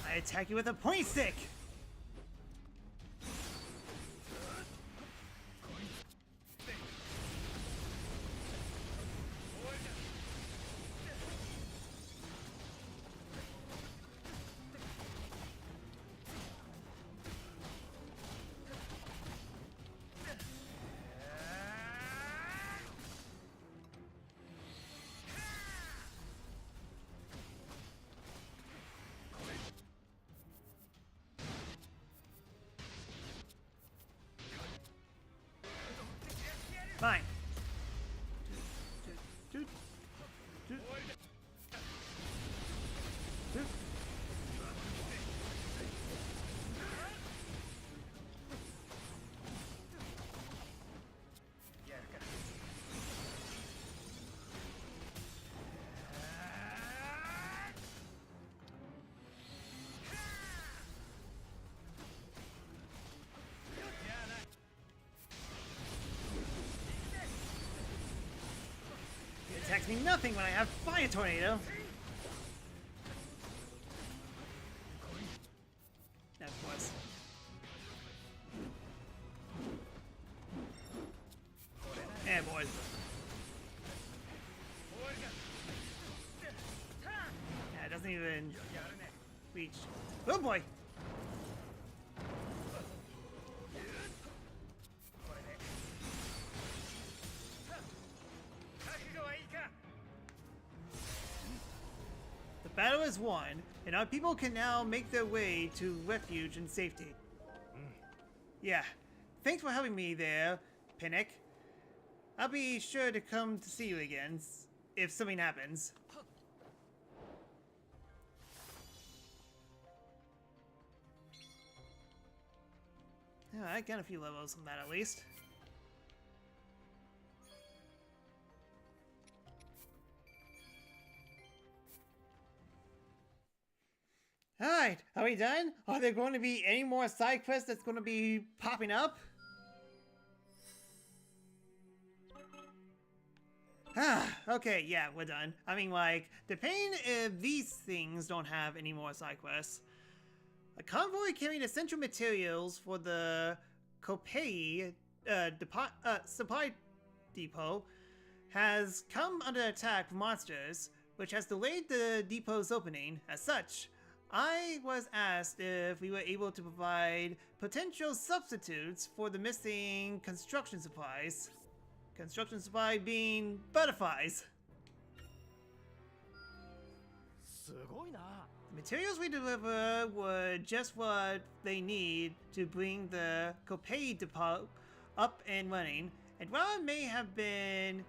I attack you with a point stick! Fine. Attacks me nothing when I have Fire Tornado. Of course. Yeah, boys. Yeah, it doesn't even reach. Oh boy! The battle is won, and our people can now make their way to refuge and safety. Yeah, thanks for helping me there, Pinnock. I'll be sure to come to see you again if something happens. Yeah, I got a few levels on that at least. Alright, are we done? Are there going to be any more side quests that's going to be popping up? Okay, yeah, we're done. I mean, like, depending if these things don't have any more side quests. A convoy carrying essential materials for the Kopei supply depot has come under attack from monsters, which has delayed the depot's opening. As such, I was asked if we were able to provide potential substitutes for the missing construction supplies. Construction supply being butterflies. The materials we deliver were just what they need to bring the Kopei depot up and running, and while it may have been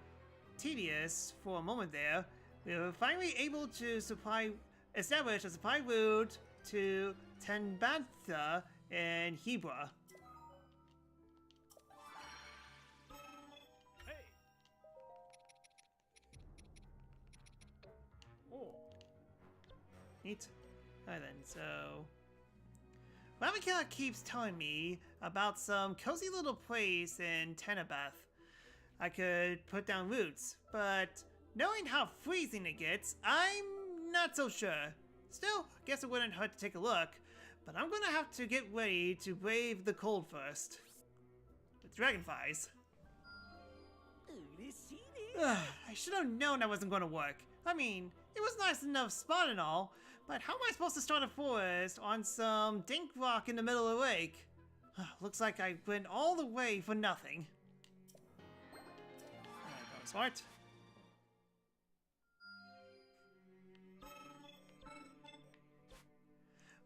tedious for a moment there, we were finally able to establish a supply route to Tenbantha and Hebra. Neat. Alright then, so... Ramika keeps telling me about some cozy little place in Tenebath. I could put down roots, but knowing how freezing it gets, I'm not so sure. Still, I guess it wouldn't hurt to take a look, but I'm gonna have to get ready to brave the cold first. With dragonflies. I should have known that wasn't gonna work. I mean, it was nice enough spot and all, But how am I supposed to start a forest on some dink rock in the middle of the lake? Looks like I went all the way for nothing. Alright, that was smart.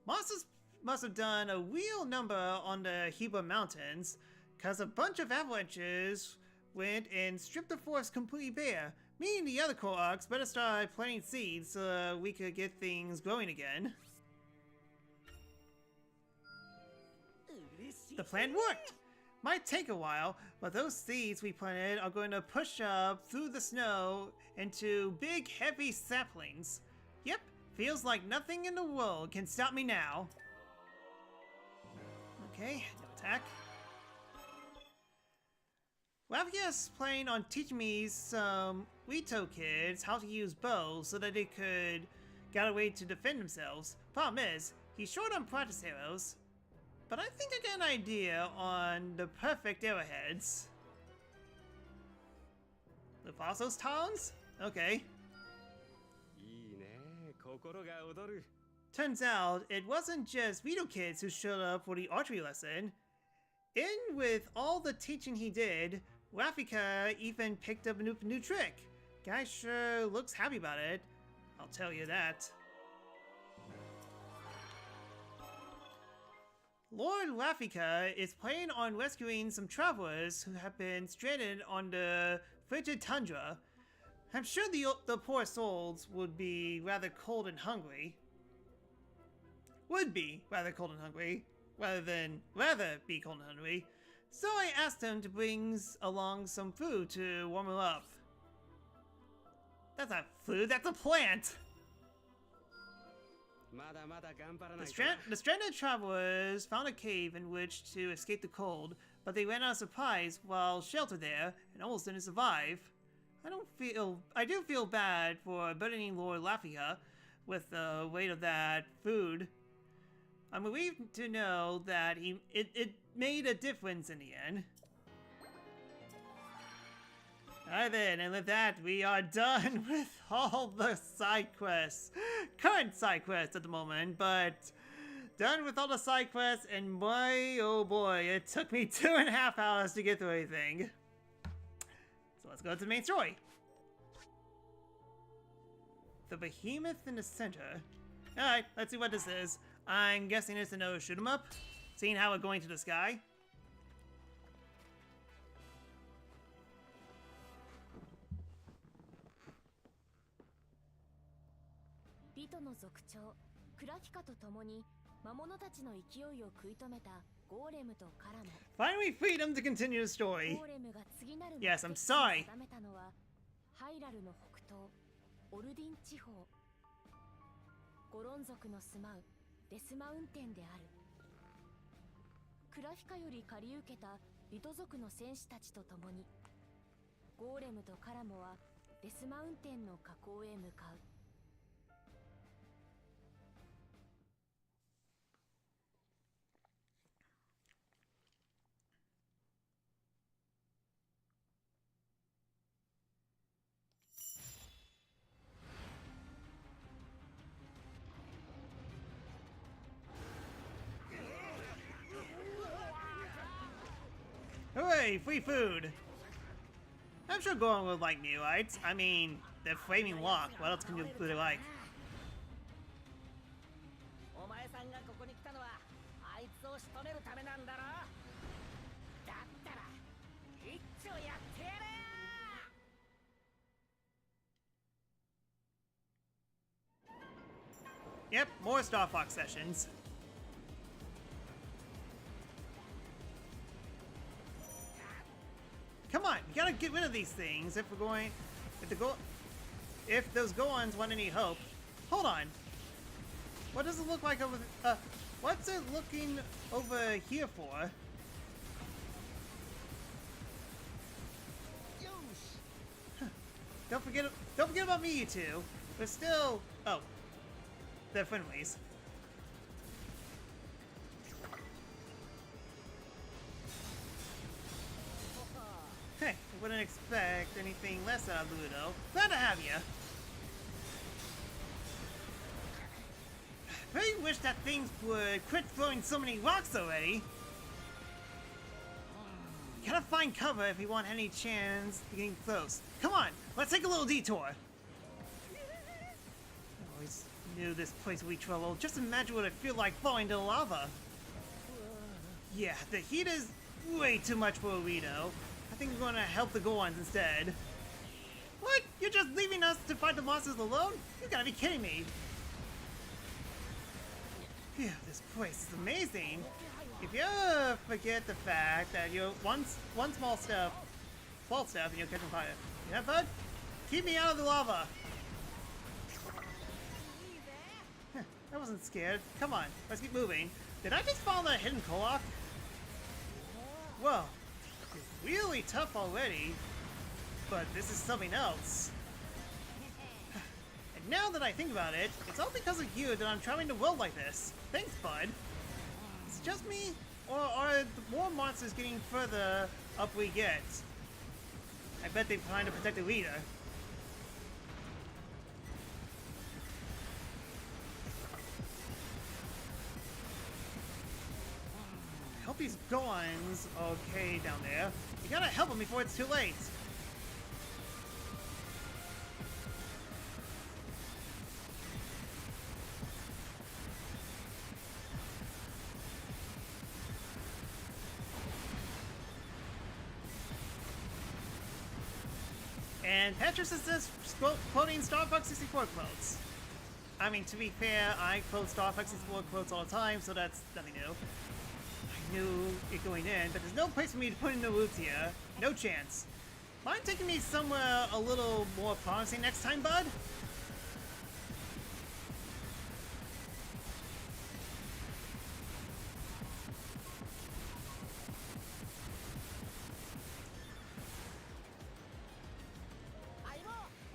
Monsters must have done a real number on the Hebra Mountains, cause a bunch of avalanches went and stripped the forest completely bare. Me and the other Koroks better start planting seeds so we could get things growing again. The plan worked! Might take a while, but those seeds we planted are going to push up through the snow into big heavy saplings. Yep, feels like nothing in the world can stop me now. Okay, no attack. Lavia's planning on teaching me some Rito kids how to use bows so that they could get a way to defend themselves. Problem is, he's short on practice arrows, but I think I got an idea on the perfect arrowheads. The Fossil's Towns? Okay. Turns out, it wasn't just Rito kids who showed up for the archery lesson. In with all the teaching he did, Rafika even picked up a new trick. Guy sure looks happy about it, I'll tell you that. Lord Rafika is planning on rescuing some travelers who have been stranded on the frigid tundra. I'm sure the poor souls would be rather cold and hungry. Would be rather cold and hungry, rather be cold and hungry. So I asked him to bring along some food to warm him up. That's not food, that's a plant! The stranded travelers found a cave in which to escape the cold, but they ran out of supplies while sheltered there and almost didn't survive. I do feel bad for burdening Lord Lafia with the weight of that food. I'm relieved to know that it made a difference in the end. Alright then, and with that, we are done with all the side quests. Current side quests at the moment, but done with all the side quests, and boy, oh boy, it took me 2.5 hours to get through everything. So let's go to the main story. The behemoth in the center. Alright, let's see what this is. I'm guessing it's another shoot 'em up, seeing how we're going to the sky. Ritoの族長クラフィカと共に魔物たちの勢いを食い止めたゴーレムとカラモ。 Finally freedom to continue the story. ゴーレムが次なる Yes, I'm sorry. 定めたのはハイラルの北東オルディン地方ゴロン族の住まうデスマウンテンである。クラフィカより借り受けたリト族の戦士たちと共にゴーレムとカラモはデスマウンテンの河口へ向かう。Hooray, free food! I'm sure Goron would like Neoites. I mean, they're flaming lock. What else can you really like? お前さんがここに来たのはあいつを仕留めるためなんだろ。だったら一丁やってやれ。 Yep, more Star Fox sessions. Come on, you gotta get rid of these things if we're going. If those Goons want any hope. Hold on. What does it look like over? What's it looking over here for? Don't forget about me, you two. We're still. Oh, they're friendlies. Hey, I wouldn't expect anything less out of Ludo. Glad to have you. really wish that things would quit throwing so many rocks already. Gotta find cover if we want any chance of getting close. Come on, let's take a little detour. I always knew this place would be trouble. Just imagine what it feel like falling into the lava. Yeah, the heat is way too much for Rito. I think we're gonna help the Gorons instead. What? You're just leaving us to fight the monsters alone? You gotta be kidding me. Phew, this place is amazing. If you ever forget the fact that you're one false step and you'll catch on fire. Yeah, bud? Keep me out of the lava. I wasn't scared. Come on, let's keep moving. Did I just follow that hidden Kolok? Whoa, it's really tough already, but this is something else. And now that I think about it, it's all because of you that I'm traveling the world like this. Thanks, bud. Is it just me, or are the more monsters getting further up we get? I bet they're trying to protect the leader. I hope he's Gohan's okay down there. You gotta help him before it's too late. And Petrus is just quoting Star Fox 64 quotes. I mean, to be fair, I quote Star Fox 64 quotes all the time, so that's nothing new. I knew it going in, but there's no place for me to put in the roots here. No chance. Mind taking me somewhere a little more promising next time, bud?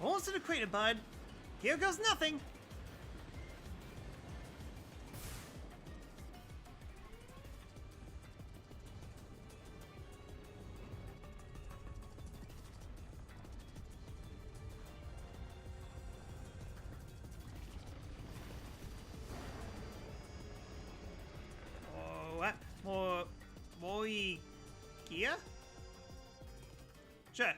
Almost to the crater, bud. Here goes nothing. Oh, what? More gear? Sure.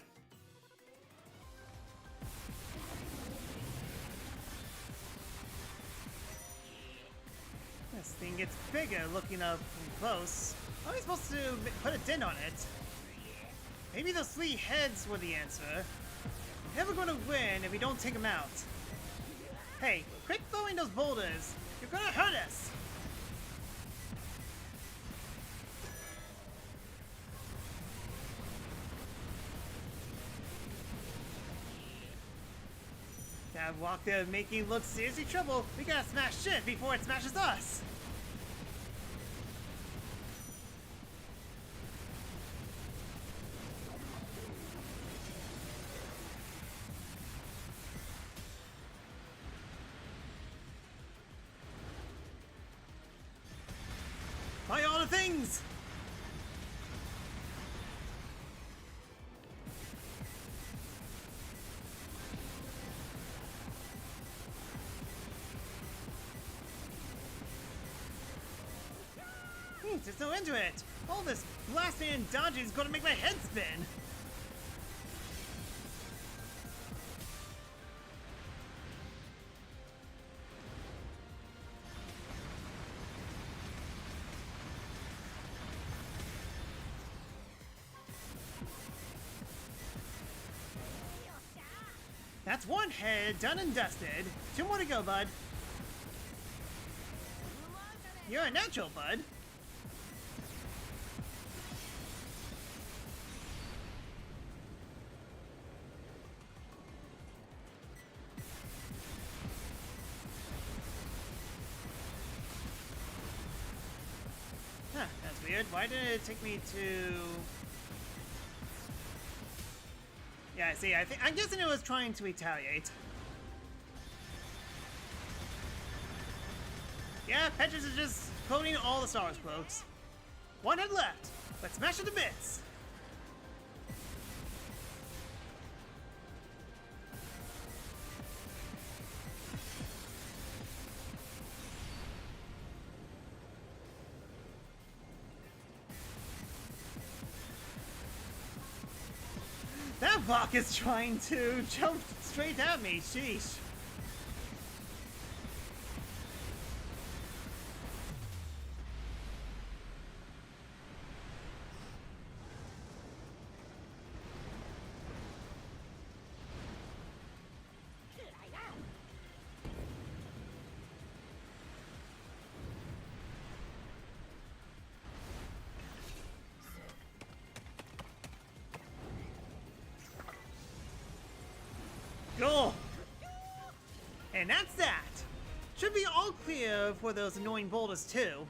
This thing gets bigger looking up close. How are we supposed to put a dent on it? Maybe those 3 heads were the answer. We're never gonna win if we don't take them out. Hey, quit throwing those boulders. You're gonna hurt us. That walk there making look seriously trouble. We gotta smash shit before it smashes us. Buy all the things. There's no end to it. All this blasting and dodging is going to make my head spin. That's one head done and dusted. 2 more to go, bud. You're a natural, bud. Huh, that's weird. Why did it take me to... Yeah, see, I'm guessing it was trying to retaliate. Yeah, Petrus is just quoting all the Star Wars quotes. 1 head left. Let's smash it to bits. That fuck is trying to jump straight at me. Sheesh. Cool. And that's that. Should be all clear for those annoying boulders too.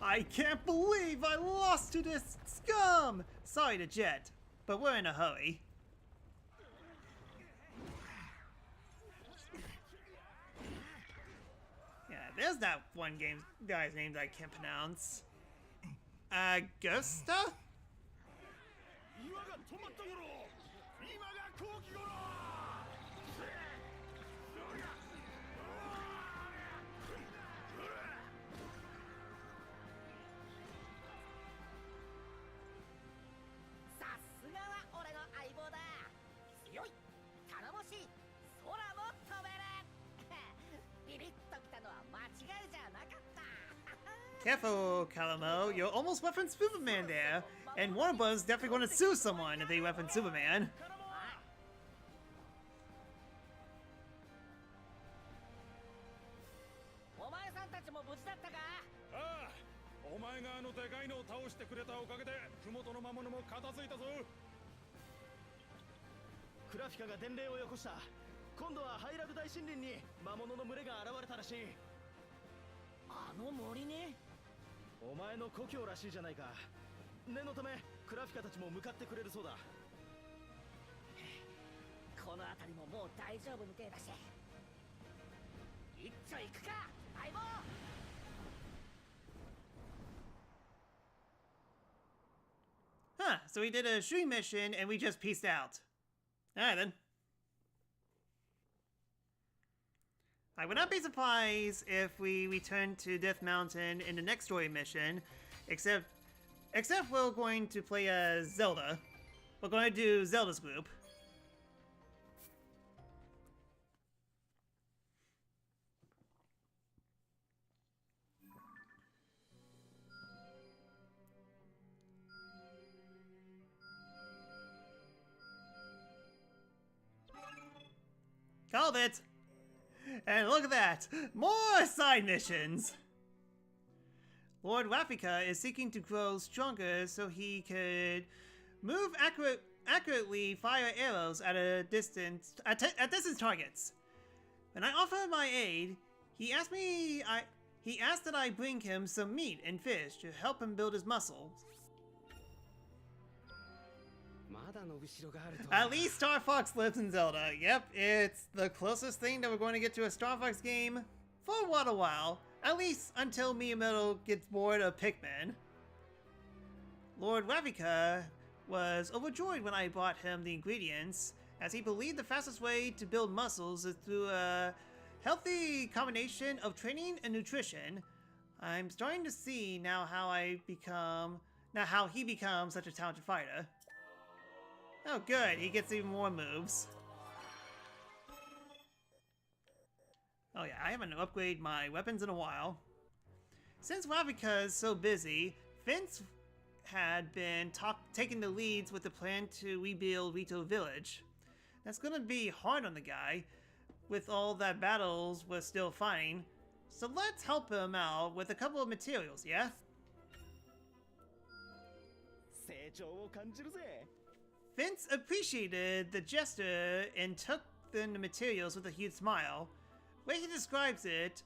I can't believe I lost to this scum! Sorry to Jet, but we're in a hurry. Yeah, there's that one guy's name that I can't pronounce. Gusta? 岩が止まっただろう。今が好機頃。さすがは俺の相棒だ。強い、頼もしい、空も飛べる。ビビッときたのは間違いじゃなかった。 Careful, Calamo. You're almost weapon Superman there. And one of us definitely going to sue someone if they weapon Superman. お前さんたちも無事だったか？ああ、お前があのでかいのを倒してくれたおかげで麓の魔物も片付いたぞ。クラフィカが伝令をよこした。今度はハイラル大森林に魔物の群れが現れたらしい。あの森に？お前の故郷らしいじゃないか。念のためクラフィカたちも向かってくれるそうだ。この辺りももう大丈夫みてえだし。一丁行くか、相棒。 Huh, so we did a shooting mission and we just pieced out. Alright then. I would not be surprised if we return to Death Mountain in the next story mission, except we're going to play as Zelda. We're going to do Zelda's group. Called it! And look at that! More side missions! Lord Rafika is seeking to grow stronger so he could move accurately fire arrows at distance targets. When I offered my aid, he asked that I bring him some meat and fish to help him build his muscles. At least Star Fox lives in Zelda. Yep, it's the closest thing that we're going to get to a Star Fox game for what a while. At least until Miyamoto gets bored of Pikmin. Lord Ravika was overjoyed when I brought him the ingredients, as he believed the fastest way to build muscles is through a healthy combination of training and nutrition. I'm starting to see now how he becomes such a talented fighter. Oh good, he gets even more moves. Oh yeah, I haven't upgraded my weapons in a while. Since Ravika is so busy, Vince had been taking the leads with the plan to rebuild Rito Village. That's gonna be hard on the guy, with all that battles we're still fighting. So let's help him out with a couple of materials, yeah? Vince appreciated the gesture and took in the materials with a huge smile. The way he describes it,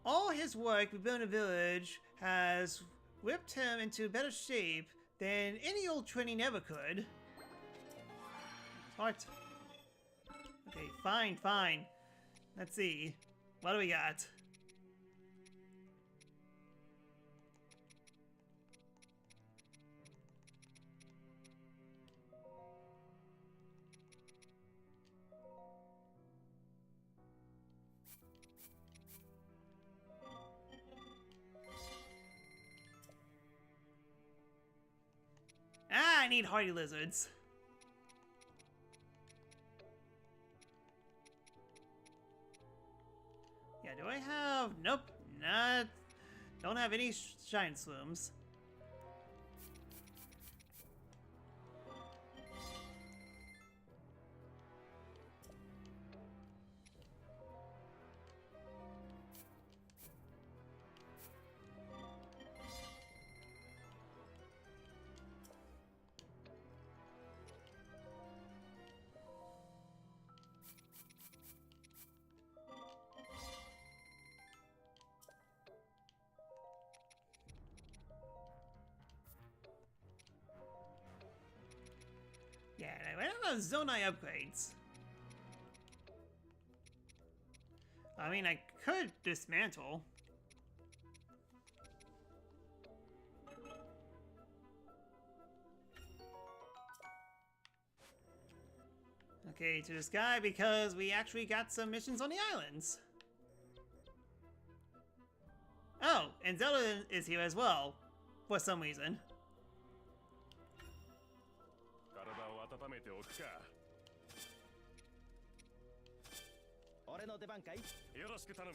all his work rebuilding a village has whipped him into better shape than any old training ever could. Smart. Okay, fine. Let's see. What do we got? need hardy lizards. Yeah, do I have... Nope, not... Don't have any giant swooms. Yeah, I don't know Zonai upgrades. I mean, I could dismantle. Okay, to this guy because we actually got some missions on the islands. Oh, and Zelda is here as well, for some reason. 体を温めておくか。俺の出番かい？よろしく頼む。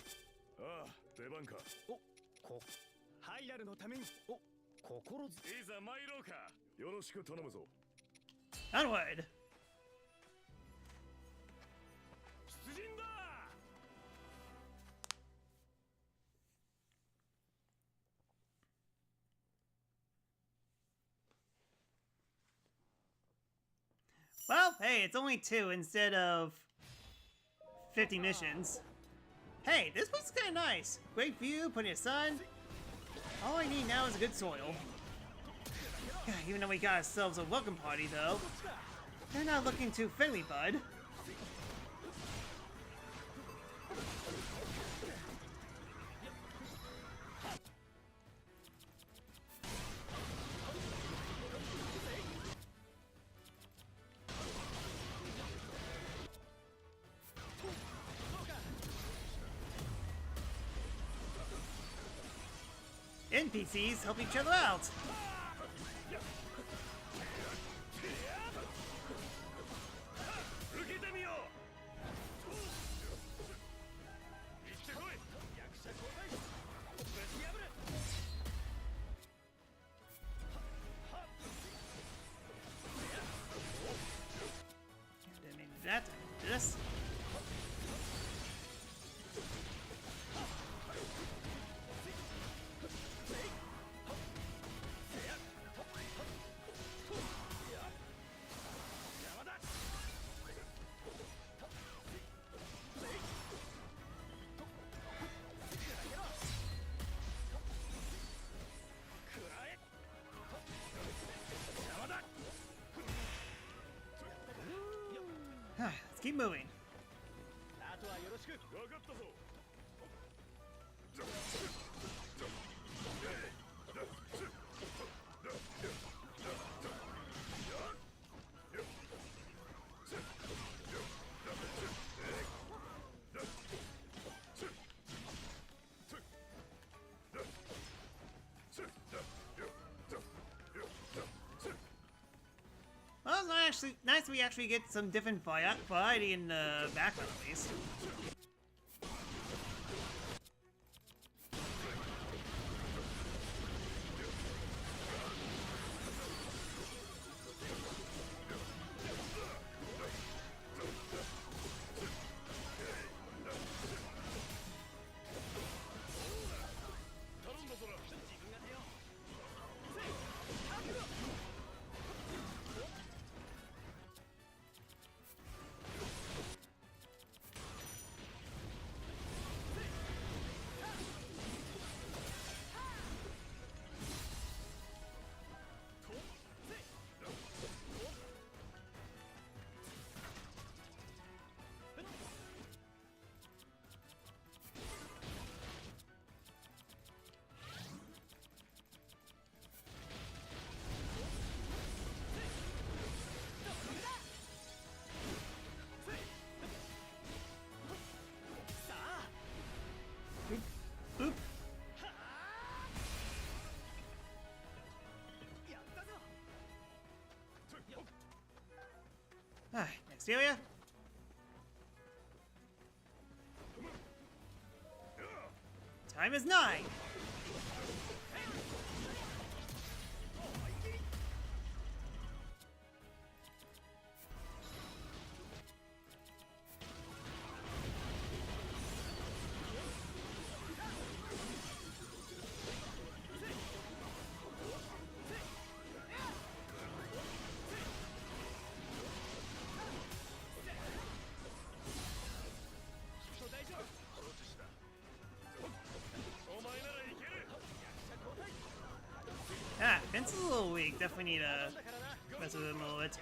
ああ、出番か。ハイラルのために。心強い。いざ参ろうか。よろしく頼むぞ。 Onward! 出陣だ。 Well, hey, it's only 2 instead of 50 missions. Hey, this place is kind of nice. Great view, plenty of sun. All I need now is a good soil. Even though we got ourselves a welcome party, though. They're not looking too friendly, bud. NPCs help each other out. Maybe that, this. Let's keep moving. あとはよろしく。わかったぞ。 Well, it's not actually nice we actually get some different variety in the background at least. steal ya? Time is 9. Ah, Vince is a little weak. Definitely need to mess with him a little bit.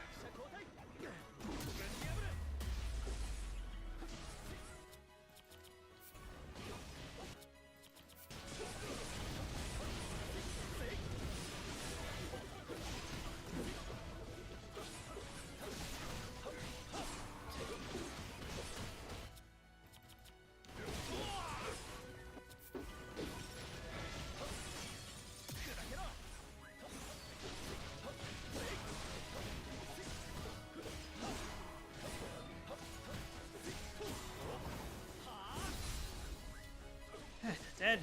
Dead.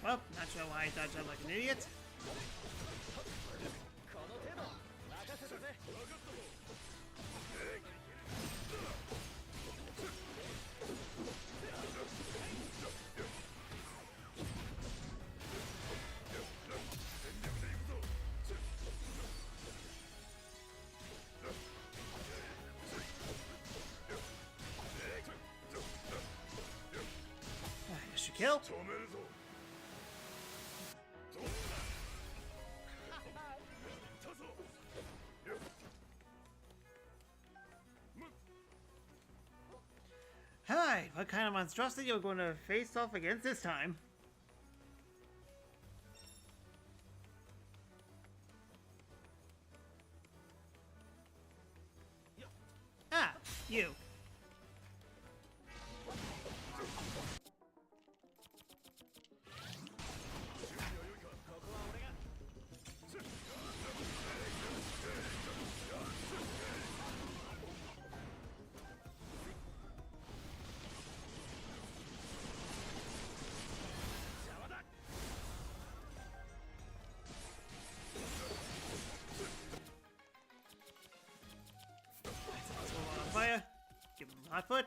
Well, not sure why I dodged that like an idiot. I should kill. Alright, what kind of monstrosity are we going to face off against this time? Ah, you. Fire. Give him hot foot.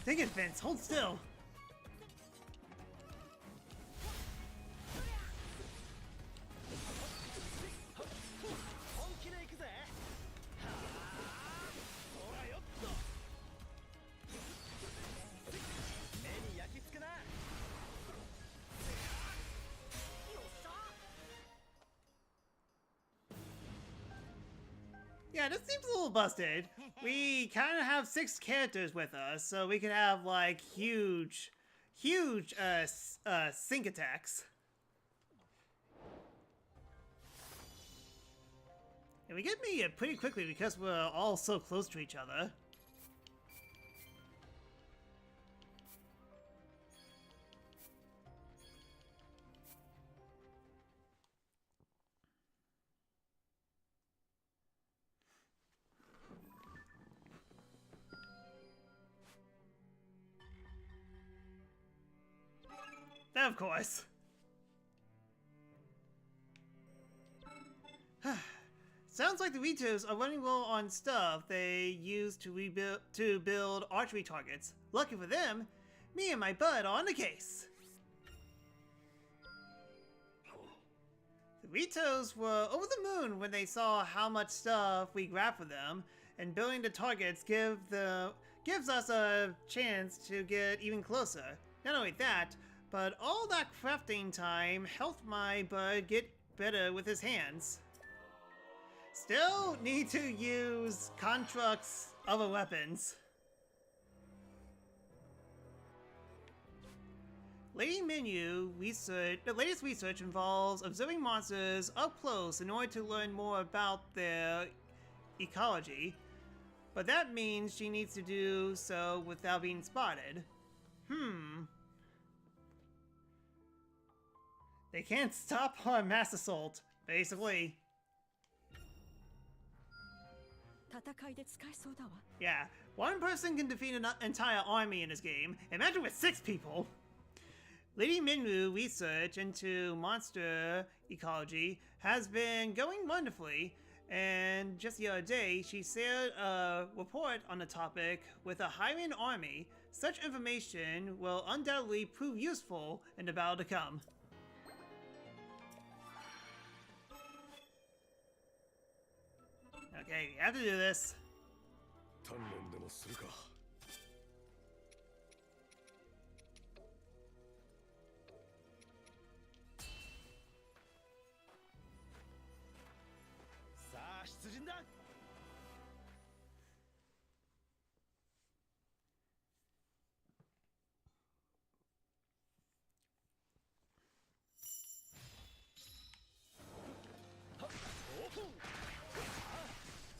Dang it, Vince, hold still. Yeah, this seems a little busted. We kind of have 6 characters with us, so we could have like huge sync attacks. And we get me pretty quickly because we're all so close to each other. Of course. Sounds like the Ritos are running low on stuff they use to build archery targets. Lucky for them, me and my bud are on the case. The Ritos were over the moon when they saw how much stuff we grab for them, and building the targets gives us a chance to get even closer. Not only that, but all that crafting time helped my bud get better with his hands. Still need to use Construct's other weapons. The latest research involves observing monsters up close in order to learn more about their ecology. But that means she needs to do so without being spotted. They can't stop our mass assault, basically. Yeah, one person can defeat an entire army in this game. Imagine with 6 people! Lady Minwu research into monster ecology has been going wonderfully, and just the other day, she shared a report on the topic with a Hyrian army. Such information will undoubtedly prove useful in the battle to come. Okay, we have to do this.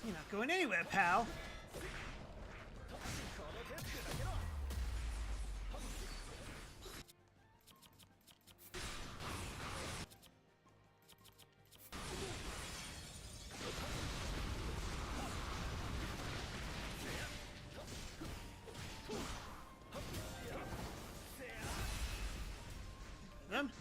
You're not going anywhere, pal. Them.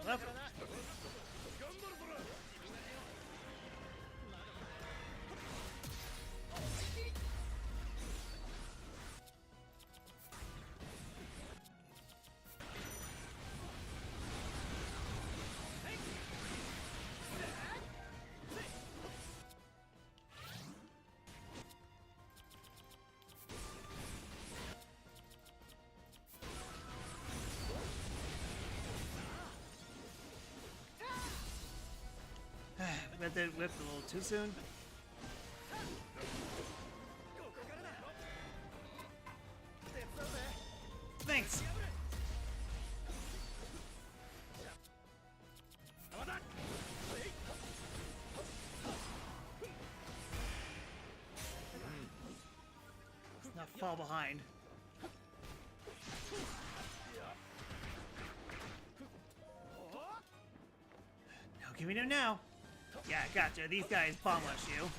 Left. That did whip a little too soon. Thanks. Let's not fall behind. What can we do now? Yeah, gotcha. These guys bomb rush you.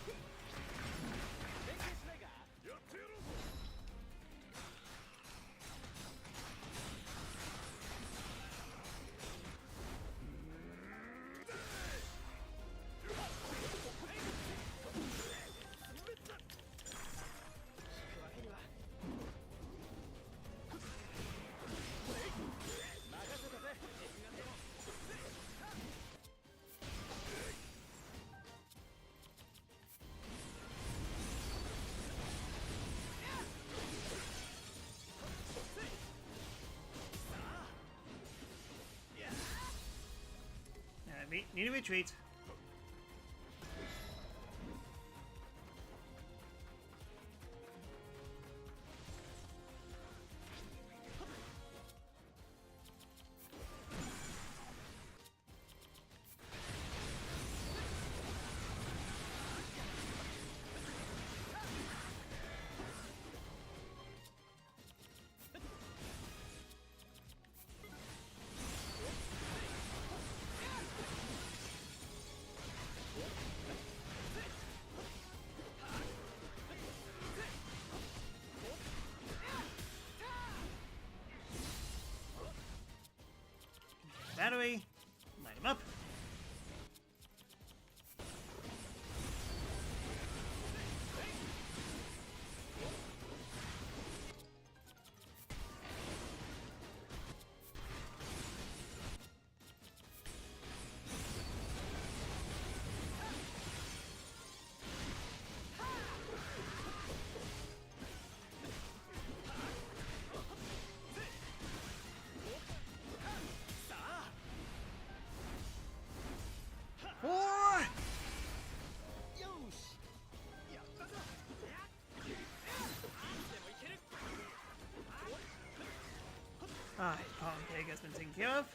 Need to retreat. Battery, light him up. Alright, Palm Pig has been taken care of.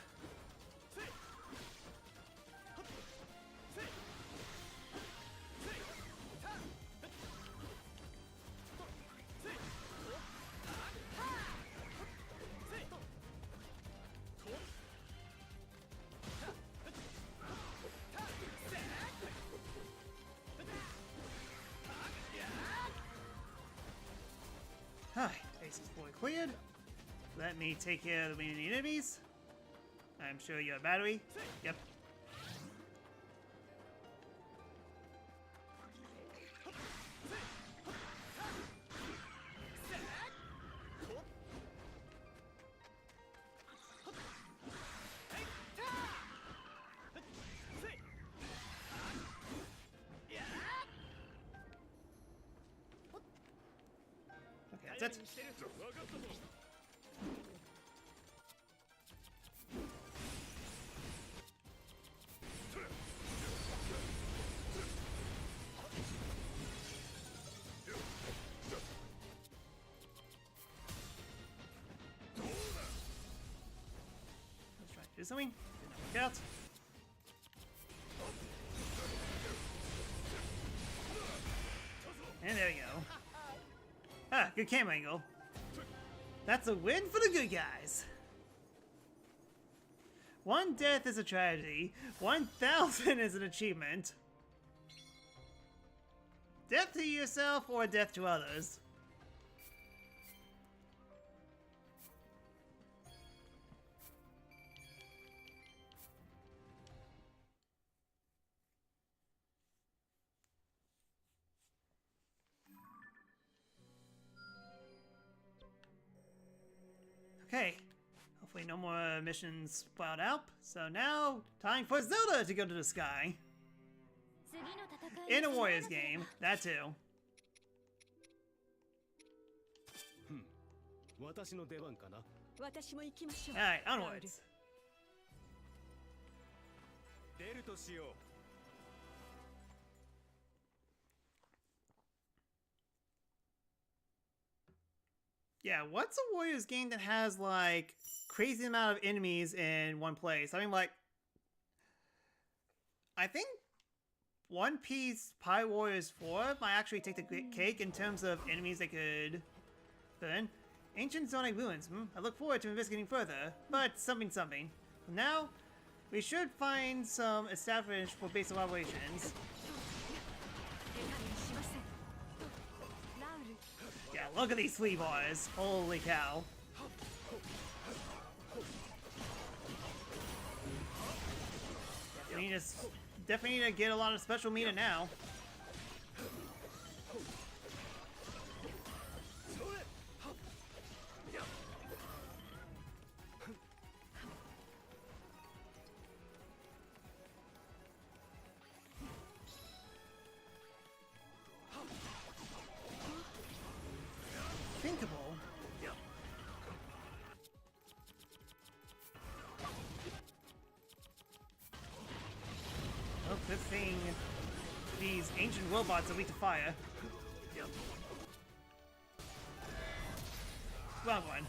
Alright, Ace is fully cleared. Let me take care of the remaining enemies. I'm sure you have battery. Yep. Okay, that's it. Do something. Didn't work out. And there we go. Ah, good camera angle. That's a win for the good guys. 1 death is a tragedy. 1,000 is an achievement. Death to yourself or death to others. Okay, hopefully no more missions sprout out. So now, time for Zelda to go to the sky. In a Warriors game, that too. Alright, onwards. Yeah, what's a Warriors game that has, like, crazy amount of enemies in one place? I mean, like, I think One Piece Pie Warriors 4 might actually take the cake in terms of enemies they could put in. Ancient Zone ruins. I look forward to investigating further, but something. For now, we should find some established for base of operations. 手加減しません。ラウル Yeah, look at these flea bars. Holy cow. Definitely need to get a lot of special meter now. Thinkable. Oh, good thing these ancient robots are weak to fire. Wrong one.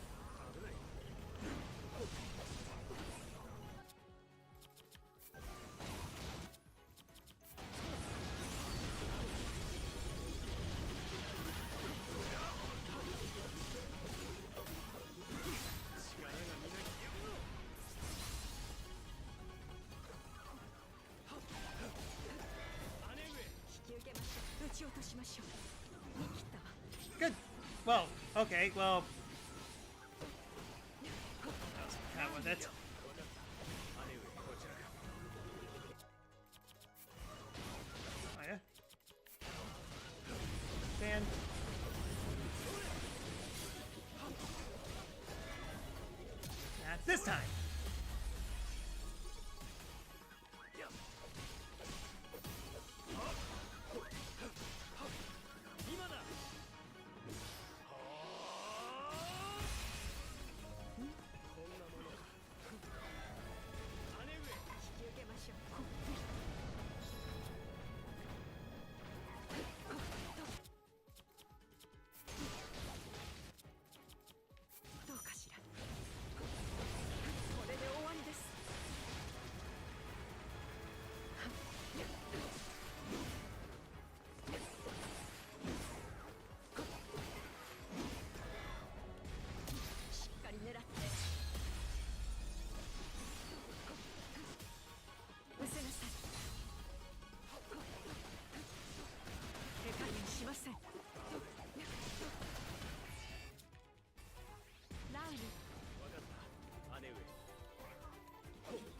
Good. Well, okay, well. That was kind of with it. Oh, yeah. Stand. Not this time.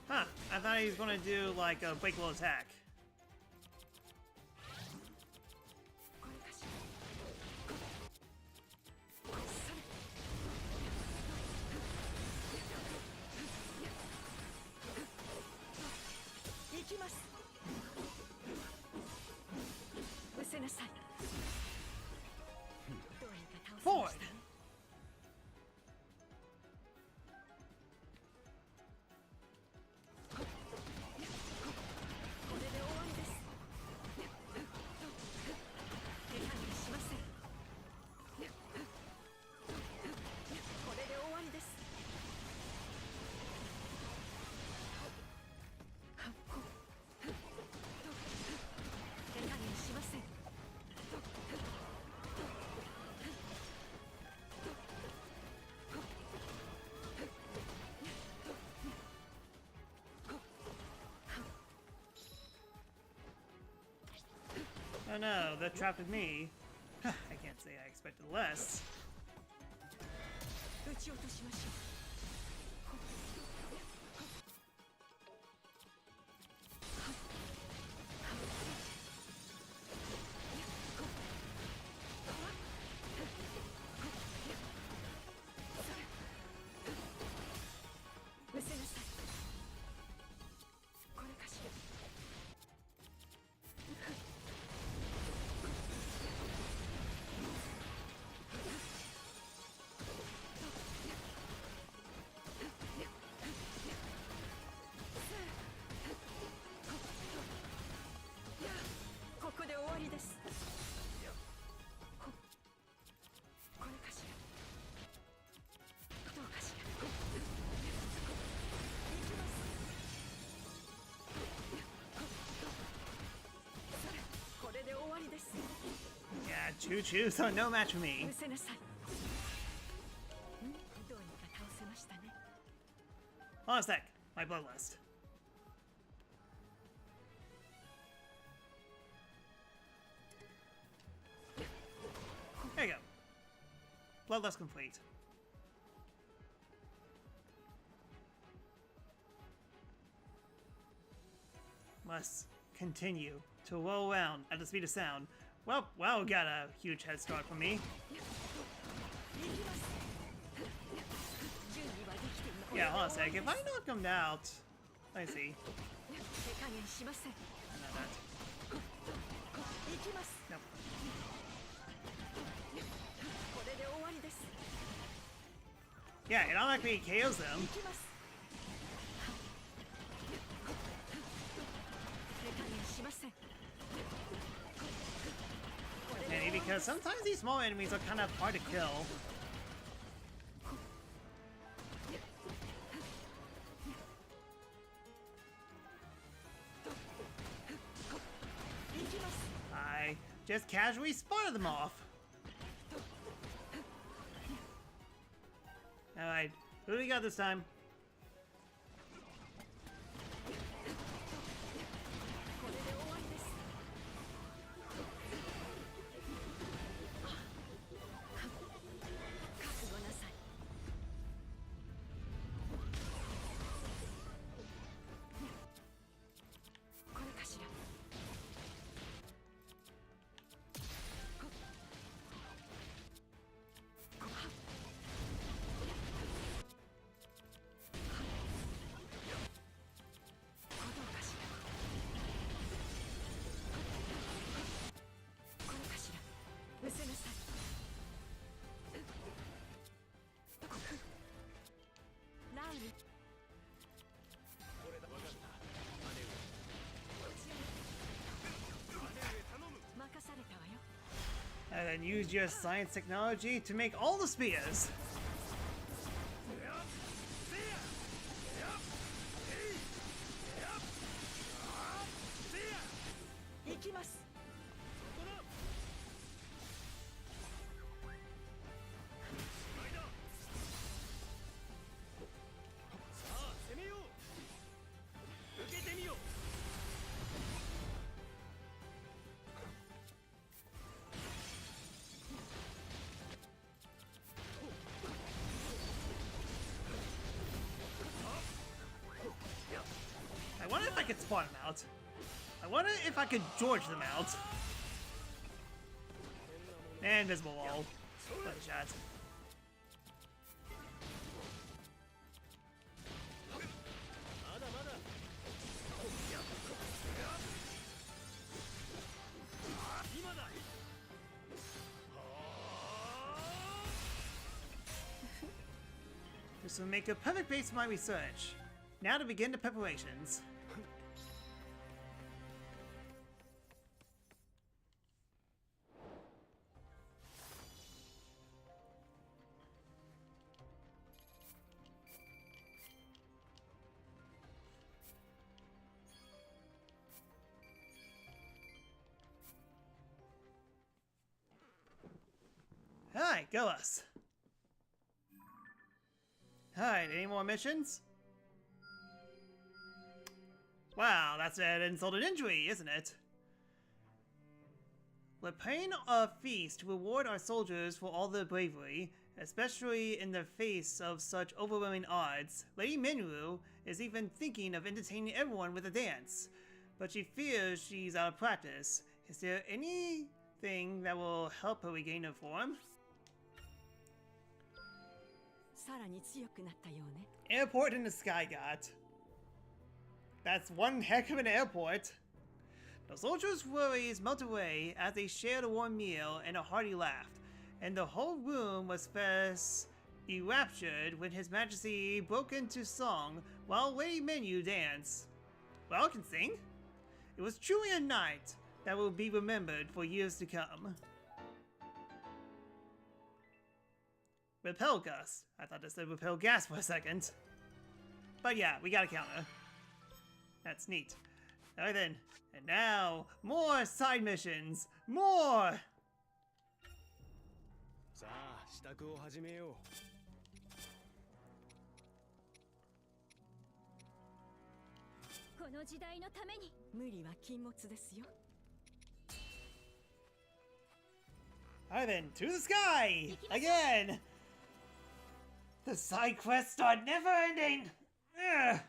Huh, I thought he was gonna do like a quick little attack. Forward! Oh no, that trapped with me. I can't say I expected less. Yeah, choo-choo, so no match for me. Hold on a sec, my bloodlust. Bloodlust complete. Must continue to roll around at the speed of sound. Well, wow, got a huge head start from me. Yeah, hold on a sec. If I knock him out, I see. I know that. Nope. Yeah, it automatically KOs them. And because sometimes these small enemies are kind of hard to kill. I just casually spotted them off. Alright, who do we got this time? And then use your science technology to make all the spears. I wonder if I could spawn them out. I wonder if I could George them out. And invisible wall. One shot. This will make a perfect base for my research. Now to begin the preparations. Alright, go us. Alright, any more missions? Wow, that's an insult and injury, isn't it? We're paying a feast to reward our soldiers for all their bravery, especially in the face of such overwhelming odds. Lady Minwu is even thinking of entertaining everyone with a dance, but she fears she's out of practice. Is there anything that will help her regain her form? Airport in the Sky God. That's one heck of an airport. The soldiers' worries melt away as they shared a warm meal and a hearty laugh, and the whole room was first enraptured when His Majesty broke into song while Lady Menu danced. Well, I can sing. It was truly a night that will be remembered for years to come. Repel Gust. I thought this said Repel Gas for a second. But yeah, we got a counter. That's neat. Alright then. And now, more side missions! More! さあ、支度を始めよう。この時代のために無理は禁物ですよ。Alright then, to the sky! Again! The side quests are never ending! Ugh.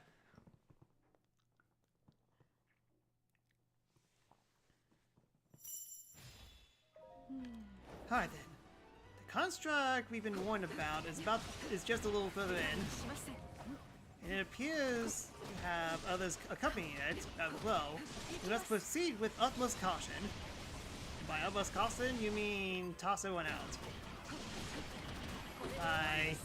Alright then. The construct we've been warned about is just a little further in. And it appears to have others accompanying it as well. We must proceed with utmost caution. By utmost caution, you mean toss everyone out. Bye.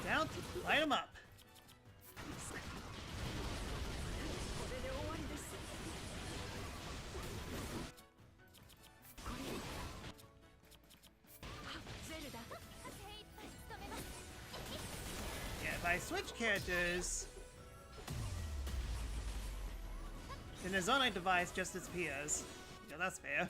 Down, light them up. Yeah, if I switch characters, then the Zonite device just disappears. Yeah, that's fair.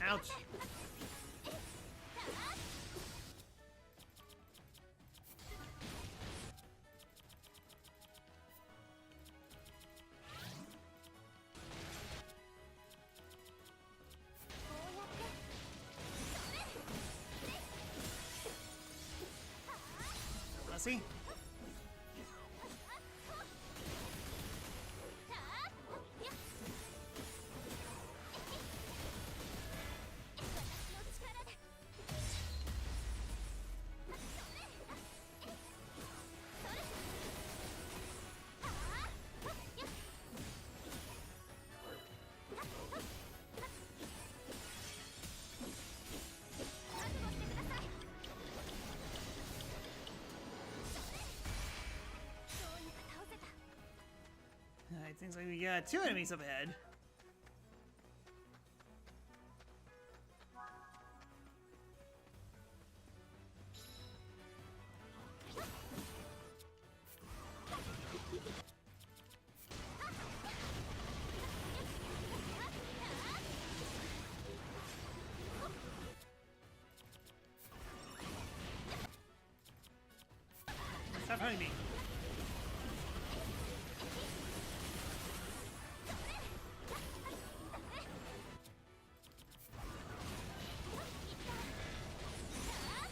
Ouch. Let's see. Alright, seems like we got two enemies up ahead. Stop hurting me.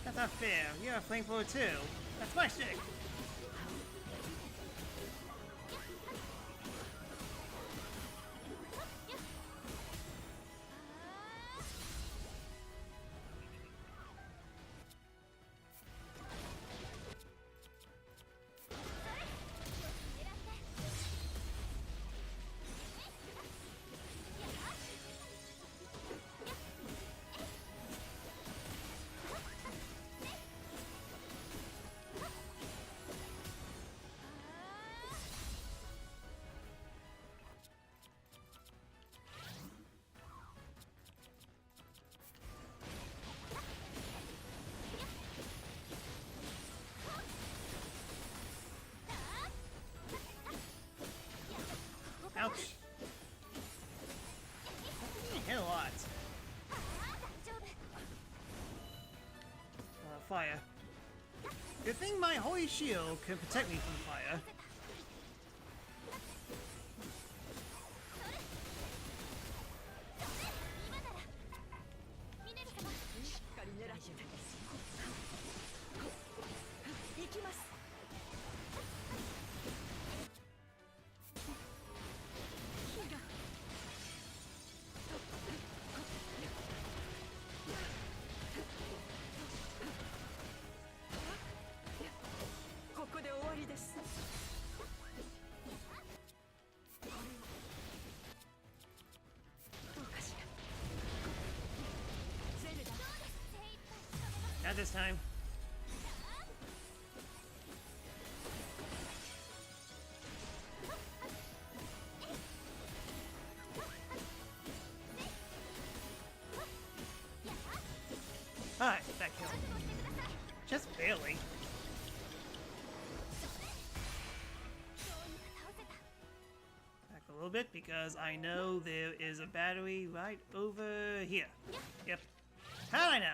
That's not fair. You're a flamethrower too. That's my shtick. Ouch. Hit a lot. Fire. Good thing my holy shield can protect me from fire. Not this time. Alright, that killed. Just barely. Back a little bit because I know there is a battery right over here. Yep. How do I know?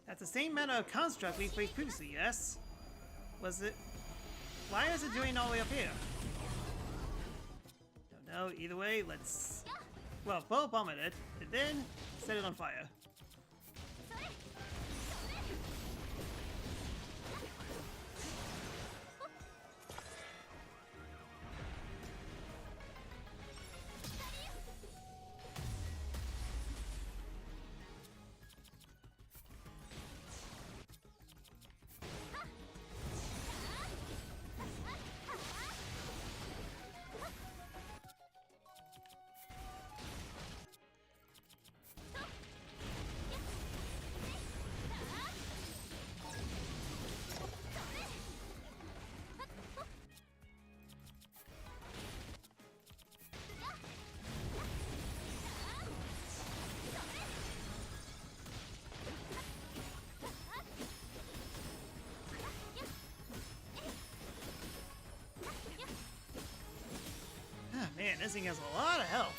That's the same meta of construct we played previously, yes? Was it? Why is it doing all the way up here? Don't know. Either way, let's... Well, bomb it, and then set it on fire. Man, this thing has a lot of health.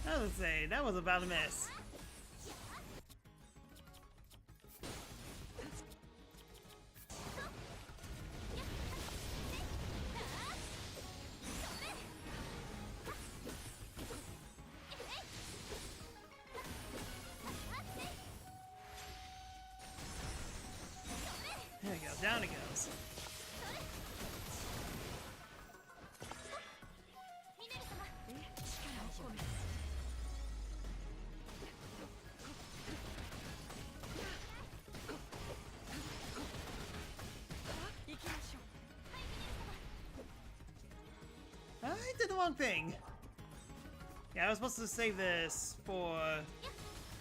I would say that was about a miss. There we go, down it goes. I did the wrong thing. Yeah, I was supposed to save this for...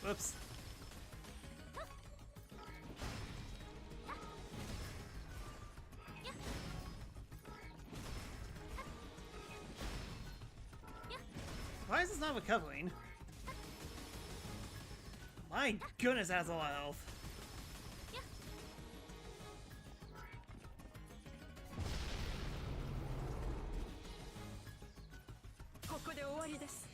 Whoops. Why is this not recovering? My goodness, that's a lot of health. ここで終わりです。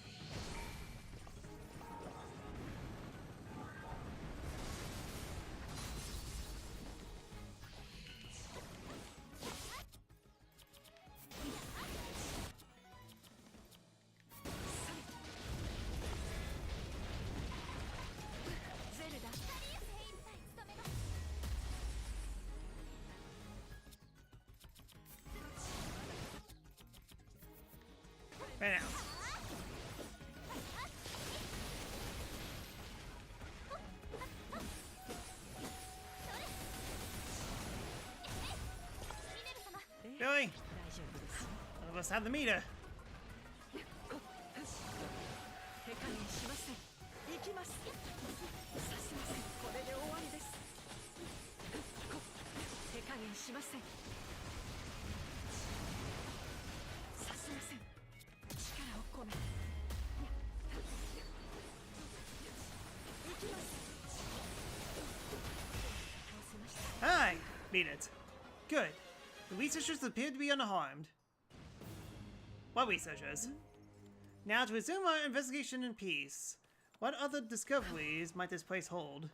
Right now. Billy! None of us have the meter. 手加減しません。行きます。させません。これで終わりです。手加減しません。させません。力を込め。行きます。倒せました。 Hi! Beat it. Good. The researchers appear to be unharmed. What researchers? Now to resume our investigation in peace. What other discoveries might this place hold?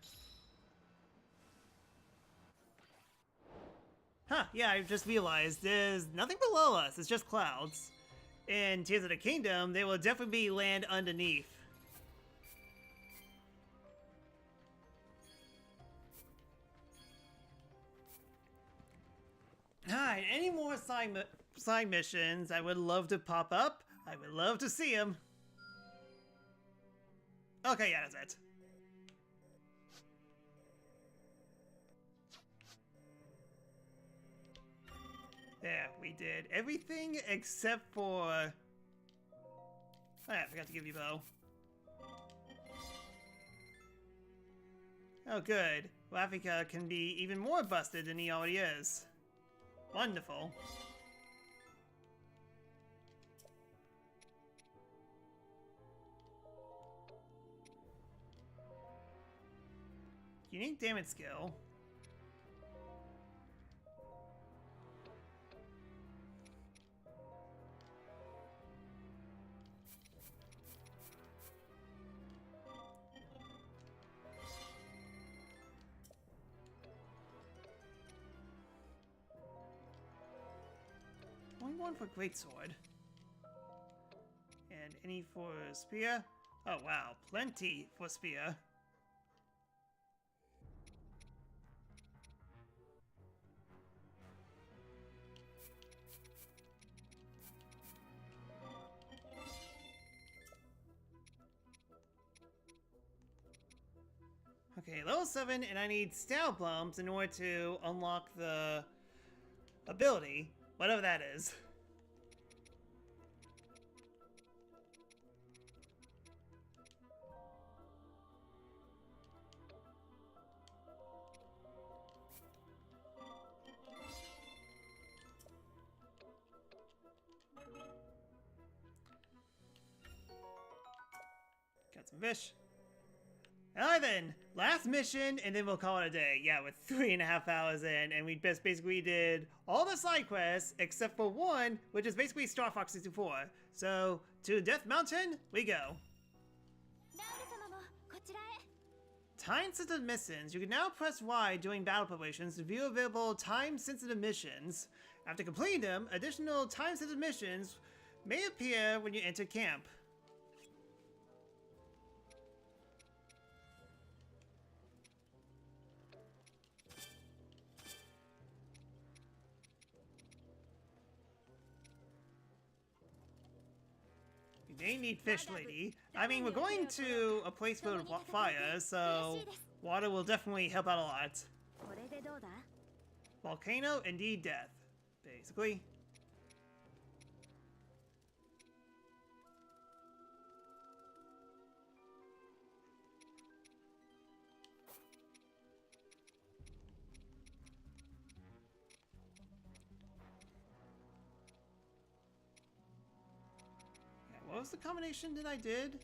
Huh, yeah, I just realized there's nothing below us, it's just clouds. In Tears of the Kingdom, there will definitely be land underneath. Alright, any more side missions I would love to pop up? I would love to see them. Okay, yeah, that's it. There, we did everything except for... Oh yeah, I forgot to give you bow. Oh good, Rafika can be even more busted than he already is. Wonderful. Unique damage skill. Only one for greatsword. And any for spear? Oh wow, plenty for spear. Okay, level 7, and I need stout bumps in order to unlock the ability, whatever that is. Got some fish. Alright then, last mission, and then we'll call it a day. Yeah, with 3.5 hours in, and we just basically did all the side quests, except for one, which is basically Star Fox 64. So, to Death Mountain, we go. Time-sensitive missions. You can now press Y during battle preparations to view available time-sensitive missions. After completing them, additional time-sensitive missions may appear when you enter camp. They need fish, lady. I mean, we're going to a place full of fire, so water will definitely help out a lot. Volcano, indeed death, basically. What was the combination that I did?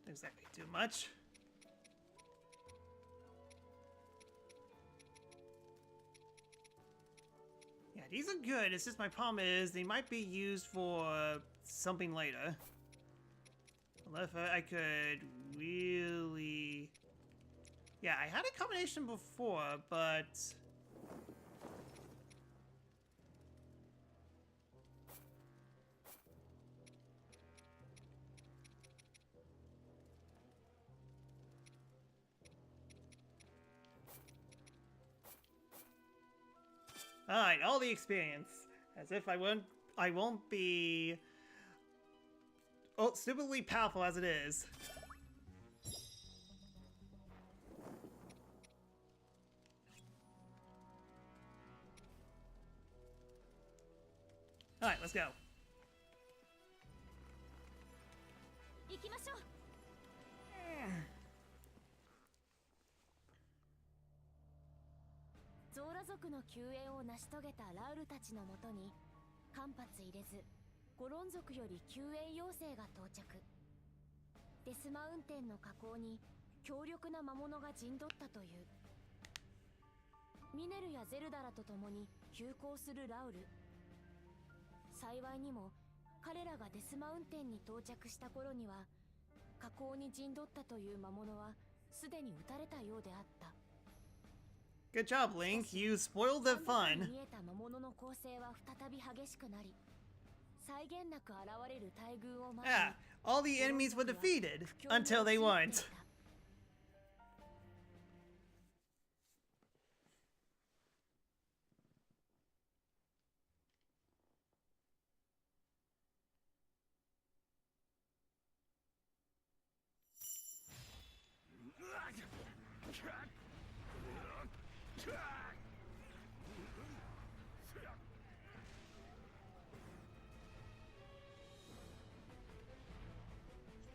Exactly too much. Yeah, these are good. It's just my problem is they might be used for something later. Unless I could really... Yeah, I had a combination before, but... Alright, all the experience. As if I won't be stupidly powerful as it is. Alright, let's go. 行きましょう。ゾーラ族の救援を成し遂げたラウルたちのもとに間髪入れずゴロン族より救援要請が到着。デスマウンテンの火口に強力な魔物が陣取ったという。ミネルやゼルダらと共に急行するラウル。幸いにも彼らがデスマウンテンに到着した頃には火口に陣取ったという魔物はすでに撃たれたようであった。 Good job, Link. You spoiled the fun. 見えた魔物の構成は再び激しくなり、際限なく現れる大軍を前に Yeah, all the enemies were defeated until they weren't.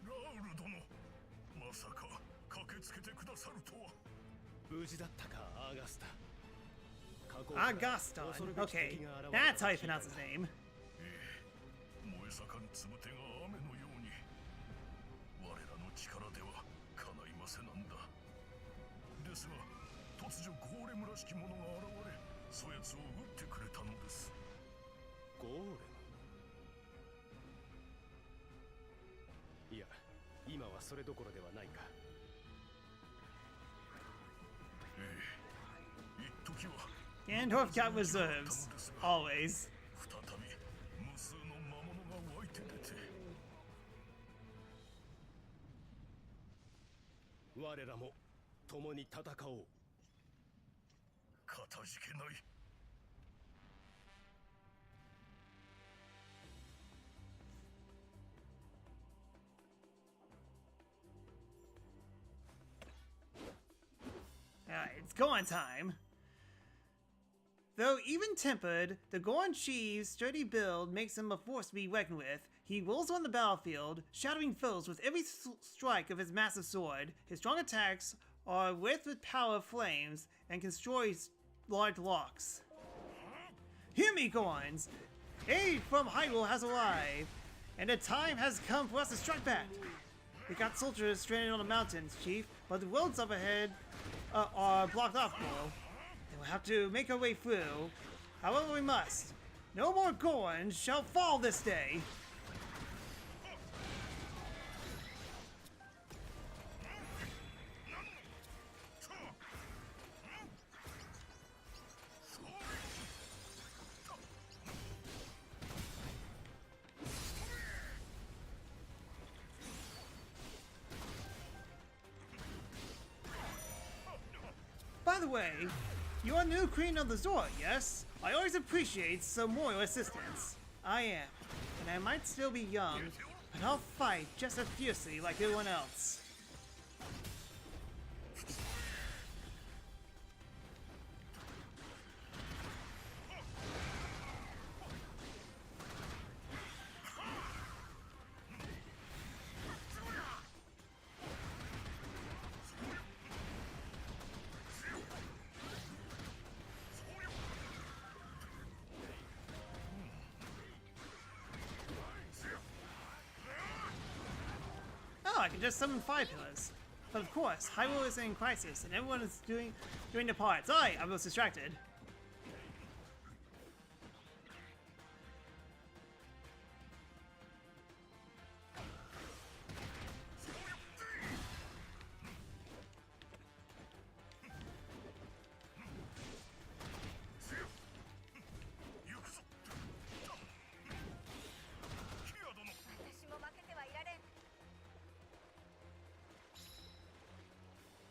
ラウル殿、まさか駆けつけてくださるとは。無事だったか、アーガスタ。 Augustin. Okay, that's how you pronounce his name. 燃え盛るつぶてが雨のように我らの力では叶いませなんだ。ですが突如ゴーレムらしき者が現れそやつを撃ってくれたのです。ゴーレム？いや、今はそれどころではないか。ええ、一時は Gandalf got reserves, always. 再び無数の魔物が湧いて出て我らも共に戦おう。かたじけない。Alright, it's Goron time. Though even-tempered, the Goron Chief's sturdy build makes him a force to be reckoned with. He rolls on the battlefield, shattering foes with every strike of his massive sword. His strong attacks are with power of flames and can destroy large blocks. Hear me, Gorons! Aid from Hyrule has arrived, and the time has come for us to strike back. We got soldiers stranded on the mountains, Chief, but the roads up ahead are blocked off now. We'll have to make our way through. However we must. No more Gorons shall fall this day. By the way, you're new Queen of the Zora, yes? I always appreciate some royal assistance. I am, and I might still be young, but I'll fight just as fiercely like everyone else. Oh, I can just summon fire pillars. But of course, Hyrule is in crisis, and everyone is doing their parts. I was distracted.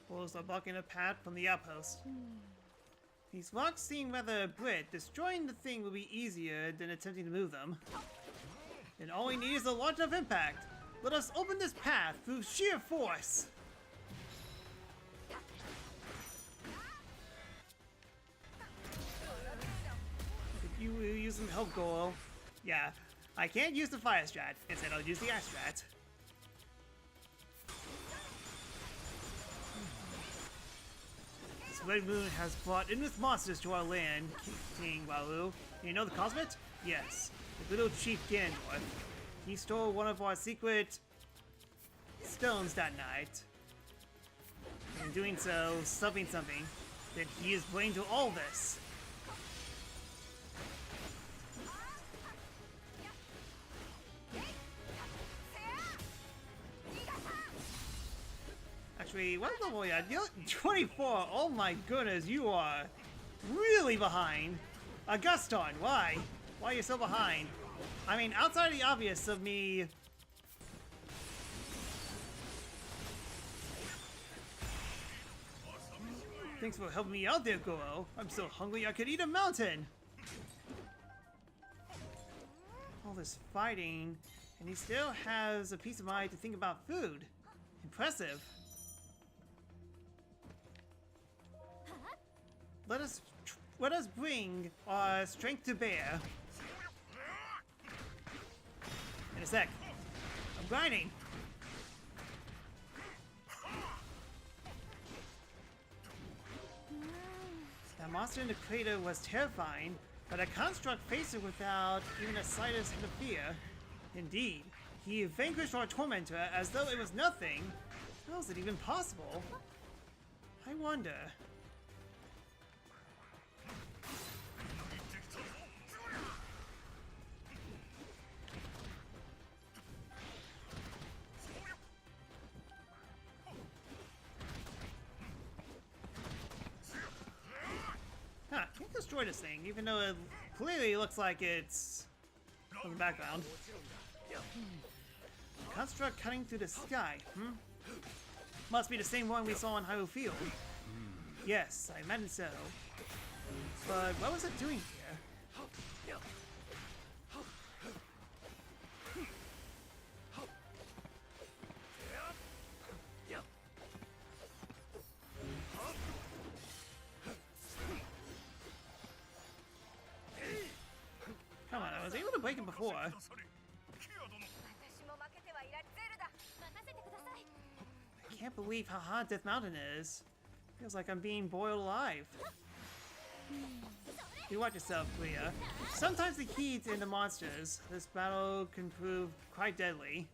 Wolves are blocking a path from the outpost. These rocks seem rather abrupt. Destroying the thing will be easier than attempting to move them. And all we need is a large enough impact. Let us open this path through sheer force. If you will use some help, goal. Yeah, I can't use the fire strat. Instead, I'll use the ice strat. This red moon has brought endless monsters to our land, King Walu. You know the cause of it? Yes, the little chief Ganondorf. He stole one of our secret stones that night. In doing so, something, that he is blamed to all this. Actually, what level are you at? You're 24! Oh my goodness, you are really behind. Auguston, why? Why are you so behind? I mean, outside of the obvious of me... Thanks for helping me out there, Goro. I'm so hungry I could eat a mountain! All this fighting, and he still has a peace of mind to think about food. Impressive. Let us bring our strength to bear. In a sec. I'm grinding. That monster in the crater was terrifying, but a construct faced it without even the slightest hint of fear. Indeed, he vanquished our tormentor as though it was nothing. How is it even possible? I wonder. Huh, can't destroy this thing, even though it clearly looks like it's from the background. Construct cutting through the sky, Must be the same one we saw on Hyrule Field. Yes, I imagine so. But what was it doing here? Come on, I was able to break it before. I can't believe how hot Death Mountain is. Feels like I'm being boiled alive. You watch yourself, Leah. Sometimes the heat in the monsters. This battle can prove quite deadly.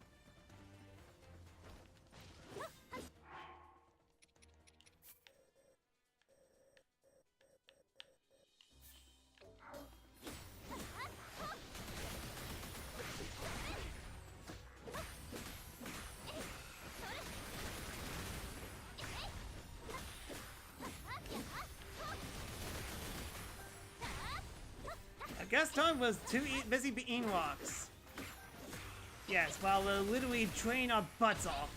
Gaston was too busy eating rocks. Yes, while we're literally training our butts off.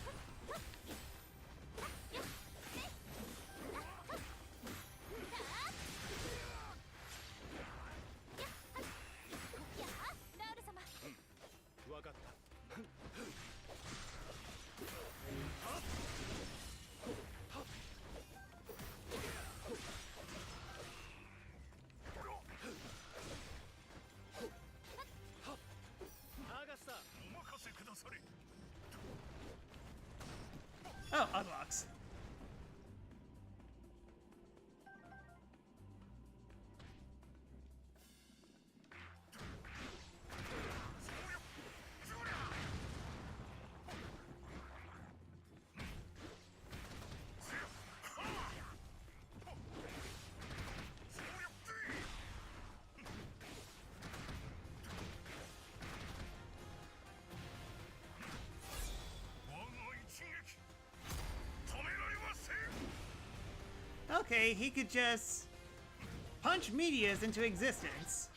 Oh, unlocks. Okay, he could just punch meteors into existence.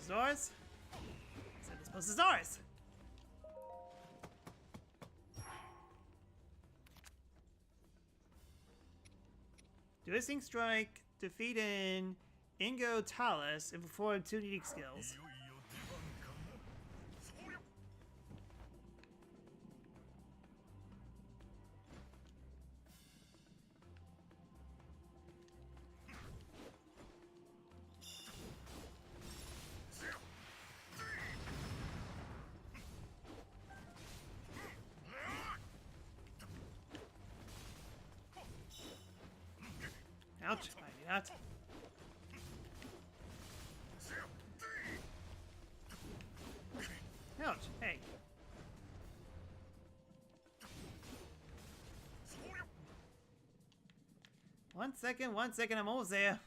is ours. So this post is ours. Devastating Strike, defeat in Ingo Talus, and perform 2 unique skills. いよいよ出番かな。そりゃ Ouch, I do not. Ouch, hey. One second, I'm almost there.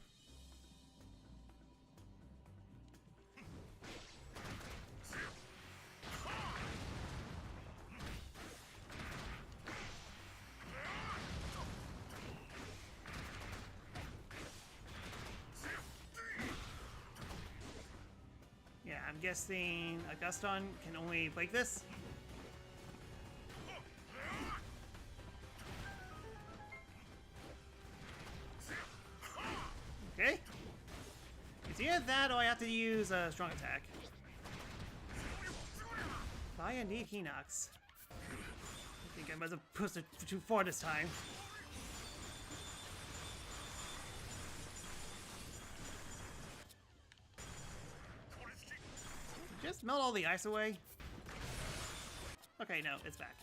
Yeah, I'm guessing Auguston can only break this. Okay. It's either that or I have to use a strong attack. Fire indeed he knocks. I think I must have pushed it too far this time. Just melt all the ice away. Okay, no, it's back.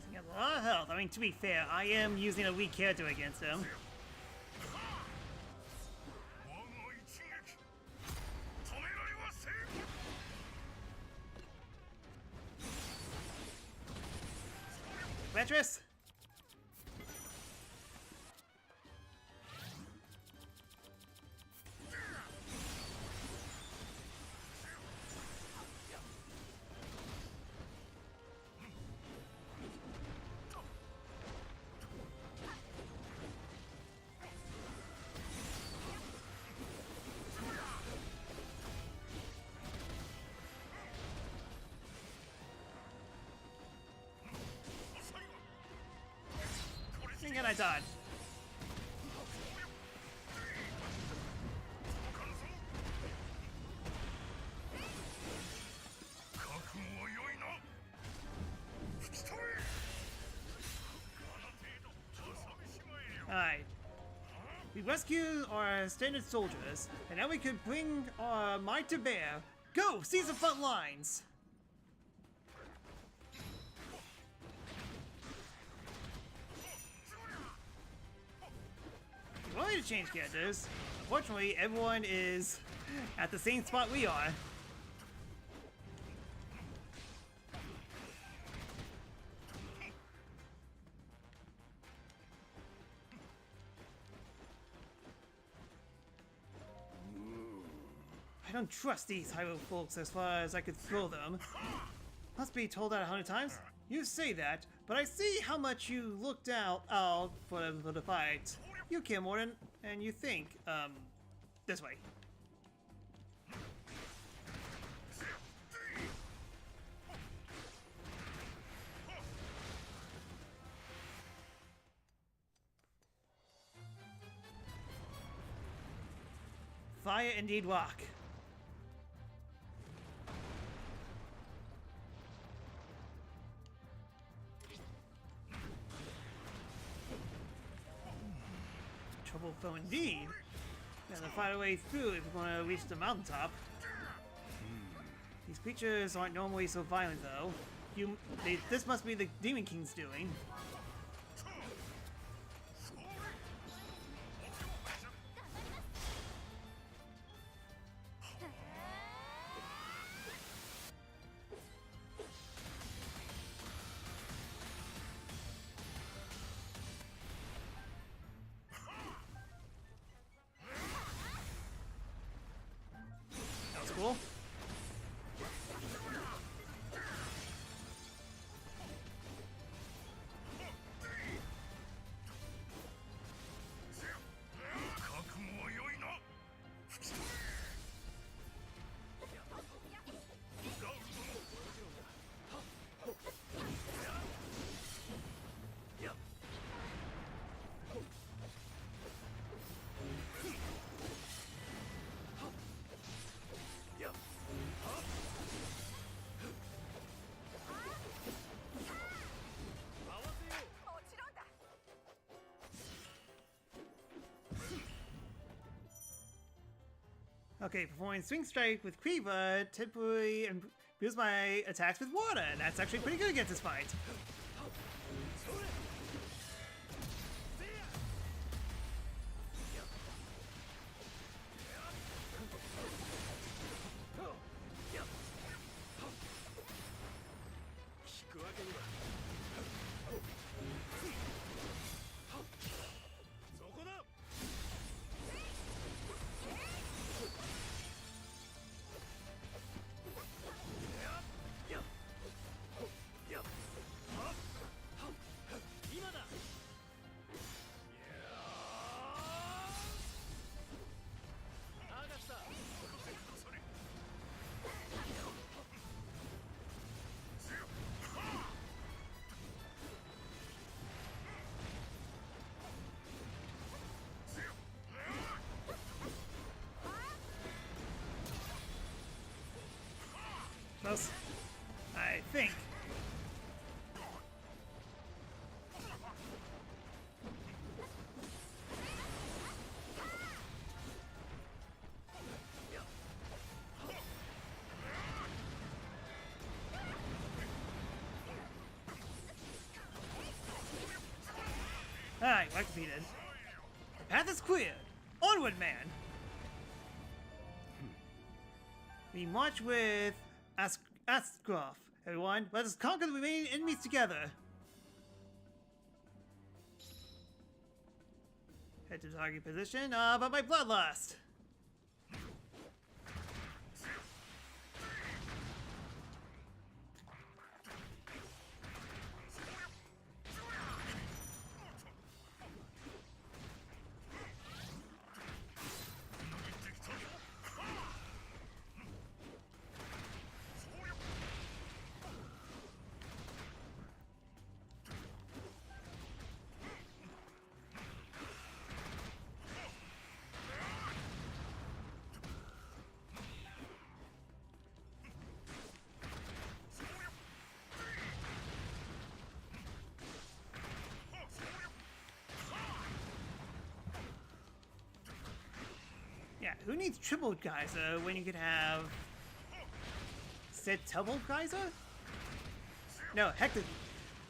He has a lot of health. I mean, to be fair, I am using a weak character against him. Beatrice! And I died. Alright. We rescued our standard soldiers, and now we can bring our might to bear. Go! Seize the front lines! We wanted to change characters. Unfortunately, everyone is at the same spot we are. I don't trust these Hyrule folks as far as I could throw them. Must be told that 100 times? You say that, but I see how much you looked out for the fight. You care more than you think. This way. Fire indeed rock. So indeed, gotta find a way through if we're gonna reach the mountaintop. These creatures aren't normally so violent, though. This must be the Demon King's doing. That was cool. Okay, performing Swing Strike with Quiva temporarily improves my attacks with water. That's actually pretty good against this fight. Close. I think. Alright, we're defeated. The path is cleared. Onward, man! We march with Asgroff. Everyone, let us conquer the remaining enemies together. Head to target position, but my bloodlust. Yeah, who needs triple geyser when you could have said double geyser? No,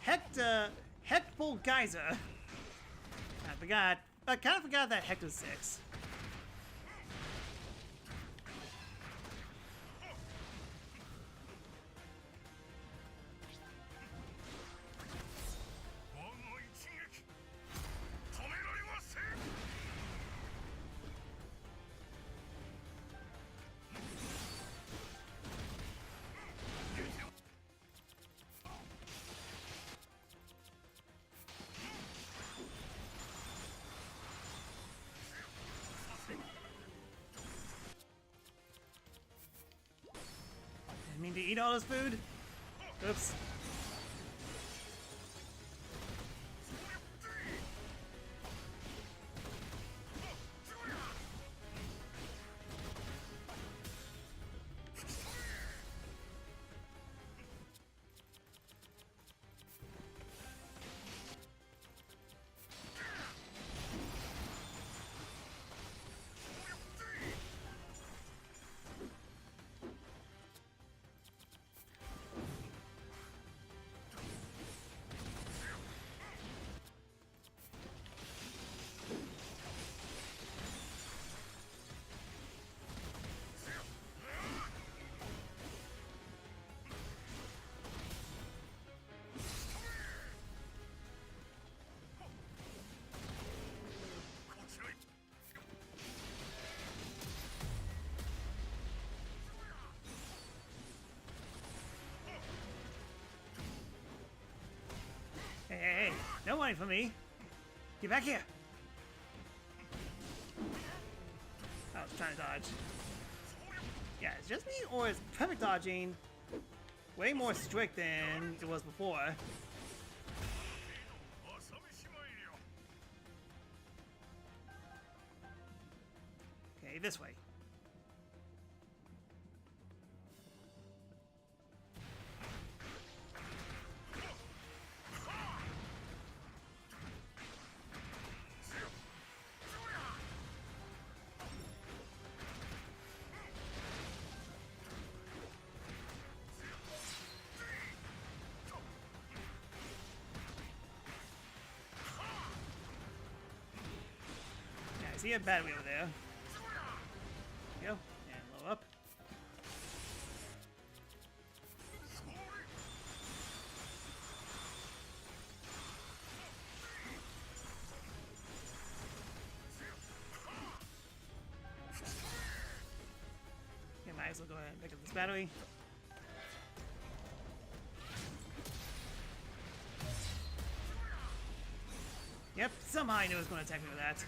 Hectable geyser. I kind of forgot that Hector's 6. I mean to eat all this food? Oops. coming for me. Get back here. I was trying to dodge. Yeah, it's just me, or it's perfect dodging. Way more strict than it was before. Okay, this way. I see a battery over there. There we go. And low up. Okay, might as well go ahead and pick up this battery. Yep, somehow I knew it was going to attack me with that.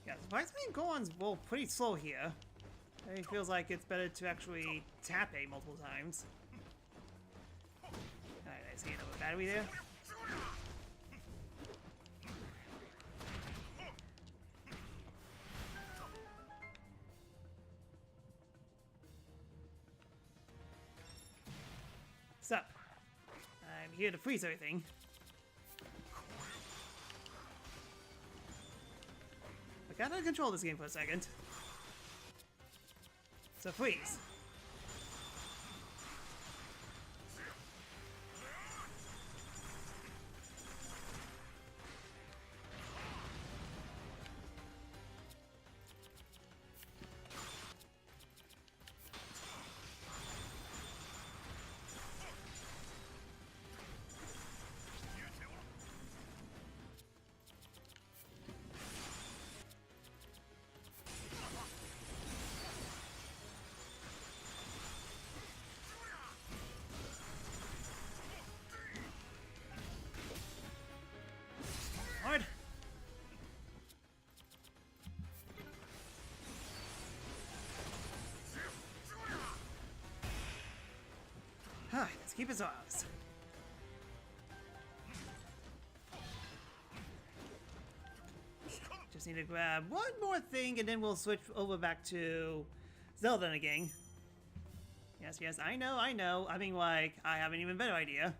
Yeah, surprisingly, Gohan's roll pretty slow here. It feels like it's better to actually tap A multiple times. Alright, I see another battery there. So, I'm here to freeze everything. I gotta control this game for a second. So freeze. Hard. Let's keep his eyes. Just need to grab one more thing and then we'll switch over back to Zelda again. Yes, I know. I mean, like, I have an even better idea.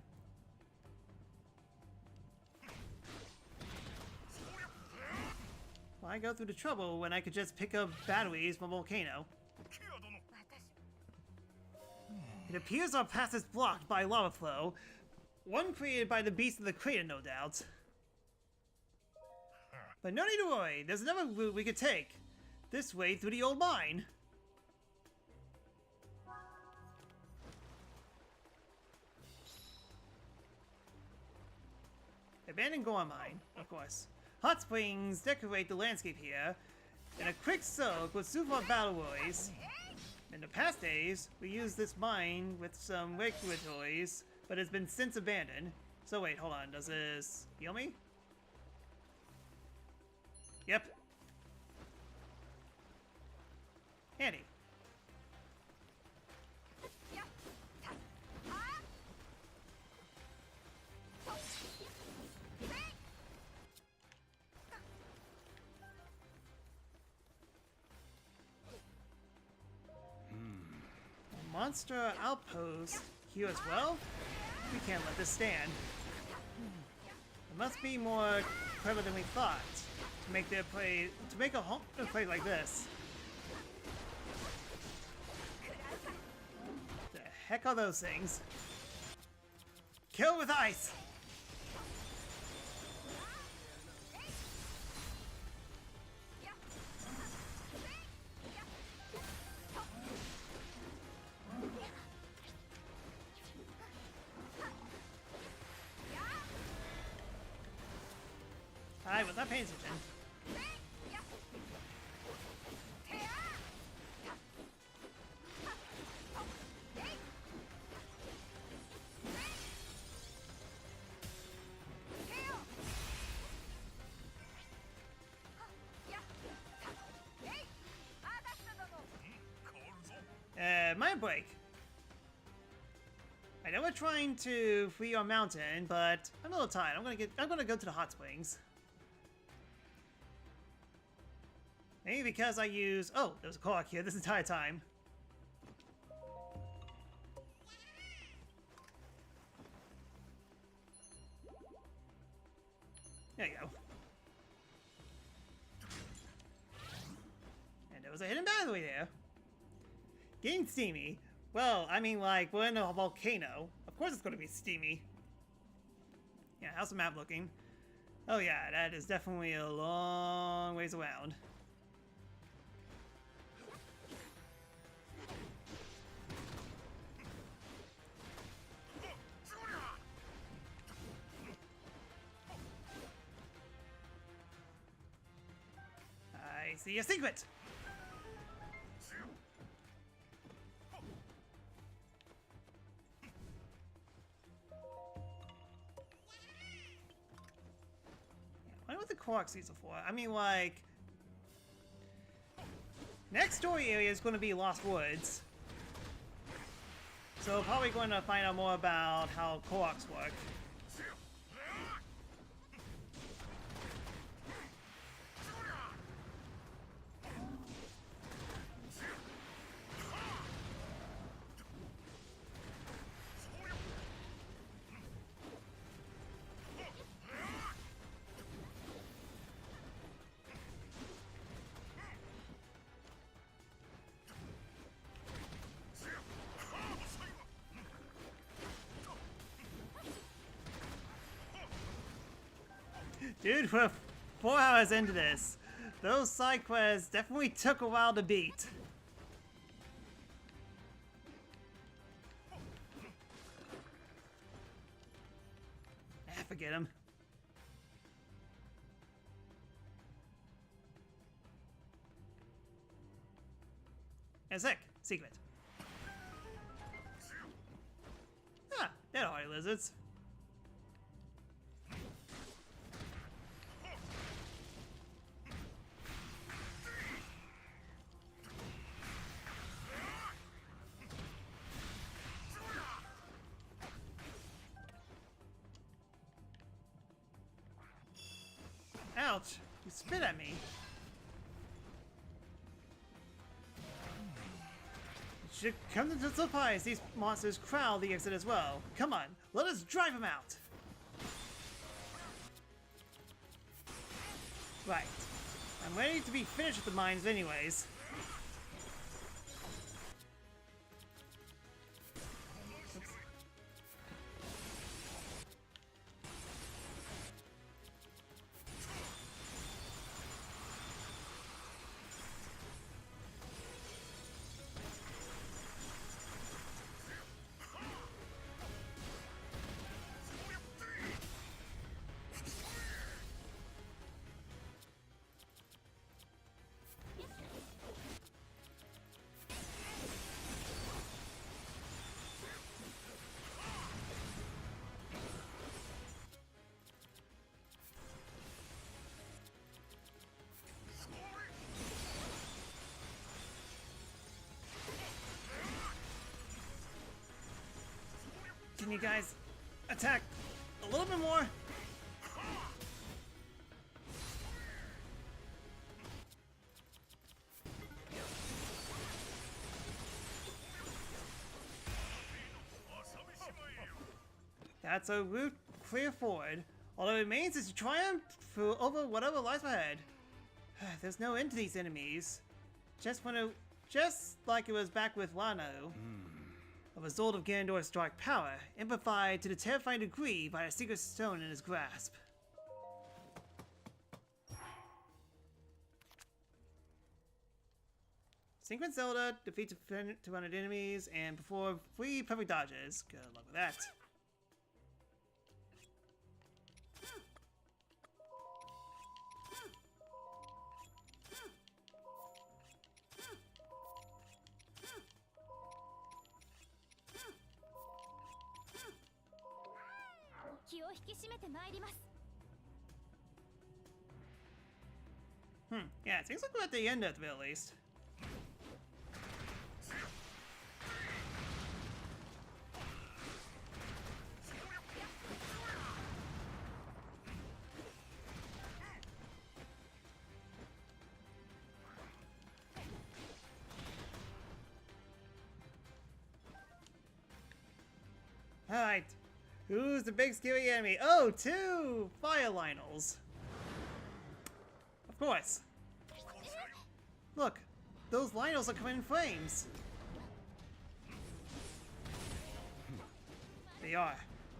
Why go through the trouble when I could just pick up batteries from a volcano? It appears our path is blocked by lava flow, one created by the beast of the crater, no doubt. But no need to worry, there's another route we could take. This way through the old mine. Abandoned Goron mine, of course. Hot springs decorate the landscape here, and a quick soak would soothe our battle worries. In the past days, we used this mine with some regular toys, but it's been since abandoned. So wait, hold on, does this heal me? Yep. Handy. Monster outpost here as well? We can't let this stand. It must be more clever than we thought to make their play a home play like this. The heck are those things? Kill with ice! I was not paying attention. Mind break. I know we're trying to free our mountain, but I'm a little tired. I'm gonna go to the hot springs. Maybe because I use... Oh, there was a Korok here this entire time. There you go. And there was a hidden battery there. Getting steamy. Well, I mean, like, we're in a volcano. Of course it's going to be steamy. Yeah, how's the map looking? Oh yeah, that is definitely a long ways around. I see a secret! I wonder what the Korok seeds are for. I mean, like... Next story area is going to be Lost Woods. So probably going to find out more about how Koroks work. Dude, we're 4 hours into this. Those side quests definitely took a while to beat. Forget him. And sec, secret. Ah, they're all lizards. Ouch! You spit at me. Should come to surprise, these monsters crowd the exit as well. Come on, let us drive them out! Right. I'm ready to be finished with the mines anyways. Can you guys attack a little bit more? That's a route clear forward. All that remains is to triumph over whatever lies ahead. There's no end to these enemies. Just like it was back with Wano. A result of Ganondorf's dark power, amplified to the terrifying degree by a secret stone in his grasp. Synchron Zelda defeats 200 enemies and perform 3 perfect dodges. Good luck with that. 気を引き締めてまいります。 Yeah, it seems like we're at the end at the very least. Alright. Who's the big scary enemy? Oh, two fire Lionels. Of course. Look, those Lionels are coming in flames. They are,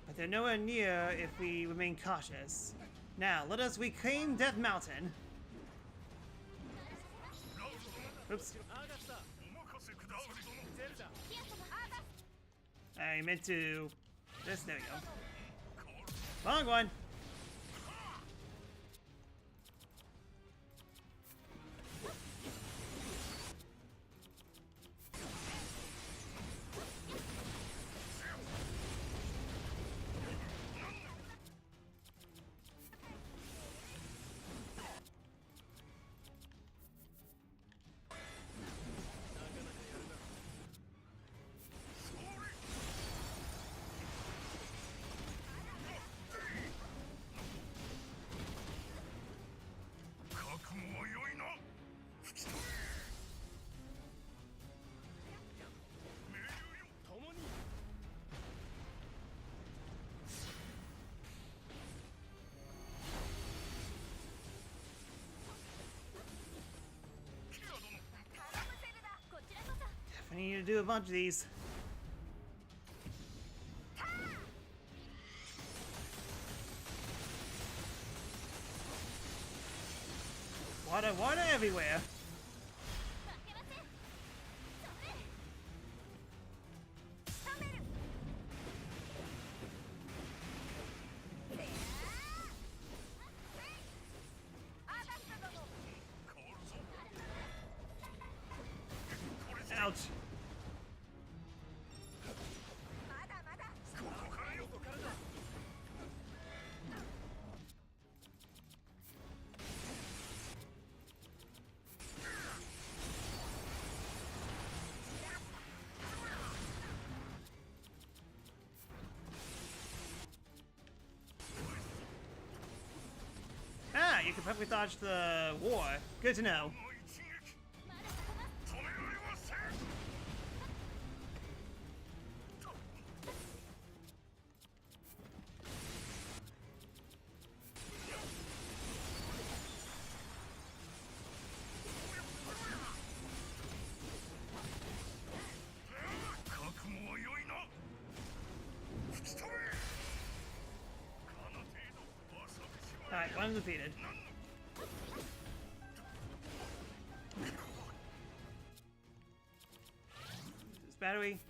but they're nowhere near if we remain cautious. Now, let us reclaim Death Mountain. Oops. I meant to... This, there we go. Wrong one! I need to do a bunch of these. Water, water everywhere. Ouch. Ah, you can probably dodge the war. Good to know. Alright, one defeated. This battery.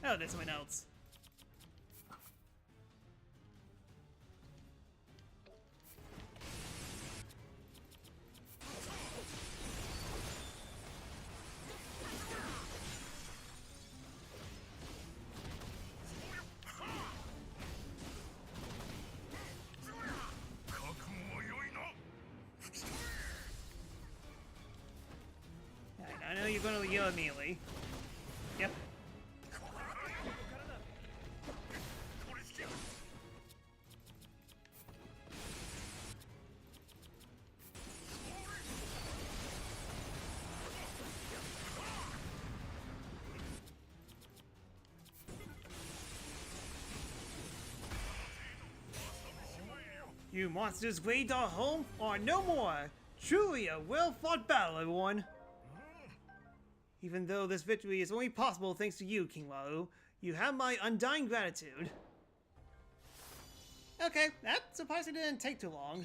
Oh, there's someone else. I know you're gonna yell immediately. Yep. You monsters waged our home are no more! Truly a well-fought battle, everyone! Even though this victory is only possible thanks to you, King Waru, you have my undying gratitude. Okay, that surprisingly didn't take too long.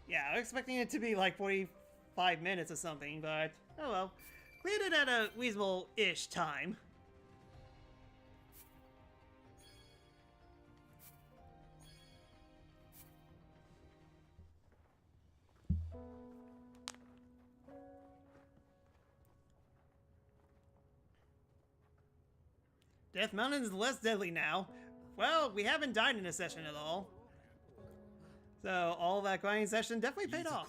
Yeah, I was expecting it to be like 45 minutes or something, but oh well. Cleared it at a reasonable-ish time. Death Mountain is less deadly now. Well, we haven't died in a session at all. So all that grinding session definitely paid off.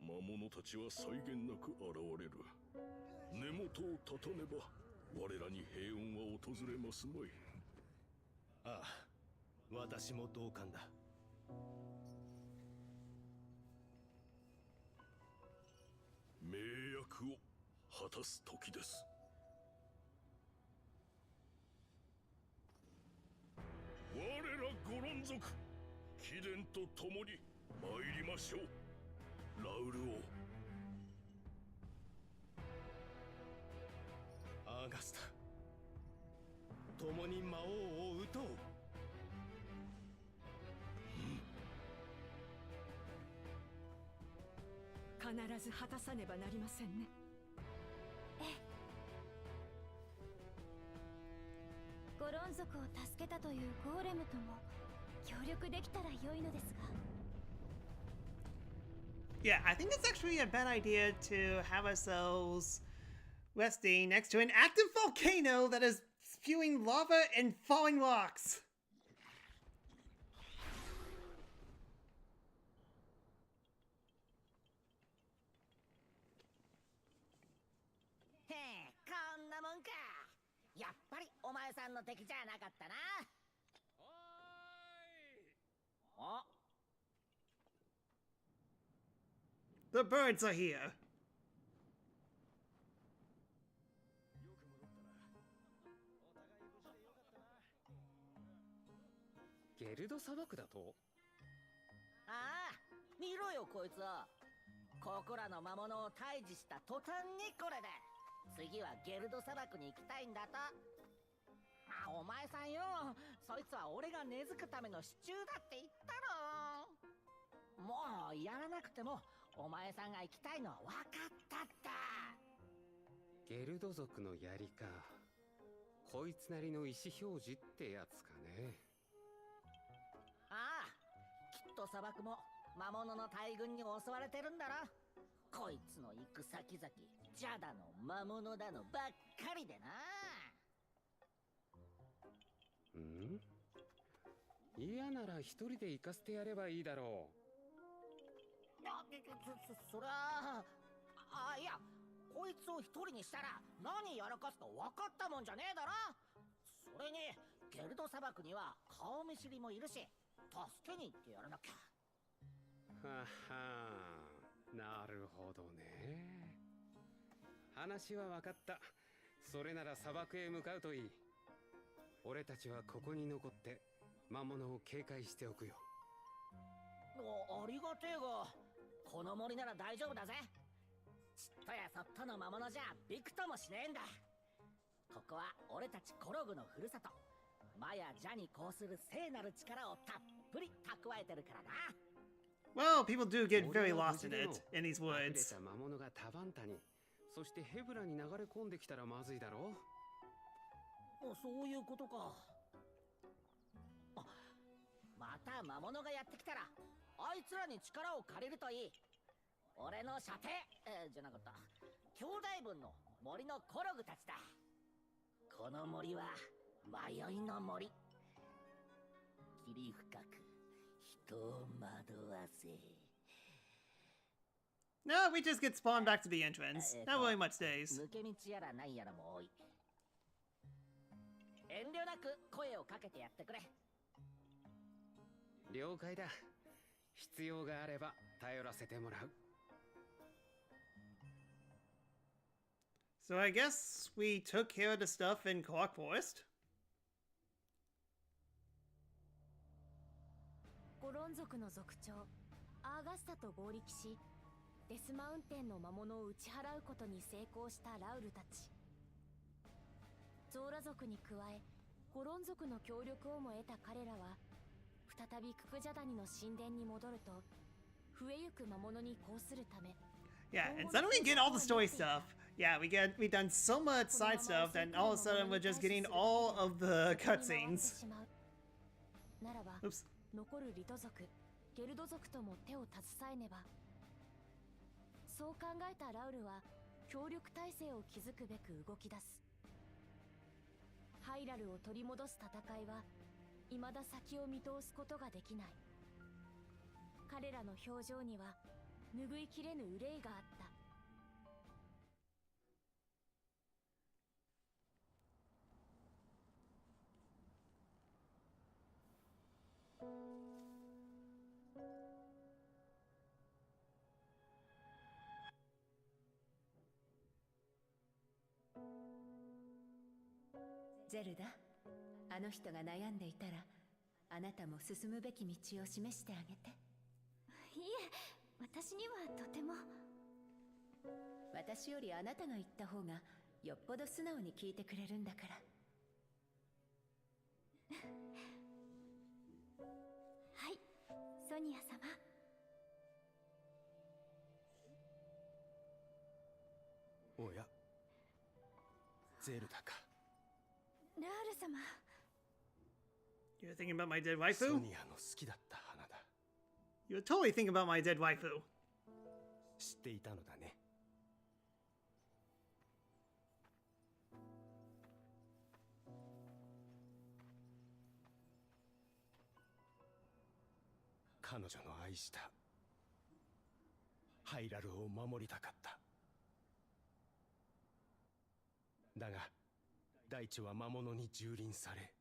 魔物たちは際限なく現れる。根元を断たねば我らに平穏は訪れますまい。ああ、私も同感だ。盟約を果たす時です。我らご論族、貴殿と共に参りましょう。ラウル王。アーガスタ、共に魔王を討とう。必ず果たさねばなりませんね。ゴロン族を助けたというゴーレムとも協力できたら良いのですが。Yeah, I think it's actually a bad idea to have ourselves resting next to an active volcano that is spewing lava and falling rocks. へえ、こんなもんか。やっぱりお前さんの敵じゃなかったな。おい。 The birds are here. ゲルド砂漠だと？ああ、見ろよこいつを。ここらの魔物を退治した途端にこれで。次はゲルド砂漠に行きたいんだと。あ、お前さんよ、そいつは俺が根付くための支柱だって言ったろ。もうやらなくてもお前さんが行きたいのは分かったって。ゲルド族の槍か。こいつなりの意思表示ってやつかね。ああ、きっと砂漠も魔物の大群に襲われてるんだろ。こいつの行く先々、邪だの魔物だのばっかりでな。ん？嫌なら一人で行かせてやればいいだろう。そりゃあ、いや、こいつを一人にしたら何やらかすか分かったもんじゃねえだろ。それにゲルド砂漠には顔見知りもいるし、助けに行ってやらなきゃ。はは、なるほどね。話は分かった。それなら砂漠へ向かうといい。俺たちはここに残って魔物を警戒しておくよ。ありがてえが、この森なら大丈夫だぜ。ちっとやそっとの魔物じゃびくともしねえんだ。ここは俺たちコログのふるさと。魔や邪に抗する聖なる力をたっぷり蓄えてるからな。Well, people do get very lost in it, in these woods. 魔物がタバンタに、そしてヘブラに流れ込んできたらまずいだろう。そういうことか。また魔物がやってきたらあいつらに力を借りるといい。俺の射程、じゃなかった、兄弟分の森のコログたちだ。この森は迷いの森。霧深く人を惑わせ。 No, we just get spawned back to the entrance. Not really much stays. 抜け道やらないやらも多い。遠慮なく声をかけてやってくれ。了解だ。必要があれば頼らせてもらう。So I guess we took care of the stuff in Clark Forest. ゴロン族の族長アーガスタと合力し、デスマウンテンの魔物を打ち払うことに成功したラウルたち。ゾーラ族に加えゴロン族の協力をも得た彼らは再びククジャ谷の神殿に戻ると増えゆく魔物に抗するため Yeah, and suddenly we get all the story stuff. Yeah, we done so much side stuff, and all of a sudden we're just getting all of the cutscenes. ならば Oops. 残るリト族ゲルド族とも手を携えねば。そう考えたラウルは協力体制を築くべく動き出す。ハイラルを取り戻す戦いは未だ先を見通すことができない。彼らの表情には拭いきれぬ憂いがあった。ゼルダ、あの人が悩んでいたら、あなたも進むべき道を示してあげて。いえ、私にはとても。私よりあなたが言った方がよっぽど素直に聞いてくれるんだから。はい、ソニア様。おや、ゼルダか。ラール様。 You're thinking about my dead ソ waifu? ニアの好きだった花だ。 You're totally thinking about my dead waifu. 知っていたのだね。彼女の愛したハイラルを守りたかった。だが大地は魔物に蹂躙され、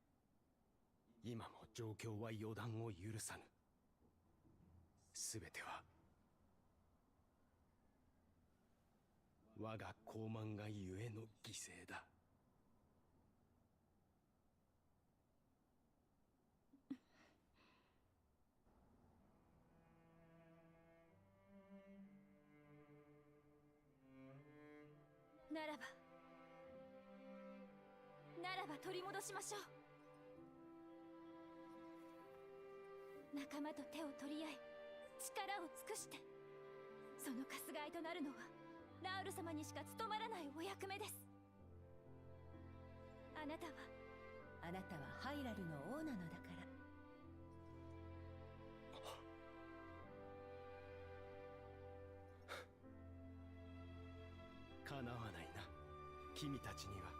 今も状況は予断を許さぬ。すべては我が高慢がゆえの犠牲だ。ならば取り戻しましょう。仲間と手を取り合い力を尽くして、そのかすがいとなるのはラウル様にしか務まらないお役目です。あなたはハイラルの王なのだから。かなわないな、君たちには。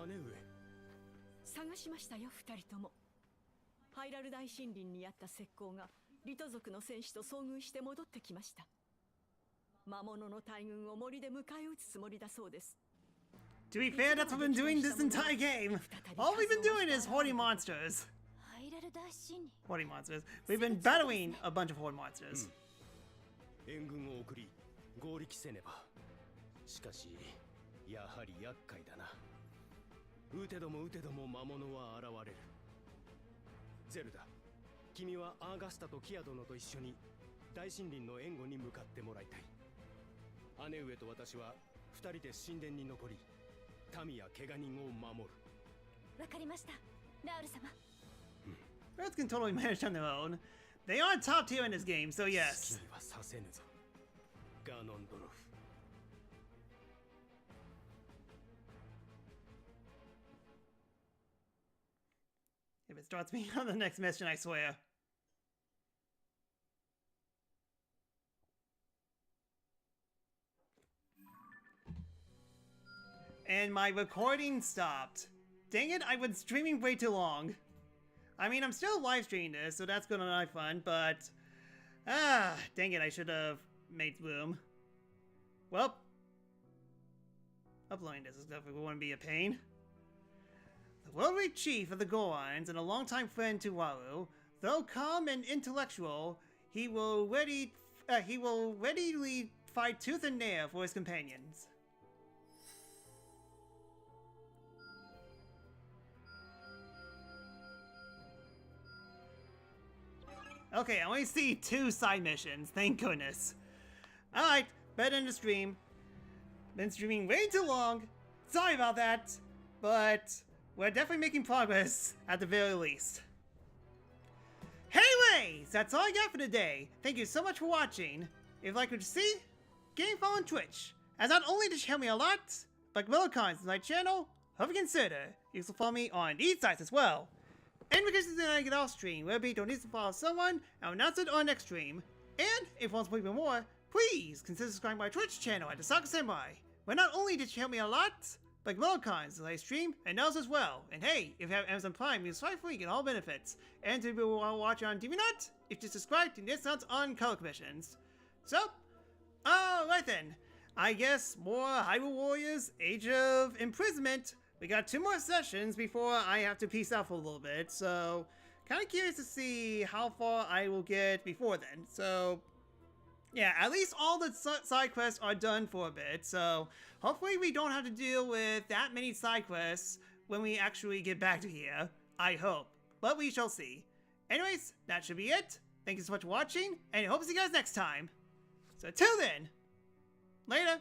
姉上、探しましたよ、二人とも。ハイラル大森林にあった石膏がリト族の戦士と遭遇して戻ってきました。魔物の大軍を森で迎え撃つつもりだそうです。 To be fair, that's what we've been doing this entire game. All we've been doing is hoarding monsters. ハイラル大森林。 Hoarding monsters. We've been battling a bunch of horde monsters. 援軍を送り合力せねば。しかしやはり厄介だな。撃てども魔物は現れる。ゼルダ、君はアーガスタとキア殿と一緒に大森林の援護に向かってもらいたい。姉上と私は二人で神殿に残り、民や怪我人を守る。わかりました、ラウル様。Birds can totally manage on their own. They are top tier in this game, so 好き yes. にはさせぬぞ、ガノンドロフ。If it starts me on the next mission, I swear. And my recording stopped. Dang it, I've been streaming way too long. I mean, I'm still live streaming this, so that's gonna be fun, but... dang it, I should have made room. Well, uploading this is definitely going to be a pain. The worldly chief of the Gorons and a longtime friend to Waru, though calm and intellectual, he will readily fight tooth and nail for his companions. Okay, I only see 2 side missions, thank goodness. Alright, better than the stream. Been streaming way too long. Sorry about that, but we're definitely making progress at the very least. Anyways, that's all I got for today. Thank you so much for watching. If you'd like what you see, give me a follow on Twitch, as not only does it help me a lot, but below comments on my channel, hope you consider you can follow me on these sites as well. And because it's I get off stream, where be don't need to follow someone, I'll announce it on next stream. And if you want to play more, please consider subscribing to my Twitch channel at The-Sakura-Samurai, where not only did you help me a lot, but below comments as I stream and else as well. And hey, if you have Amazon Prime, you swipe free, get all benefits. And if you want to watch on TV Nut, if you subscribe to discounts on color commissions. So, alright then. I guess more Hyrule Warriors Age of Imprisonment. We got 2 more sessions before I have to peace out for a little bit, so kind of curious to see how far I will get before then. So, yeah, at least all the side quests are done for a bit, so hopefully we don't have to deal with that many side quests when we actually get back to here. I hope, but we shall see. Anyways, that should be it. Thank you so much for watching, and I hope to see you guys next time. So till then, later!